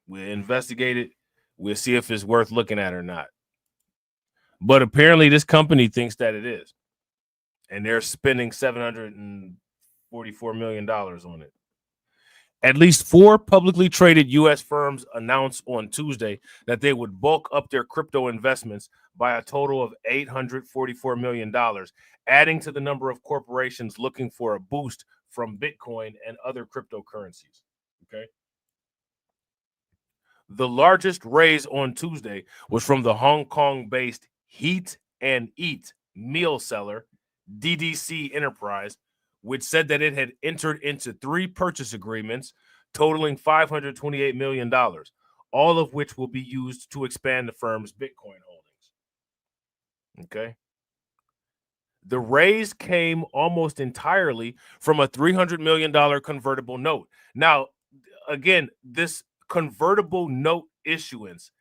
We'll investigate it. We'll see if it's worth looking at or not. But apparently this company thinks that it is. And they're spending $744 million on it. At least 4 publicly traded U.S. firms announced on Tuesday that they would bulk up their crypto investments by a total of $844 million, adding to the number of corporations looking for a boost from Bitcoin and other cryptocurrencies. Okay. The largest raise on Tuesday was from the Hong Kong-based Heat and Eat meal seller, DDC Enterprise, which said that it had entered into 3 purchase agreements totaling $528 million, all of which will be used to expand the firm's Bitcoin holdings. Okay. The raise came almost entirely from a $300 million convertible note. Now, again, this convertible note issuance,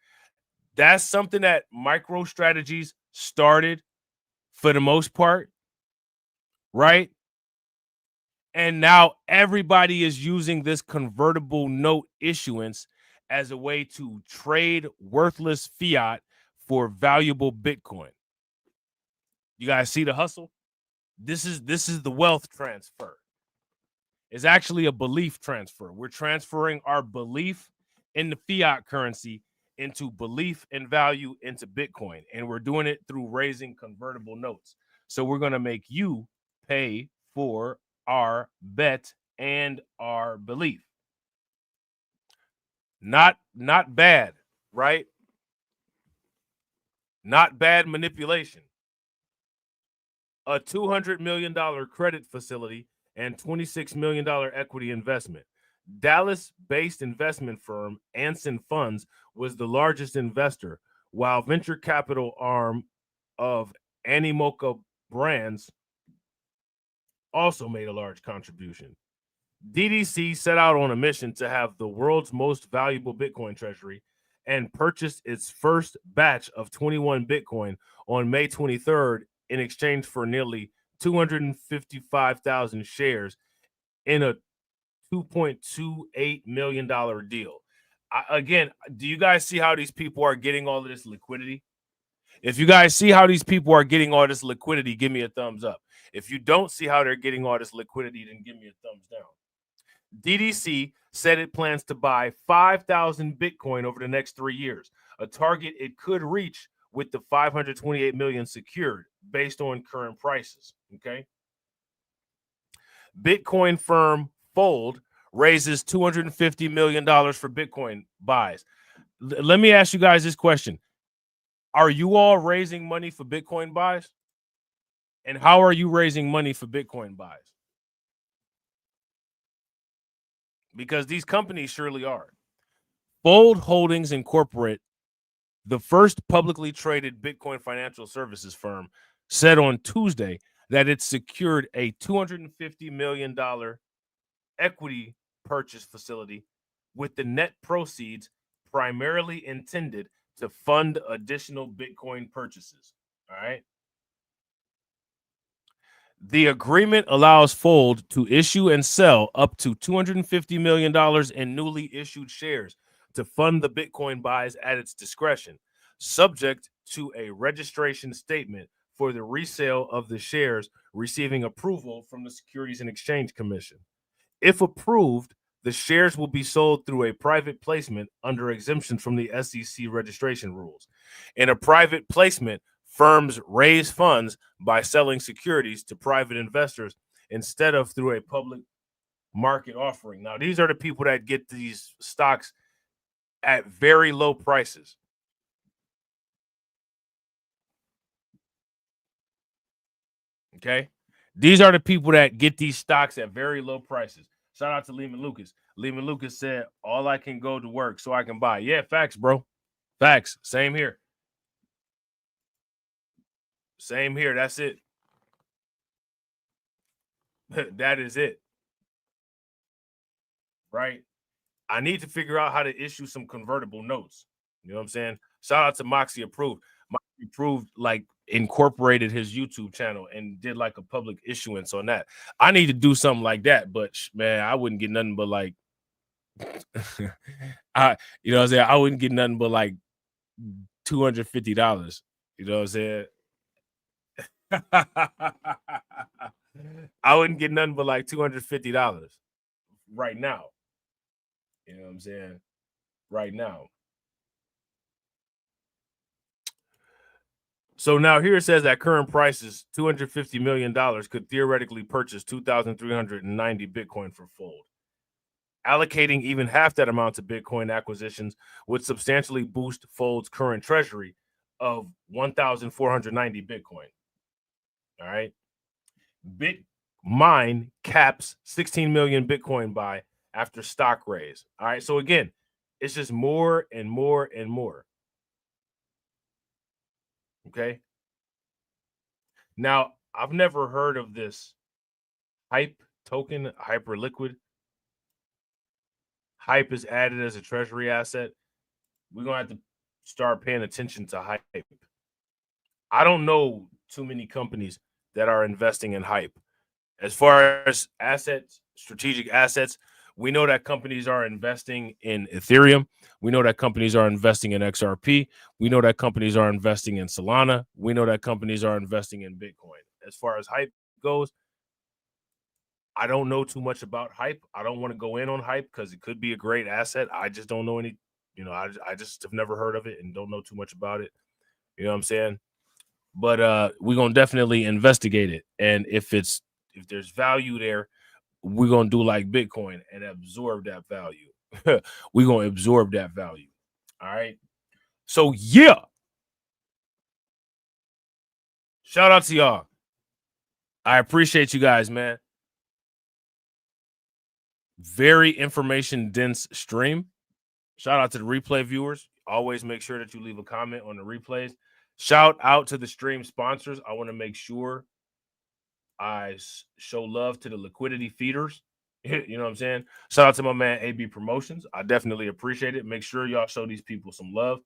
that's something that MicroStrategies started for the most part, right? And now everybody is using this convertible note issuance as a way to trade worthless fiat for valuable Bitcoin. You guys see the hustle? This is the wealth transfer. It's actually a belief transfer. We're transferring our belief in the fiat currency into belief and value into Bitcoin. And we're doing it through raising convertible notes. So we're going to make you pay for our bet and our belief. Not bad, right? Not bad manipulation. A $200 million credit facility and $26 million equity investment. Dallas-based investment firm Anson Funds was the largest investor, while venture capital arm of Animoca Brands also made a large contribution. DDC set out on a mission to have the world's most valuable Bitcoin treasury and purchased its first batch of 21 Bitcoin on May 23rd in exchange for nearly 255,000 shares in a $2.28 million deal. Again, do you guys see how these people are getting all of this liquidity? If you guys see how these people are getting all this liquidity, give me a thumbs up. If you don't see how they're getting all this liquidity, then give me a thumbs down. DDC said it plans to buy 5,000 Bitcoin over the next 3 years, a target it could reach with the 528 million secured based on current prices. Okay. Bitcoin firm Fold raises $250 million for Bitcoin buys. Let me ask you guys this question. Are you all raising money for Bitcoin buys? And how are you raising money for Bitcoin buys? Because these companies surely are. Fold Holdings Incorporate, the first publicly traded Bitcoin financial services firm, said on Tuesday that it secured a $250 million equity purchase facility with the net proceeds primarily intended to fund additional Bitcoin purchases. All right. The agreement allows Fold to issue and sell up to $250 million in newly issued shares to fund the Bitcoin buys at its discretion, subject to a registration statement for the resale of the shares receiving approval from the Securities and Exchange Commission. If approved, the shares will be sold through a private placement under exemption from the SEC registration rules. In a private placement, firms raise funds by selling securities to private investors instead of through a public market offering. Now, these are the people that get these stocks at very low prices. Okay? These are the people that get these stocks at very low prices. Shout out to Lehman Lucas. Lehman Lucas said, all I can go to work so I can buy. Yeah, facts, bro. Facts. Same here. Same here. That's it. That is it. Right? I need to figure out how to issue some convertible notes. You know what I'm saying? Shout out to Moxie Approved. Moxie Approved, like, incorporated his YouTube channel and did like a public issuance on that. I need to do something like that, but man, I wouldn't get nothing but like you know what I'm saying? I wouldn't get nothing but like $250. You know what I'm saying? I wouldn't get nothing but like $250 right now. You know what I'm saying? Right now. So now here it says at current prices, $250 million could theoretically purchase 2,390 Bitcoin for Fold. Allocating even half that amount to Bitcoin acquisitions would substantially boost Fold's current treasury of 1,490 Bitcoin. All right. Bitmine caps 16 million Bitcoin buy after stock raise. All right. So again, it's just more and more and more. Okay. Now, I've never heard of this Hype token, Hyperliquid. Hype is added as a treasury asset. We're going to have to start paying attention to Hype. I don't know too many companies that are investing in Hype. As far as assets, strategic assets, we know that companies are investing in Ethereum. We know that companies are investing in XRP. We know that companies are investing in Solana. We know that companies are investing in Bitcoin. As far as Hype goes, I don't know too much about Hype. I don't want to go in on Hype because it could be a great asset. I just don't know any, I just have never heard of it and don't know too much about it. You know what I'm saying? But we're going to definitely investigate it. And if there's value there, we're going to do like Bitcoin and absorb that value. We're going to absorb that value. All right. So, yeah. Shout out to y'all. I appreciate you guys, man. Very information dense stream. Shout out to the replay viewers. Always make sure that you leave a comment on the replays. Shout out to the stream sponsors. I want to make sure I show love to the liquidity feeders. You know what I'm saying? Shout out to my man AB Promotions. I definitely appreciate it. Make sure y'all show these people some love.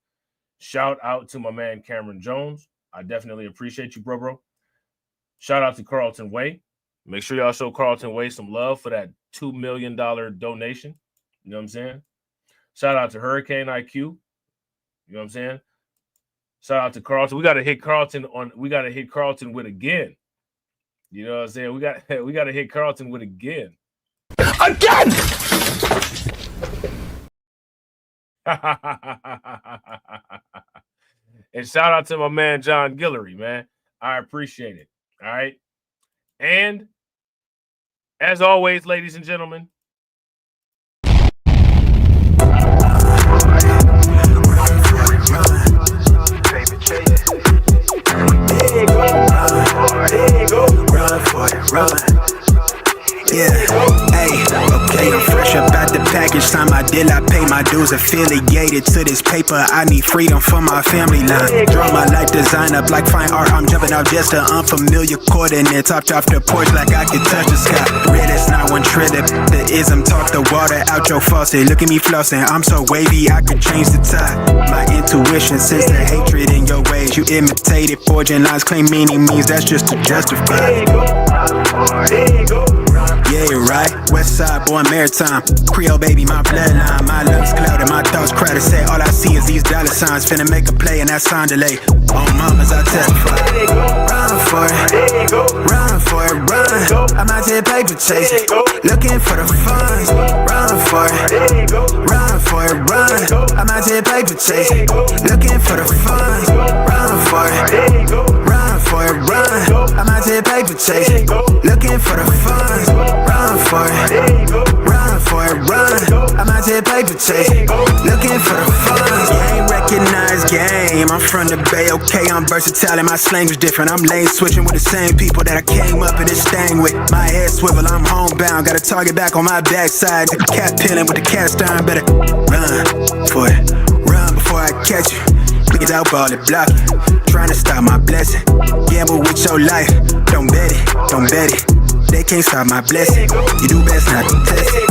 Shout out to my man Cameron Jones. I definitely appreciate you, bro. Shout out to Carlton Way. Make sure y'all show Carlton Way some love for that $2 million donation. You know what I'm saying? Shout out to Hurricane IQ. You know what I'm saying? Shout out to Carlton. We got to hit Carlton with again. You know what I'm saying? We got to hit Carlton with again. Again! And shout out to my man John Guillory, man. I appreciate it. All right. And as always, ladies and gentlemen, yeah, hey, okay, I'm fresh up out the package. Sign my deal, I pay my dues. Affiliated to this paper, I need freedom for my family line. Draw my life design up like fine art. I'm jumping out just to unfamiliar coordinates. Hopped off the porch like I could touch the sky. Red is not one trip. The ism talk the water out your faucet. Look at me flossing, I'm so wavy, I could change the tide. My intuition sense the hatred in your ways. You imitated, forging lines, claim meaning means that's just to justify. Yeah, you're right. West side, born maritime. Creole baby, my bloodline. My lungs clouded, my thoughts crowded. Say all I see is these dollar signs. Finna make a play and that sound delay. On mamas, I testify. Run for it, run. I'm out here paper chasing, looking for the funds. Run for it, run. I'm out here paper chasing, looking for the funds. Run for it, run. I'm out here paper chasing, looking for the funds. Run for it, run. I'm out here paper chasing, looking for the funds. Game recognized game. I'm from the Bay, okay, I'm versatile and my slang is different. I'm lane switching with the same people that I came up in this thing with. My head swivel, I'm homebound, got a target back on my backside. The cat peeling with the cast iron, better run for it, run before I catch you. Niggas out ball it, block it, trying to stop my blessing. Gamble with your life, don't bet it. They can't stop my blessing. You do best not to test it.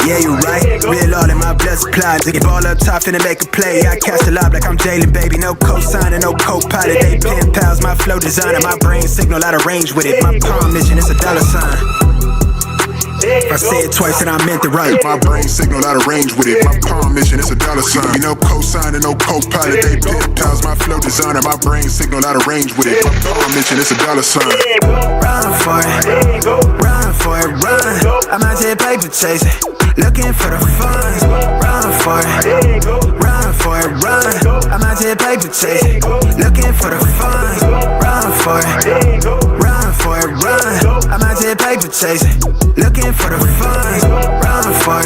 Yeah, you right. Real all in my blood supply. Nigga ball up top, finna make a play. I cast a lob like I'm Jalen, baby. No co-signer, no co-pilot. They pen pals, my flow designer. My brain signal out of range with it. My palm mission, it's a dollar sign. If I say it twice, then I meant it right. My brain signal out of range with it. My palm mission, it's a dollar sign. You know, co-signer, no co-pilot. They pip-tiles, my flow designer. My brain signal out of range with it. My palm mission, it's a dollar sign. Run for it, run. I'm out here paper chasing, looking for the funds. Run for it, run. I'm out here paper chasing, looking for the funds. Run for it, run. I'm out here paper chasing, looking for the funds. Run for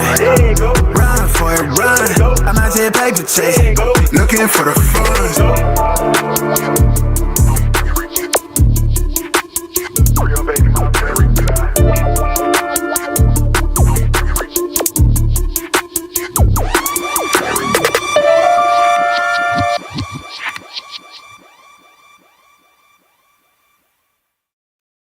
it, run. I'm out here paper chasing, looking for the funds.